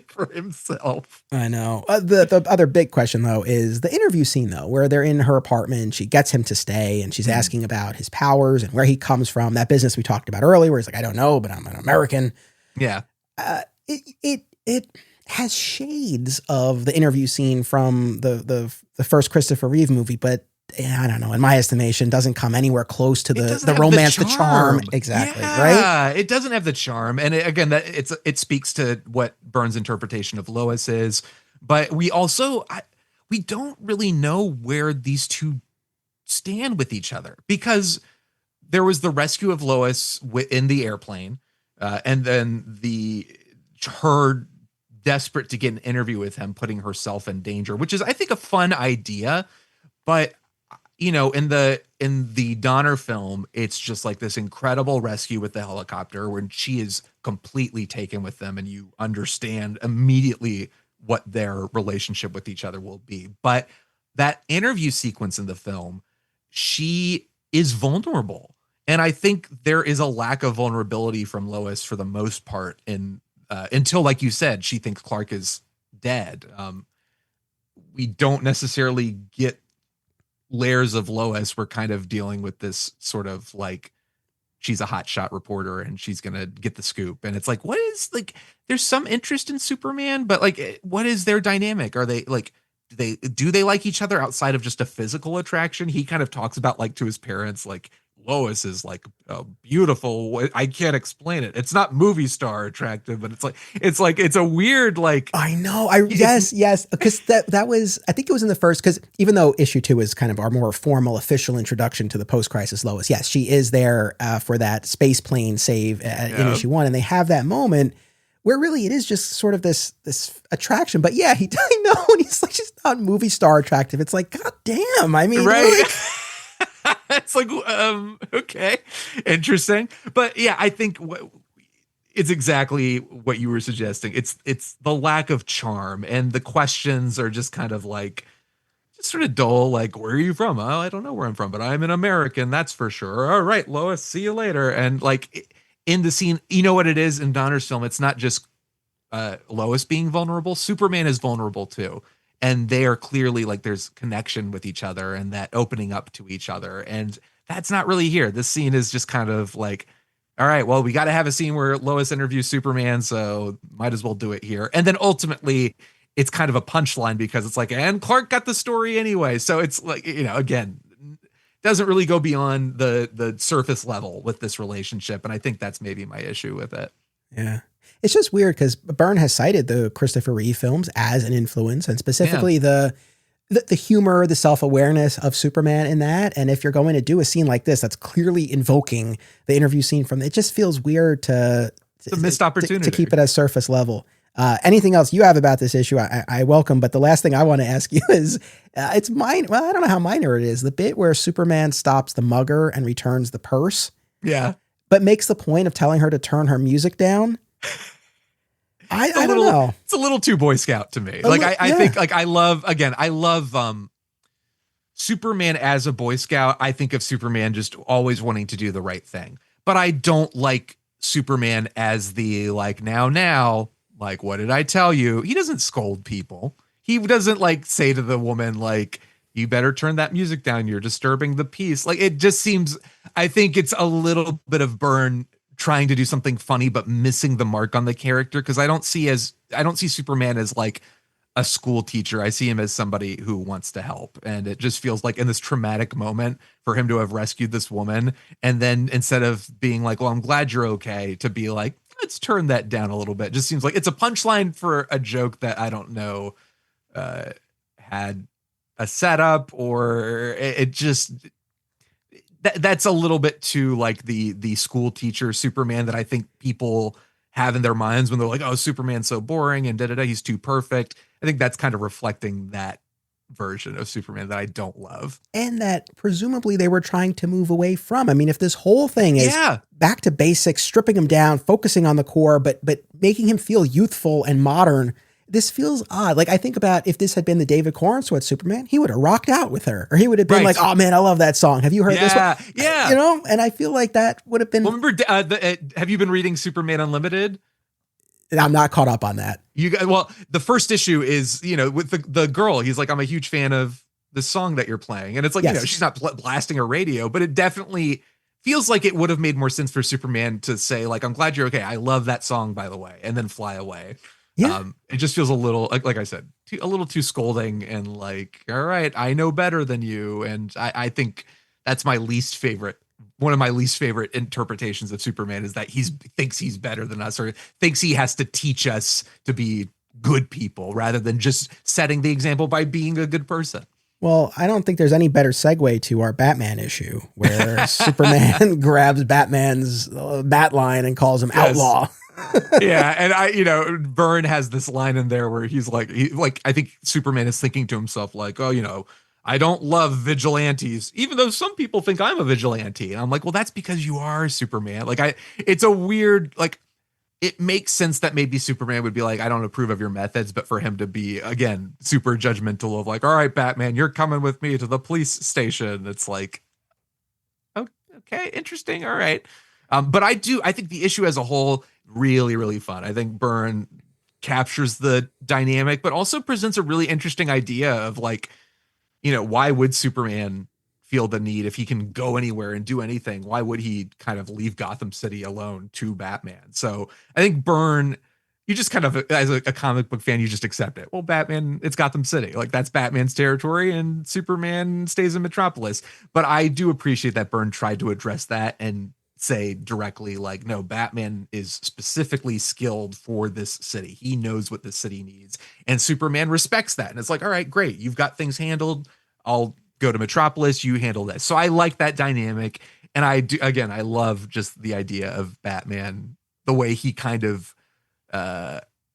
for himself. I know. The other big question, though, is the interview scene, though, where they're in her apartment. She gets him to stay, and she's asking about his powers and where he comes from. That business we talked about earlier, where he's like, I don't know, but I'm an American. Yeah. It has shades of the interview scene from the first Christopher Reeve movie, but I don't know, in my estimation, doesn't come anywhere close to the romance, the charm. Exactly. Yeah, right. It doesn't have the charm. And it speaks to what Byrne's interpretation of Lois is. But we also, we don't really know where these two stand with each other, because there was the rescue of Lois in the airplane. And then her desperate to get an interview with him, putting herself in danger, which is, I think, a fun idea. But in the Donner film, it's just like this incredible rescue with the helicopter when she is completely taken with them, and you understand immediately what their relationship with each other will be. But that interview sequence in the film, she is vulnerable. And I think there is a lack of vulnerability from Lois for the most part until, like you said, she thinks Clark is dead. We don't necessarily get layers of Lois. We're kind of dealing with this sort of like, she's a hotshot reporter and she's going to get the scoop. And it's like, what is, like, there's some interest in Superman, but like, what is their dynamic? Are they like, do they like each other outside of just a physical attraction? He kind of talks about, like, to his parents, like, Lois is like beautiful. I can't explain it. It's not movie star attractive, but it's a weird, like, I know. Yes. Because that was, I think it was in the first, because even though issue 2 is kind of our more formal official introduction to the post-crisis Lois, yes, she is there for that space plane save in issue 1. And they have that moment where really it is just sort of this attraction. But yeah, I know. And he's like, she's not movie star attractive. It's like, God damn. I mean, right. Really? It's like, okay, interesting. But yeah, I think it's exactly what you were suggesting. It's the lack of charm, and the questions are just kind of like, just sort of dull. Like, where are you from? Oh, I don't know where I'm from, but I'm an American. That's for sure. All right, Lois, see you later. And like in the scene, you know what it is in Donner's film? It's not just Lois being vulnerable. Superman is vulnerable too. And they are clearly like, there's connection with each other and that opening up to each other. And that's not really here. This scene is just kind of like, all right, well, we got to have a scene where Lois interviews Superman, so might as well do it here. And then ultimately it's kind of a punchline, because it's like, and Clark got the story anyway. So it's like, again, doesn't really go beyond the surface level with this relationship. And I think that's maybe my issue with it. Yeah. It's just weird because Byrne has cited the Christopher Reeve films as an influence, and specifically the humor, the self-awareness of Superman in that. And if you're going to do a scene like this, that's clearly invoking the interview scene from, it just feels weird it's a missed opportunity to keep it at surface level. Anything else you have about this issue, I welcome. But the last thing I want to ask you is, it's mine. Well, I don't know how minor it is. The bit where Superman stops the mugger and returns the purse. Yeah. But makes the point of telling her to turn her music down. I don't know. It's a little too Boy Scout to me. I think, like, I love Superman as a Boy Scout. I think of Superman just always wanting to do the right thing, but I don't like Superman as the, like, now, like, what did I tell you? He doesn't scold people. He doesn't, like, say to the woman, like, you better turn that music down. You're disturbing the peace. Like, it just seems, I think it's a little bit of Byrne trying to do something funny but missing the mark on the character, because I don't see Superman as like a school teacher. I see him as somebody who wants to help, and it just feels like in this traumatic moment for him to have rescued this woman, and then instead of being like, well, I'm glad you're okay, to be like, let's turn that down a little bit. Just seems like it's a punchline for a joke that I don't know had a setup, or it just that's a little bit too like the school teacher Superman that I think people have in their minds when they're like, oh, Superman's so boring and he's too perfect. I think that's kind of reflecting that version of Superman that I don't love. And that presumably they were trying to move away from. I mean, if this whole thing is back to basics, stripping him down, focusing on the core, but making him feel youthful and modern, this feels odd. Like, I think about if this had been the David Cornswet Superman, he would have rocked out with her, or he would have been like, oh man, I love that song. Have you heard this one? Yeah. You know, and I feel like that would have been. Well, remember, have you been reading Superman Unlimited? I'm not caught up on that. Well, the first issue is, with the girl, he's like, I'm a huge fan of the song that you're playing. And it's like, she's not blasting her radio, but it definitely feels like it would have made more sense for Superman to say, like, I'm glad you're okay. I love that song, by the way, and then fly away. Yeah. It just feels a little, like I said, a little too scolding and like, all right, I know better than you. And I think that's one of my least favorite interpretations of Superman, is that he thinks he's better than us, or thinks he has to teach us to be good people rather than just setting the example by being a good person. Well, I don't think there's any better segue to our Batman issue where Superman grabs Batman's bat line and calls him outlaw. Yeah, and Byrne has this line in there where he's like, I think Superman is thinking to himself like, oh, I don't love vigilantes, even though some people think I'm a vigilante. And I'm like, well, that's because you are Superman. Like, it's a weird, like, it makes sense that maybe Superman would be like, I don't approve of your methods, but for him to be, again, super judgmental of like, all right, Batman, you're coming with me to the police station. It's like, okay, interesting. All right. But I think the issue as a whole, really, really fun. I think Byrne captures the dynamic, but also presents a really interesting idea of like, why would Superman feel the need, if he can go anywhere and do anything, why would he kind of leave Gotham City alone to Batman? So I think Byrne, you just kind of, as a comic book fan, you just accept it. Well, Batman, it's Gotham City. Like, that's Batman's territory, and Superman stays in Metropolis. But I do appreciate that Byrne tried to address that and say directly, like, no, Batman is specifically skilled for this city. He knows what the city needs. And Superman respects that. And it's like, all right, great. You've got things handled. I'll go to Metropolis. You handle that. So I like that dynamic. And I love just the idea of Batman, the way he kind of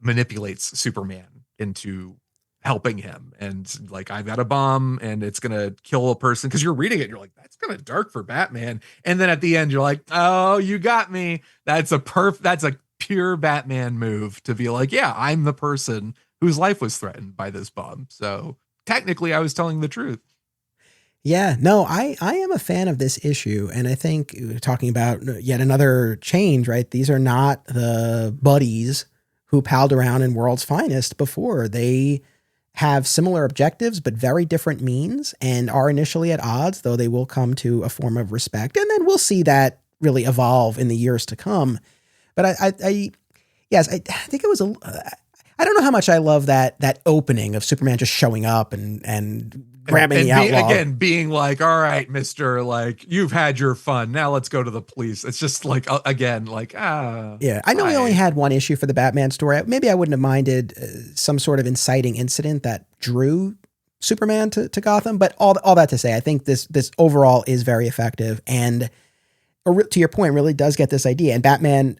manipulates Superman into helping him. And like, I've got a bomb and it's going to kill a person. Cause you're reading it and you're like, that's kind of dark for Batman. And then at the end, you're like, oh, you got me. That's a pure Batman move to be like, yeah, I'm the person whose life was threatened by this bomb. So technically I was telling the truth. Yeah, no, I am a fan of this issue. And I think talking about yet another change, right? These are not the buddies who palled around in World's Finest before. They have similar objectives, but very different means, and are initially at odds, though they will come to a form of respect. And then we'll see that really evolve in the years to come. But I think it was I don't know how much I love that opening of Superman just showing up and grabbing the outlaw. Being like, all right, mister, like, you've had your fun. Now let's go to the police. It's just like, Yeah, I know we only had one issue for the Batman story. Maybe I wouldn't have minded some sort of inciting incident that drew Superman to Gotham. But all that to say, I think this overall is very effective. And to your point, really does get this idea. And Batman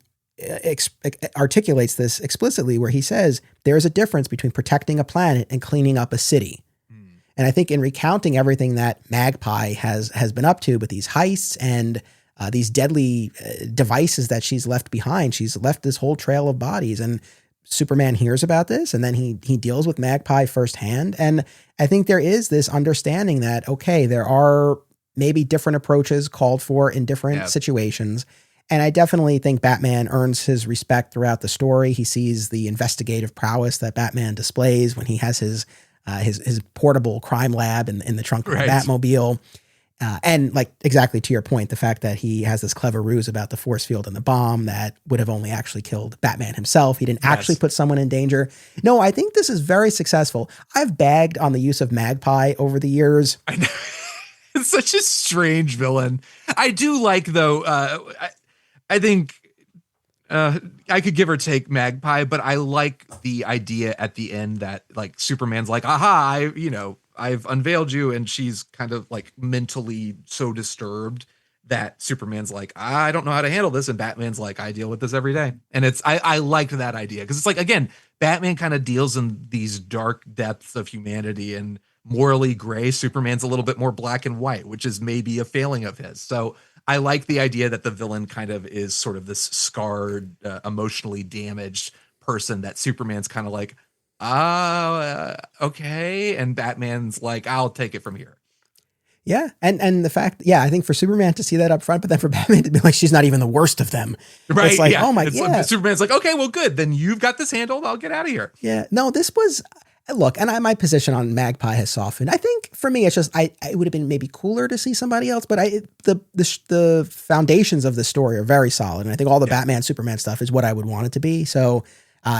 articulates this explicitly, where he says there is a difference between protecting a planet and cleaning up a city. And I think in recounting everything that Magpie has been up to with these heists and these deadly devices that she's left behind, she's left this whole trail of bodies. And Superman hears about this, and then he deals with Magpie firsthand. And I think there is this understanding that, okay, there are maybe different approaches called for in different situations. And I definitely think Batman earns his respect throughout the story. He sees the investigative prowess that Batman displays when he has his portable crime lab in the trunk of the Batmobile. And like exactly to your point, the fact that he has this clever ruse about the force field and the bomb that would have only actually killed Batman himself. He didn't actually put someone in danger. No, I think this is very successful. I've bagged on the use of Magpie over the years. I know. It's such a strange villain. I do like, though, I think I could give or take Magpie, but I like the idea at the end that like Superman's like, aha, I've unveiled you, and she's kind of like mentally so disturbed that Superman's like, I don't know how to handle this, and Batman's like, I deal with this every day. And I liked that idea because it's like, again, Batman kind of deals in these dark depths of humanity and morally gray. Superman's a little bit more black and white, which is maybe a failing of his. So I like the idea that the villain kind of is sort of this scarred, emotionally damaged person that Superman's kind of like, okay. And Batman's like, I'll take it from here. Yeah. And the fact, I think for Superman to see that up front, but then for Batman to be like, she's not even the worst of them. Right. It's like, oh my God. Like, Superman's like, okay, well, good. Then you've got this handled. I'll get out of here. Yeah. No, this was, look, and my position on Magpie has softened. I think for me, it's just, it would have been maybe cooler to see somebody else, but the foundations of the story are very solid. And I think all the Batman, Superman stuff is what I would want it to be. So,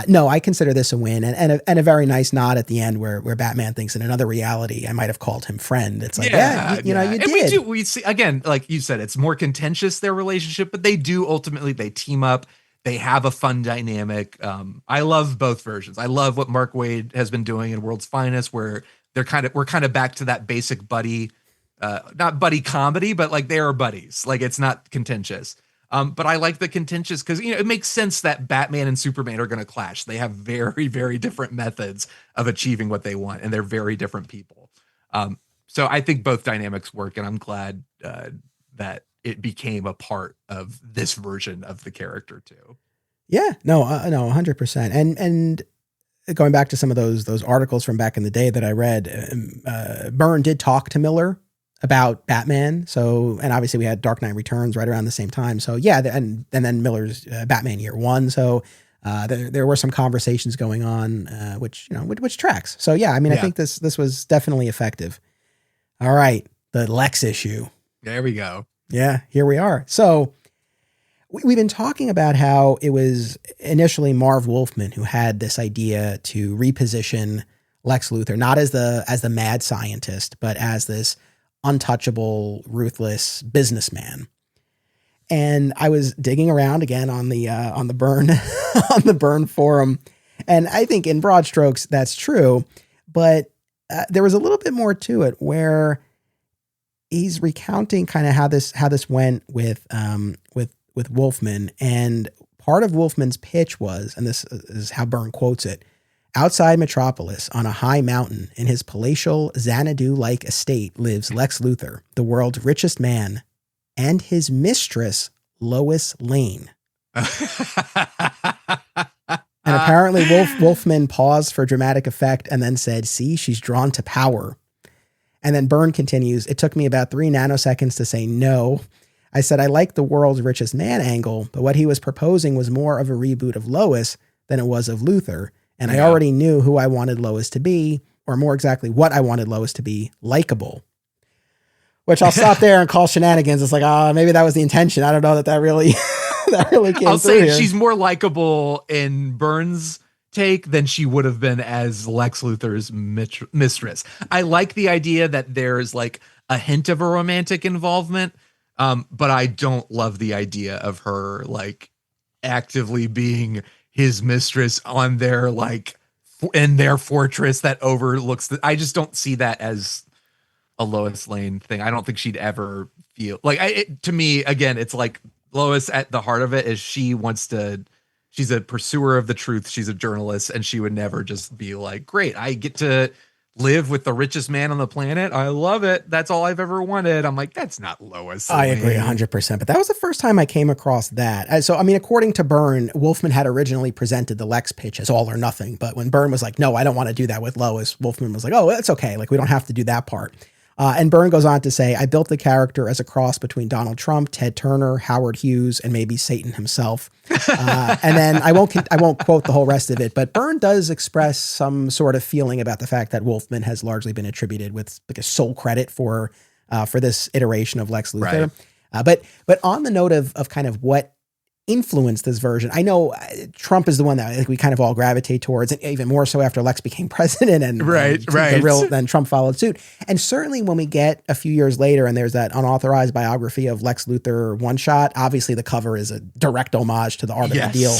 no, I consider this a win and a very nice nod at the end where Batman thinks in another reality, I might've called him friend. It's like, you and did. We see, again, like you said, it's more contentious, their relationship, but they team up. They have a fun dynamic. I love both versions. I love what Mark Waid has been doing in World's Finest, where we're kind of back to that basic buddy, not buddy comedy, but like they are buddies. Like it's not contentious. But I like the contentious because, it makes sense that Batman and Superman are going to clash. They have very, very different methods of achieving what they want, and they're very different people. So I think both dynamics work, and I'm glad that it became a part of this version of the character too. Yeah, no, 100%. And going back to some of those articles from back in the day that I read, Byrne did talk to Miller about Batman. So, and obviously we had Dark Knight Returns right around the same time. So yeah, and then Miller's Batman Year One. So there were some conversations going on, which tracks. So yeah, I mean, I think this was definitely effective. All right, the Lex issue. There we go. Yeah, here we are. So we've been talking about how it was initially Marv Wolfman who had this idea to reposition Lex Luthor, not as the mad scientist, but as this untouchable, ruthless businessman. And I was digging around again on the Byrne on the Byrne forum, and I think in broad strokes that's true, but there was a little bit more to it where he's recounting kind of how this went with Wolfman, and part of Wolfman's pitch was, and this is how Byrne quotes it: outside Metropolis, on a high mountain, in his palatial Xanadu-like estate, lives Lex Luthor, the world's richest man, and his mistress, Lois Lane. And apparently Wolfman paused for dramatic effect and then said, "See, she's drawn to power." And then Byrne continues, "It took me about 3 nanoseconds to say no. I said I like the world's richest man angle, but what he was proposing was more of a reboot of Lois than it was of Luthor. And I already knew who I wanted Lois to be, or more exactly what I wanted Lois to be, likable." Which I'll stop there and call shenanigans. It's like, maybe that was the intention. I don't know that really came I'll through say here. She's more likable in Byrne's take than she would have been as Lex Luthor's mistress. I like the idea that there's like a hint of a romantic involvement, but I don't love the idea of her like actively being his mistress on their like in their fortress that overlooks I just don't see that as a Lois Lane thing. I don't think she'd ever feel like to me, again, it's like Lois at the heart of it is she's a pursuer of the truth. She's a journalist, and she would never just be like, great, I get to live with the richest man on the planet. I love it. That's all I've ever wanted. I'm like, that's not Lois Lane. I agree 100%, but that was the first time I came across that. So, I mean, according to Byrne, Wolfman had originally presented the Lex pitch as all or nothing, but when Byrne was like, no, I don't want to do that with Lois, Wolfman was like, oh, that's okay. Like, we don't have to do that part. And Byrne goes on to say, I built the character as a cross between Donald Trump, Ted Turner, Howard Hughes, and maybe Satan himself. And then I won't quote the whole rest of it, but Byrne does express some sort of feeling about the fact that Wolfman has largely been attributed with like a sole credit for for this iteration of Lex Luthor. Right. But on the note of kind of what influenced this version, I know Trump is the one that I think we kind of all gravitate towards, and even more so after Lex became president and then Trump followed suit. And certainly when we get a few years later and there's that unauthorized biography of Lex Luthor one shot, obviously the cover is a direct homage to the art of the deal.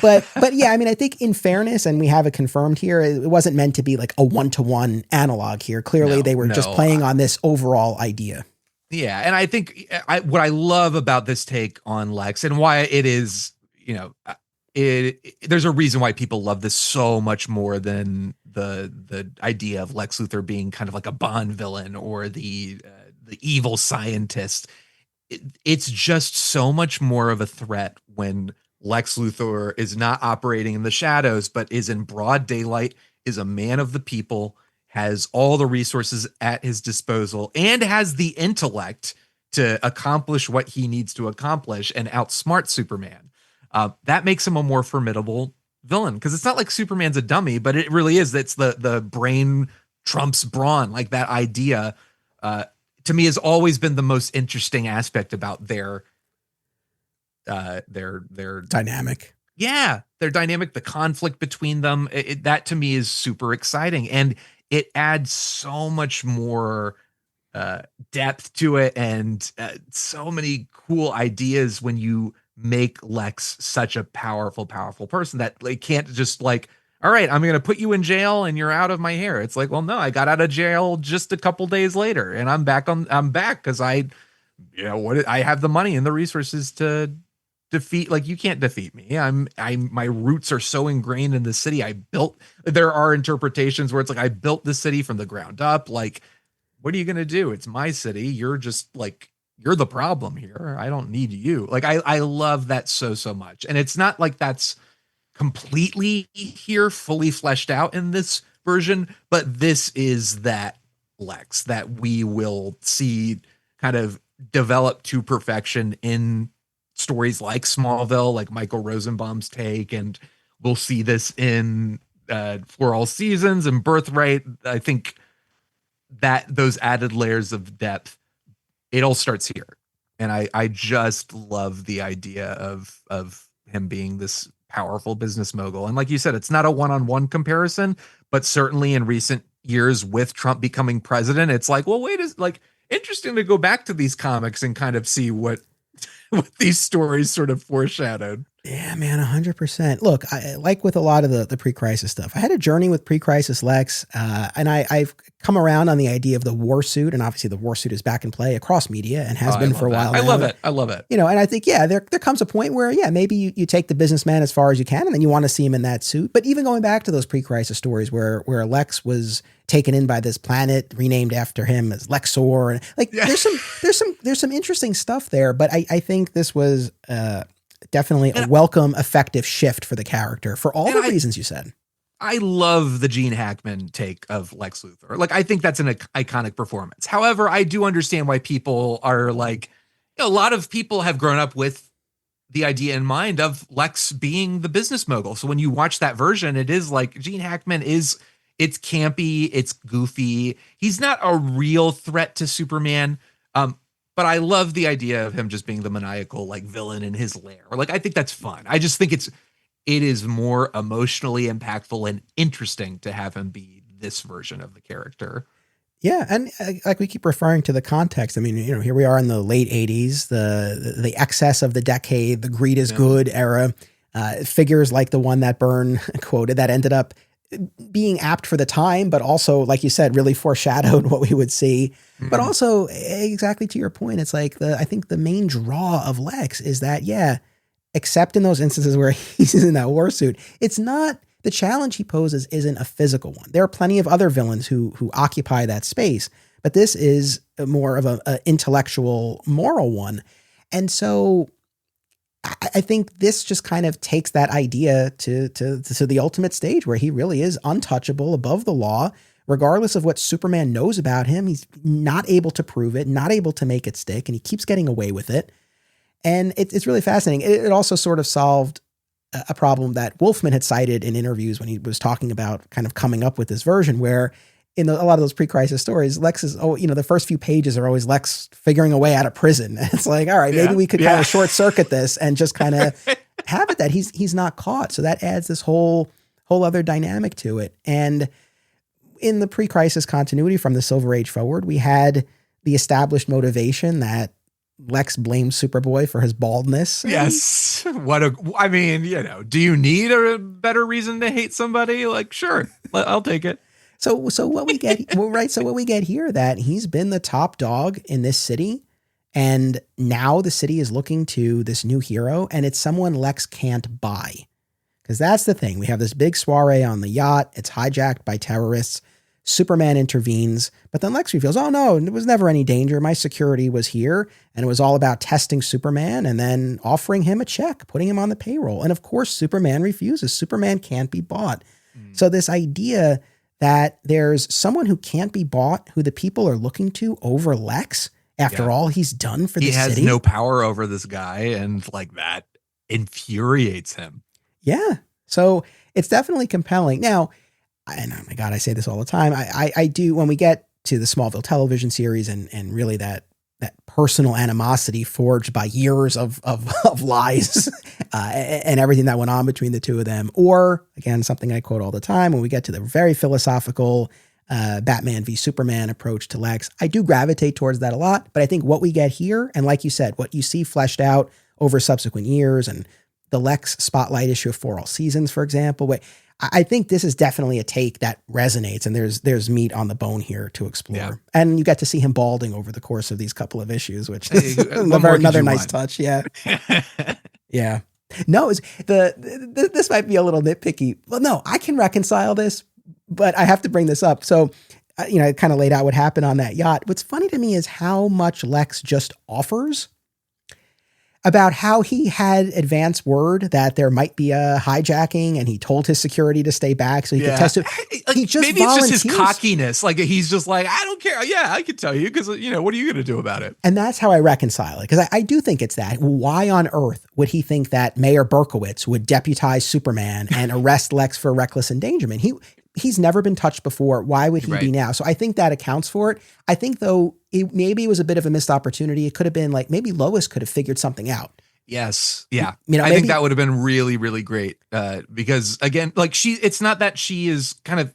But yeah, I mean, I think in fairness, and we have it confirmed here, it wasn't meant to be like a one-to-one analog here. Clearly they were just playing on this overall idea. Yeah, and I think what I love about this take on Lex and why it is, there's a reason why people love this so much more than the idea of Lex Luthor being kind of like a Bond villain or the evil scientist. It's just so much more of a threat when Lex Luthor is not operating in the shadows, but is in broad daylight, is a man of the people, has all the resources at his disposal, and has the intellect to accomplish what he needs to accomplish and outsmart Superman. That makes him a more formidable villain, because it's not like Superman's a dummy, but it really is. It's the brain trumps brawn, like that idea. To me, has always been the most interesting aspect about their dynamic. Yeah, their dynamic, the conflict between them. That to me is super exciting, and it adds so much more depth to it, and so many cool ideas when you make Lex such a powerful person that they can't just like, all right, I'm going to put you in jail and you're out of my hair. It's like, well, no, I got out of jail just a couple days later and I'm back because I have the money and the resources to defeat, like, you can't defeat me. My roots are so ingrained in the city. There are interpretations where it's like, I built the city from the ground up. Like, what are you going to do? It's my city. You're just like, you're the problem here. I don't need you. Like, I love that so much. And it's not like that's completely here, fully fleshed out in this version, but this is that Lex that we will see kind of develop to perfection in stories like Smallville, like Michael Rosenbaum's take, and we'll see this in For All Seasons and Birthright. I think that those added layers of depth, it all starts here. And I just love the idea of him being this powerful business mogul. And like you said, it's not a one-on-one comparison, but certainly in recent years with Trump becoming president, it's like, well, interesting to go back to these comics and kind of see what these stories sort of foreshadowed. Yeah, man, 100%. Look, like with a lot of the pre-crisis stuff, I had a journey with pre-crisis Lex, and I've come around on the idea of the war suit, and obviously the war suit is back in play across media and has been for a while now. I love it. And I think, there comes a point where, maybe you take the businessman as far as you can, and then you want to see him in that suit. But even going back to those pre-crisis stories where Lex was taken in by this planet renamed after him as Lexor, and there's some interesting stuff there. But I think this was definitely a welcome, effective shift for the character for all the reasons you said. I love the Gene Hackman take of Lex Luthor. Like, I think that's an iconic performance. However, I do understand why people are like, a lot of people have grown up with the idea in mind of Lex being the business mogul. So when you watch that version, it is like Gene Hackman it's campy, it's goofy. He's not a real threat to Superman. But I love the idea of him just being the maniacal, like, villain in his lair. Like, I think that's fun. I just think it is more emotionally impactful and interesting to have him be this version of the character. Yeah, and like we keep referring to the context. I mean, here we are in the late 80s, the excess of the decade, the greed is good era. Figures like the one that Byrne quoted that ended up being apt for the time, but also, like you said, really foreshadowed what we would see. Mm-hmm. But also, exactly to your point, it's like I think the main draw of Lex is that, except in those instances where he's in that war suit, it's not, the challenge he poses isn't a physical one. There are plenty of other villains who occupy that space, but this is more of a intellectual, moral one. And so I think this just kind of takes that idea to the ultimate stage where he really is untouchable, above the law, regardless of what Superman knows about him. He's not able to prove it, not able to make it stick, and he keeps getting away with it. And it's really fascinating. It also sort of solved a problem that Wolfman had cited in interviews when he was talking about kind of coming up with this version, where in a lot of those pre-crisis stories, Lex is, the first few pages are always Lex figuring a way out of prison. It's like, all right, maybe we could kind of short circuit this and just kind of have it that he's not caught. So that adds this whole other dynamic to it. And in the pre-crisis continuity from the Silver Age forward, we had the established motivation that Lex blames Superboy for his baldness. Yes. Do you need a better reason to hate somebody? Like, sure, I'll take it. So what we get, So what we get here, that he's been the top dog in this city, and now the city is looking to this new hero, and it's someone Lex can't buy. Because that's the thing. We have this big soiree on the yacht. It's hijacked by terrorists. Superman intervenes, but then Lex reveals, oh no, there was never any danger. My security was here, and it was all about testing Superman and then offering him a check, putting him on the payroll. And of course, Superman refuses. Superman can't be bought. So this idea that there's someone who can't be bought, who the people are looking to over Lex, after all he's done for the city. He has no power over this guy, and like that infuriates him. Yeah. So it's definitely compelling. Now, and oh my God, I say this all the time. I do, when we get to the Smallville television series and really that personal animosity forged by years of lies and everything that went on between the two of them. Or again, something I quote all the time, when we get to the very philosophical Batman v Superman approach to Lex, I do gravitate towards that a lot. But I think what we get here, and like you said, what you see fleshed out over subsequent years, and the Lex spotlight issue of For All Seasons, for example, I think this is definitely a take that resonates, and there's meat on the bone here to explore. Yeah. And you get to see him balding over the course of these couple of issues, which is another nice touch. Yeah. Yeah. No, this might be a little nitpicky. Well, no, I can reconcile this, but I have to bring this up. So, I kind of laid out what happened on that yacht. What's funny to me is how much Lex just offers about how he had advance word that there might be a hijacking, and he told his security to stay back so he could test it. He just maybe volunteers. It's just his cockiness. Like, he's just like, I don't care. Yeah, I could tell you, because, what are you going to do about it? And that's how I reconcile it, because I do think it's that. Why on earth would he think that Mayor Berkowitz would deputize Superman and arrest Lex for reckless endangerment? He's never been touched before. Why would he be now? So I think that accounts for it. I think, though, maybe it was a bit of a missed opportunity. It could have been like, maybe Lois could have figured something out. Yes. Yeah. I think that would have been really, really great. Because again, like, it's not that she's kind of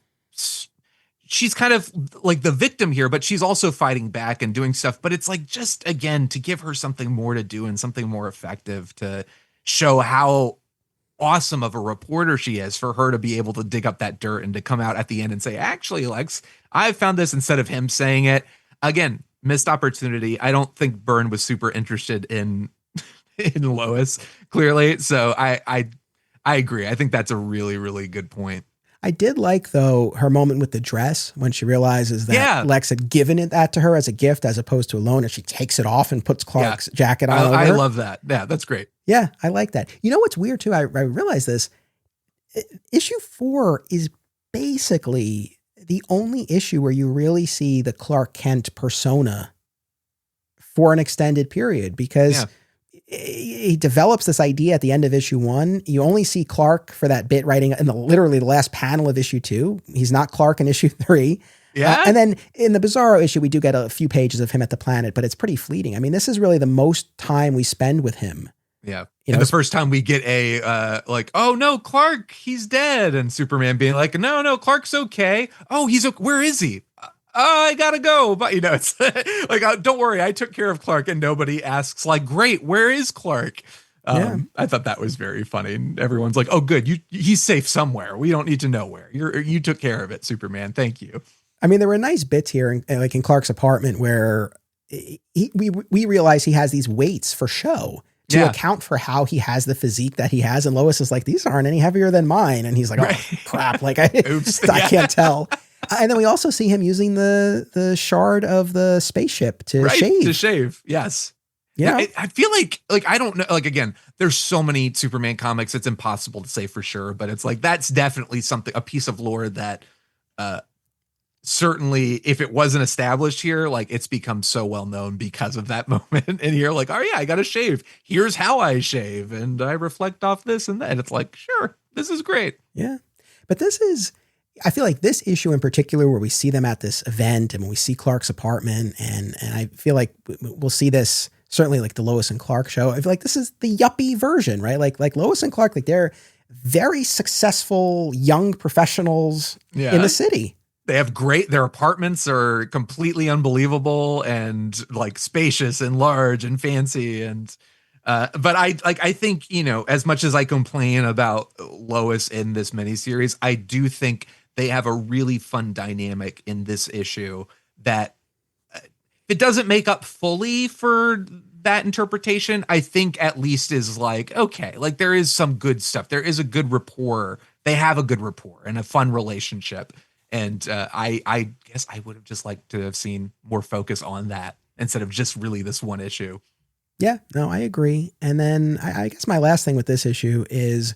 like the victim here, but she's also fighting back and doing stuff. But it's like, just again, to give her something more to do and something more effective to show how awesome of a reporter she is, for her to be able to dig up that dirt and to come out at the end and say, actually, Lex, I found this, instead of him saying it. Again, missed opportunity. I don't think Byrne was super interested in Lois, clearly. So I agree. I think that's a really, really good point. I did like, though, her moment with the dress when she realizes that Lex had given that to her as a gift as opposed to a loan, and she takes it off and puts Clark's jacket on. I love that. Yeah, that's great. Yeah, I like that. You know what's weird, too? I realized this. Issue 4 is basically the only issue where you really see the Clark Kent persona for an extended period, because he develops this idea at the end of issue 1. You only see Clark for that bit writing in literally the last panel of issue 2. He's not Clark in issue 3. Yeah. And then in the Bizarro issue, we do get a few pages of him at the planet, but it's pretty fleeting. I mean, this is really the most time we spend with him. Yeah. And the first time we get a, oh no, Clark, he's dead. And Superman being like, no, Clark's okay. Oh, where is he? I gotta go. But it's like, don't worry, I took care of Clark. And nobody asks, like, great, where is Clark? I thought that was very funny. And everyone's like, oh, good. He's safe somewhere. We don't need to know where. You took care of it, Superman. Thank you. I mean, there were nice bits here, like in Clark's apartment, where we realize he has these weights for show to account for how he has the physique that he has. And Lois is like, these aren't any heavier than mine. And he's like, oh, crap. Like, I can't tell. And then we also see him using the shard of the spaceship to shave. To shave, yes. Yeah. I feel like, I don't know, like, again, there's so many Superman comics, it's impossible to say for sure, but it's like, that's definitely a piece of lore that certainly, if it wasn't established here, like, it's become so well known because of that moment. And you're like, oh yeah, I got to shave. Here's how I shave. And I reflect off this and that. And it's like, sure, this is great. Yeah. But this is, I feel like this issue in particular, where we see them at this event and when we see Clark's apartment, and I feel like we'll see this certainly like the Lois and Clark show. I feel like this is the yuppie version, right? Like Lois and Clark, like they're very successful young professionals in the city. They have their apartments are completely unbelievable and like spacious and large and fancy. And, but I think, you know, as much as I complain about Lois in this miniseries, I do think they have a really fun dynamic in this issue that it doesn't make up fully for that interpretation. I think at least is like, okay, like there is some good stuff. There is a good rapport. They have a good rapport and a fun relationship. And I guess I would have just liked to have seen more focus on that instead of just really this one issue. Yeah, no, I agree. And then I guess my last thing with this issue is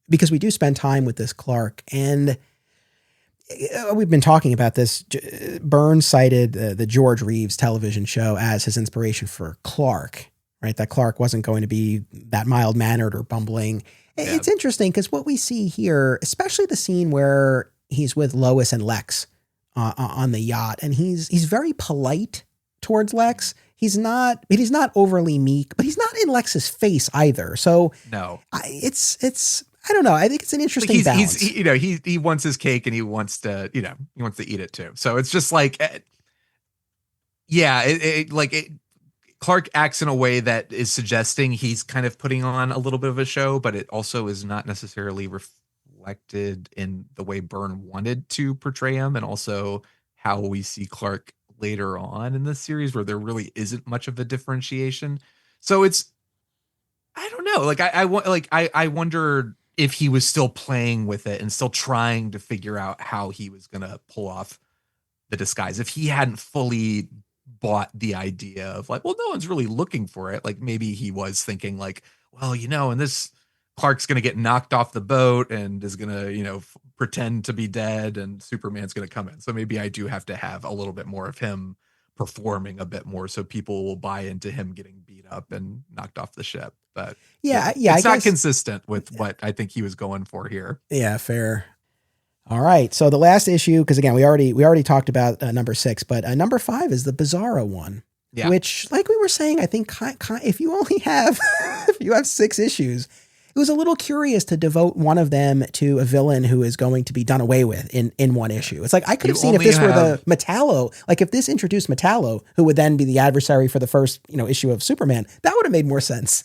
because we do spend time with this Clark, and we've been talking about this. Byrne cited the George Reeves television show as his inspiration for Clark, right? That Clark wasn't going to be that mild-mannered or bumbling. Yeah. It's interesting because what we see here, especially the scene where he's with Lois and Lex on the yacht, and he's very polite towards Lex. He's not overly meek, but he's not in Lex's face either. So no, it's I don't know. I think it's an interesting balance. He wants his cake and he wants to eat it too. So it's just like, Clark acts in a way that is suggesting he's kind of putting on a little bit of a show, but it also is not necessarily reflected in the way Byrne wanted to portray him, and also how we see Clark later on in the series, where there really isn't much of a differentiation. So it's, I don't know. Like I wonder if he was still playing with it and still trying to figure out how he was going to pull off the disguise. If he hadn't fully bought the idea of like, well, no one's really looking for it. Like maybe he was thinking like, well, and this Clark's going to get knocked off the boat and is going to, pretend to be dead, and Superman's going to come in. So maybe I do have to have a little bit more of him performing a bit more so people will buy into him getting beat up and knocked off the ship. But yeah, it's not consistent with what I think he was going for here. Yeah, fair. All right. So the last issue, because again, we already talked about number 6, but number 5 is the Bizarro one, which, like we were saying, I think if you only have if you have 6 issues, it was a little curious to devote one of them to a villain who is going to be done away with in one issue. It's like I could have seen if this were the Metallo, like if this introduced Metallo, who would then be the adversary for the first issue of Superman, that would have made more sense.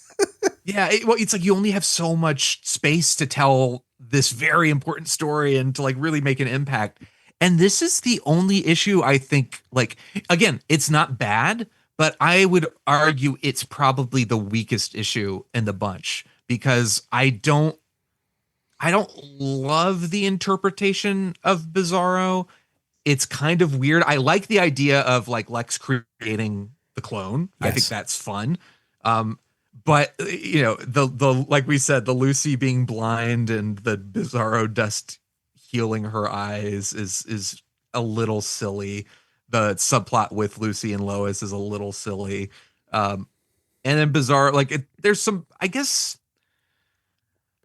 Yeah, it's like you only have so much space to tell this very important story and to like really make an impact. And this is the only issue I think, like, again, it's not bad, but I would argue it's probably the weakest issue in the bunch, because I don't love the interpretation of Bizarro. It's kind of weird. I like the idea of like Lex creating the clone. Yes. I think that's fun. But the like we said, the Lucy being blind and the Bizarro dust healing her eyes is a little silly. The subplot with Lucy and Lois is a little silly. And then Bizarro, there's some, I guess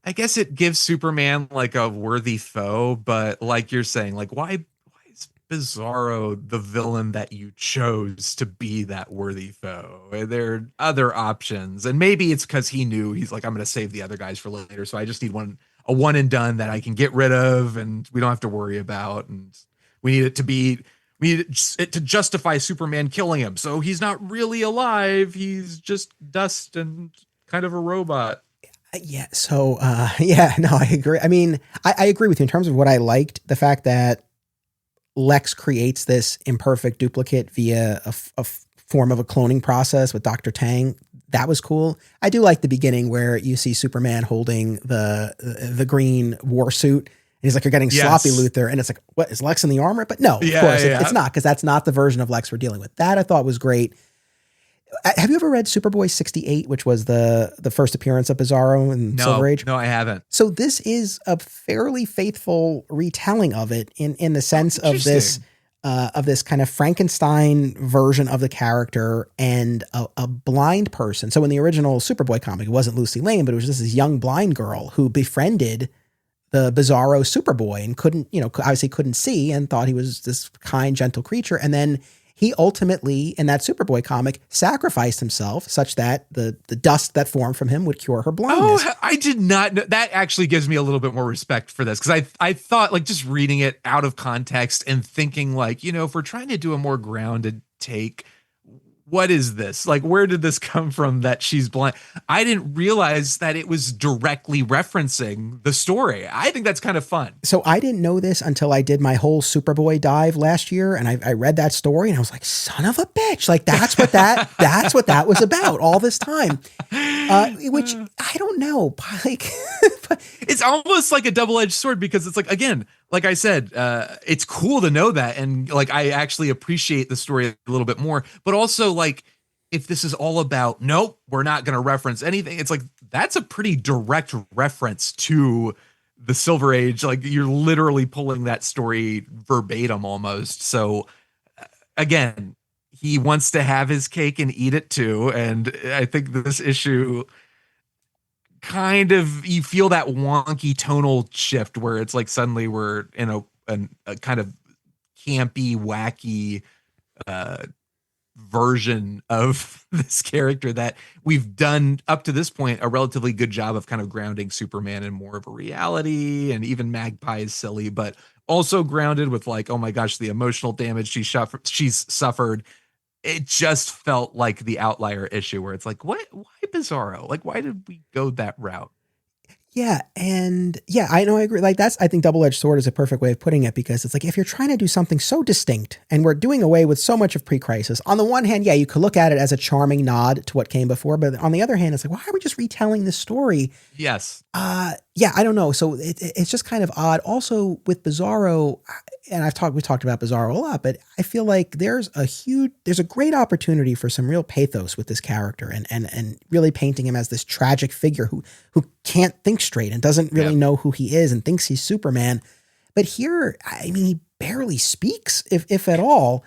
it gives Superman like a worthy foe, but like you're saying, like why is Bizarro the villain that you chose to be that worthy foe? There are other options, and maybe it's because he knew he's like, I'm going to save the other guys for later, so I just need a one and done that I can get rid of, and we don't have to worry about. And we need it to justify Superman killing him, so he's not really alive; he's just dust and kind of a robot. Yeah. So, no, I agree. I mean, I agree with you in terms of what I liked, the fact that Lex creates this imperfect duplicate via a form of a cloning process with Dr. Tang. That was cool. I do like the beginning where you see Superman holding the green war suit. And he's like, you're getting sloppy, Luthor. And it's like, what, is Lex in the armor? But no, of course, it's not, because that's not the version of Lex we're dealing with. That I thought was great. Have you ever read Superboy 68, which was the first appearance of Bizarro in Silver Age? No, I haven't. So this is a fairly faithful retelling of it in the sense of this kind of Frankenstein version of the character and a blind person. So in the original Superboy comic, it wasn't Lucy Lane, but it was just this young blind girl who befriended the Bizarro Superboy and couldn't, obviously couldn't see and thought he was this kind, gentle creature. And then he ultimately, in that Superboy comic, sacrificed himself such that the dust that formed from him would cure her blindness. Oh, I did not know. That actually gives me a little bit more respect for this, because I thought, like, just reading it out of context and thinking, like, if we're trying to do a more grounded take, what is this? Like, where did this come from that she's blind? I didn't realize that it was directly referencing the story. I think that's kind of fun. So I didn't know this until I did my whole Superboy dive last year, and I read that story, and I was like, son of a bitch. Like, that's what that was about all this time. Which I don't know. Like, it's almost like a double-edged sword, because it's like, again, like I said, it's cool to know that. And like, I actually appreciate the story a little bit more, but also, like, if this is all about, nope, we're not going to reference anything. It's like, that's a pretty direct reference to the Silver Age. Like, you're literally pulling that story verbatim almost. So again, he wants to have his cake and eat it too. And I think this issue kind of, you feel that wonky tonal shift where it's like suddenly we're in a kind of campy, wacky version of this character that we've done up to this point a relatively good job of kind of grounding Superman in more of a reality. And even Magpie is silly, but also grounded with, like, oh my gosh, the emotional damage she's suffered. It just felt like the outlier issue where it's like, why Bizarro? Like, why did we go that route? yeah. And yeah, I know, I agree. Like, I think double-edged sword is a perfect way of putting it, because it's like, if you're trying to do something so distinct and we're doing away with so much of Pre-Crisis, on the one hand, yeah, you could look at it as a charming nod to what came before, but on the other hand, it's like, why are we just retelling this story? Yes. Yeah, I don't know. So it's just kind of odd. Also with Bizarro, and we talked about Bizarro a lot, but I feel like there's a great opportunity for some real pathos with this character, and really painting him as this tragic figure who can't think straight and doesn't really know who he is and thinks he's Superman. But here, I mean, he barely speaks, if at all.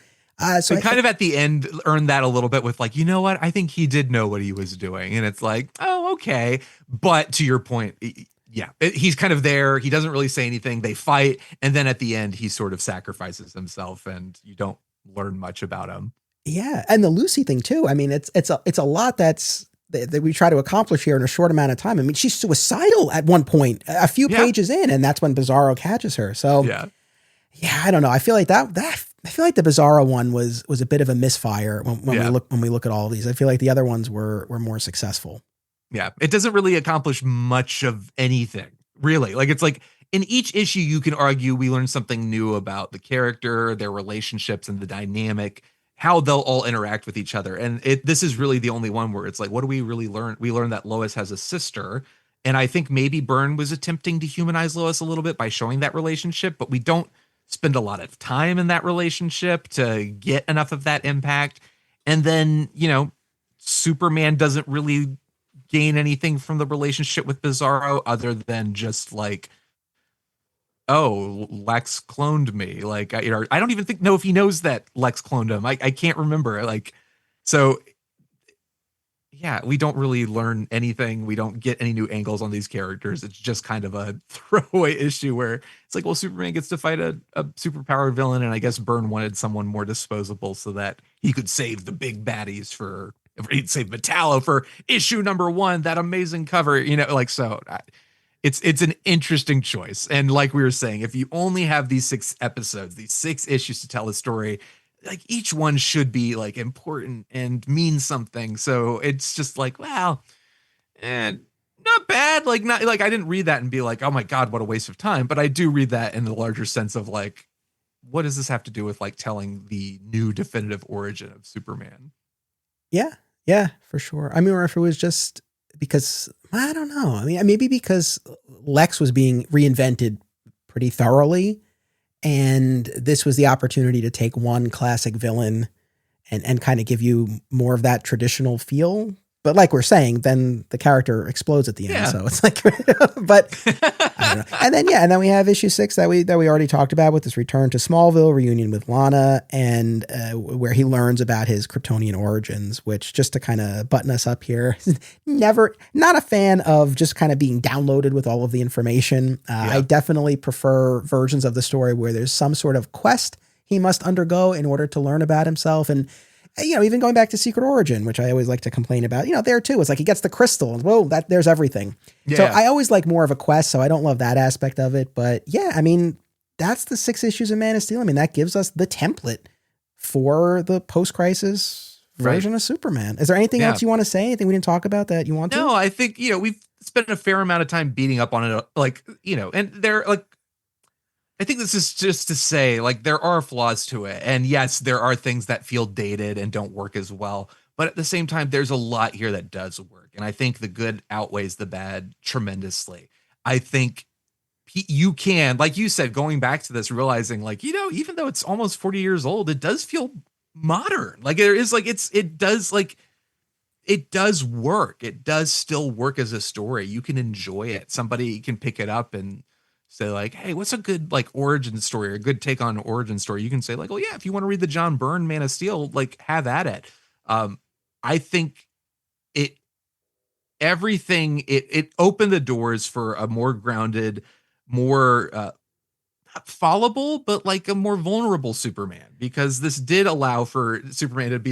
So kind of at the end earned that a little bit with, like, you know what? I think he did know what he was doing. And it's like, oh, okay. But to your point, he's kind of there. He doesn't really say anything. They fight. And then at the end, he sort of sacrifices himself, and you don't learn much about him. Yeah. And the Lucy thing too. I mean, it's a lot that we try to accomplish here in a short amount of time. I mean, she's suicidal at one point, a few pages in, and that's when Bizarro catches her. So yeah, I don't know. I feel like I feel like the Bizarro one was a bit of a misfire when we look at all of these. I feel like the other ones were more successful. Yeah, it doesn't really accomplish much of anything, really. Like, it's like in each issue, you can argue we learn something new about the character, their relationships, and the dynamic, how they'll all interact with each other. And this is really the only one where it's like, what do we really learn? We learn that Lois has a sister. And I think maybe Byrne was attempting to humanize Lois a little bit by showing that relationship, but we don't spend a lot of time in that relationship to get enough of that impact. And then, Superman doesn't really gain anything from the relationship with Bizarro other than just like, oh, Lex cloned me. Like, I don't even know if he knows that Lex cloned him. I can't remember. Like, so yeah, we don't really learn anything. We don't get any new angles on these characters. It's just kind of a throwaway issue where it's like, well, Superman gets to fight a superpowered villain, and I guess Byrne wanted someone more disposable so that he could save the big baddies he'd save Metallo for issue number 1, that amazing cover, it's an interesting choice. And like we were saying, if you only have these 6 episodes, these 6 issues to tell a story, like, each one should be like important and mean something. So it's just like, well, not bad. Like, not like I didn't read that and be like, oh my God, what a waste of time. But I do read that in the larger sense of like, what does this have to do with like telling the new definitive origin of Superman? Yeah, for sure. I mean, or if it was just because, I don't know. I mean, maybe because Lex was being reinvented pretty thoroughly, and this was the opportunity to take one classic villain and kind of give you more of that traditional feel. but like we're saying, then the character explodes at the end. Yeah. So it's like, but I don't know. And then we have issue 6 that we already talked about with this return to Smallville, reunion with Lana, and where he learns about his Kryptonian origins, which, just to kind of button us up here, not a fan of just kind of being downloaded with all of the information. I definitely prefer versions of the story where there's some sort of quest he must undergo in order to learn about himself. And even going back to Secret Origin, which I always like to complain about, there too, it's like he gets the crystal and whoa, there's everything. Yeah. So I always like more of a quest. So I don't love that aspect of it, but yeah, I mean, that's the 6 issues of Man of Steel. I mean, that gives us the template for the post-crisis version of Superman. Is there anything else you want to say? Anything we didn't talk about that you want to? No, I think, we've spent a fair amount of time beating up on it. And they're like, I think this is just to say, like, there are flaws to it. And yes, there are things that feel dated and don't work as well. But at the same time, there's a lot here that does work. And I think the good outweighs the bad tremendously. I think you can, like you said, going back to this, realizing, like, even though it's almost 40 years old, it does feel modern. Like, there is, like, it does work. It does still work as a story. You can enjoy it. Somebody can pick it up and say, like, hey, what's a good, like, origin story or a good take on an origin story? You can say, like, oh yeah, if you want to read the John Byrne Man of Steel, like, have at it. I think it opened the doors for a more grounded, more not fallible, but like a more vulnerable Superman, because this did allow for Superman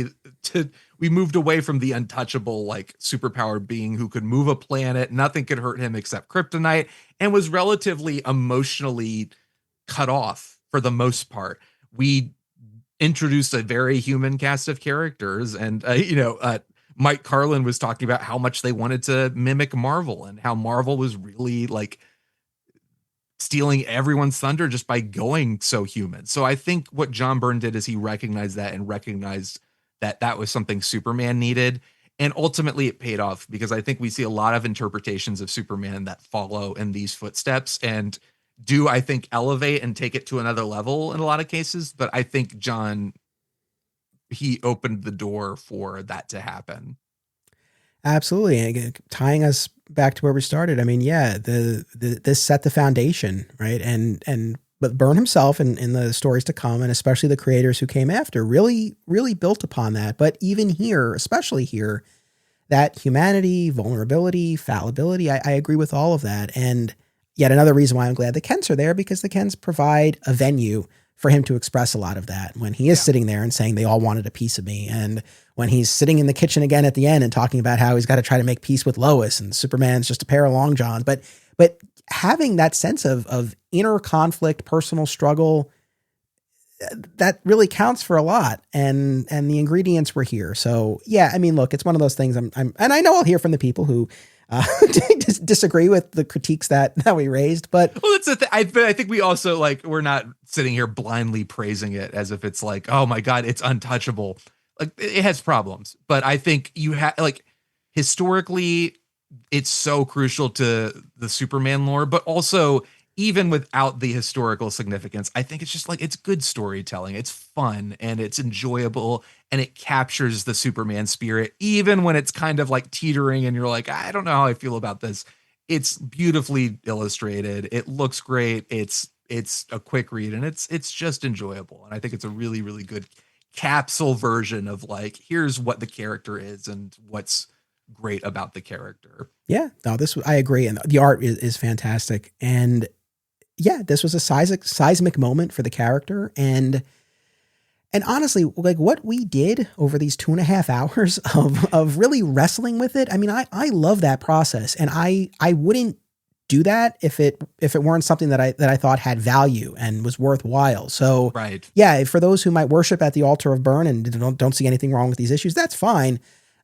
we moved away from the untouchable, like, superpowered being who could move a planet. Nothing could hurt him except kryptonite, and was relatively emotionally cut off for the most part. We introduced a very human cast of characters, and Mike Carlin was talking about how much they wanted to mimic Marvel and how Marvel was really, like, stealing everyone's thunder just by going so human. So I think what John Byrne did is he recognized that and recognized that was something Superman needed. And ultimately it paid off, because I think we see a lot of interpretations of Superman that follow in these footsteps and do, I think, elevate and take it to another level in a lot of cases. But I think John, he opened the door for that to happen. Absolutely. And tying us back to where we started. I mean, this set the foundation, right? But Byrne himself and in the stories to come, and especially the creators who came after, really, really built upon that. But even here, especially here, that humanity, vulnerability, fallibility, I agree with all of that. And yet another reason why I'm glad the Kents are there, because the Kents provide a venue for him to express a lot of that when he is sitting there and saying they all wanted a piece of me. And when he's sitting in the kitchen again at the end and talking about how he's got to try to make peace with Lois and Superman's just a pair of long johns. But having that sense of inner conflict, personal struggle, that really counts for a lot. And the ingredients were here. So yeah, I mean, look, it's one of those things and I know I'll hear from the people who disagree with the critiques that we raised, but that's the thing. I think we also, like, we're not sitting here blindly praising it as if it's like, oh my God, it's untouchable. Like, it has problems, but I think you have, like, historically, it's so crucial to the Superman lore, but also even without the historical significance, I think it's just, like, it's good storytelling. It's fun and it's enjoyable and it captures the Superman spirit, even when it's kind of like teetering and you're like, I don't know how I feel about this. It's beautifully illustrated. It looks great. It's a quick read and it's just enjoyable. And I think it's a really, really good capsule version of, like, here's what the character is and what's great about the character. Yeah, no, I agree. And the art is fantastic. And yeah, this was a seismic moment for the character. And honestly, like, what we did over these 2.5 hours of really wrestling with it. I mean, I love that process, and I wouldn't do that if it weren't something that I thought had value and was worthwhile. So right. Yeah, for those who might worship at the altar of Byrne and don't see anything wrong with these issues, that's fine.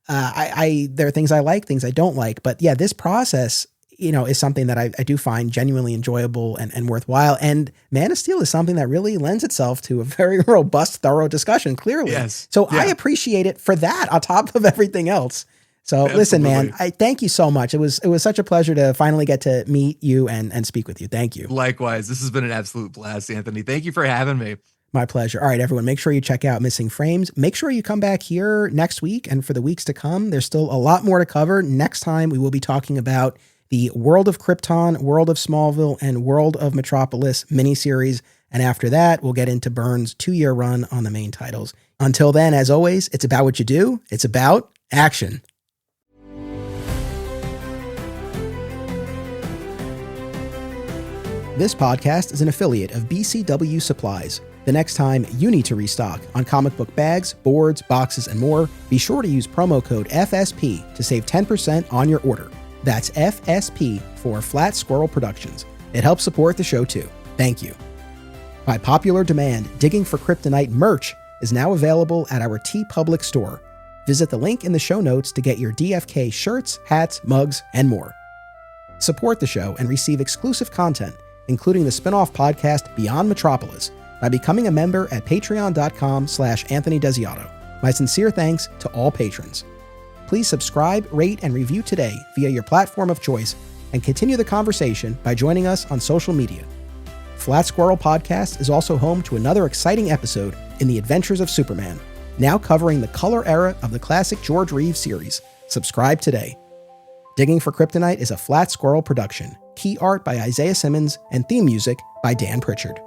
There are things I like, things I don't like, but yeah, this process, is something that I do find genuinely enjoyable and worthwhile. And Man of Steel is something that really lends itself to a very robust, thorough discussion, clearly. Yes. So yeah. I appreciate it for that on top of everything else. So Absolutely. Listen, man, I thank you so much. It was such a pleasure to finally get to meet you and speak with you. Thank you. Likewise. This has been an absolute blast, Anthony. Thank you for having me. My pleasure. All right, everyone, make sure you check out Missing Frames. Make sure you come back here next week and for the weeks to come. There's still a lot more to cover. Next time, we will be talking about the World of Krypton, World of Smallville, and World of Metropolis miniseries. And after that, we'll get into Byrne's 2-year run on the main titles. Until then, as always, it's about what you do. It's about action. This podcast is an affiliate of BCW Supplies. The next time you need to restock on comic book bags, boards, boxes, and more, be sure to use promo code FSP to save 10% on your order. That's FSP for Flat Squirrel Productions. It helps support the show too. Thank you. By popular demand, Digging for Kryptonite merch is now available at our TeePublic store. Visit the link in the show notes to get your DFK shirts, hats, mugs, and more. Support the show and receive exclusive content, including the spin-off podcast Beyond Metropolis, by becoming a member at patreon.com/Anthony Desiato. My sincere thanks to all patrons. Please subscribe, rate, and review today via your platform of choice, and continue the conversation by joining us on social media. Flat Squirrel Podcast is also home to another exciting episode in the Adventures of Superman, now covering the color era of the classic George Reeves series. Subscribe today. Digging for Kryptonite is a Flat Squirrel production. Key art by Isaiah Simmons and theme music by Dan Pritchard.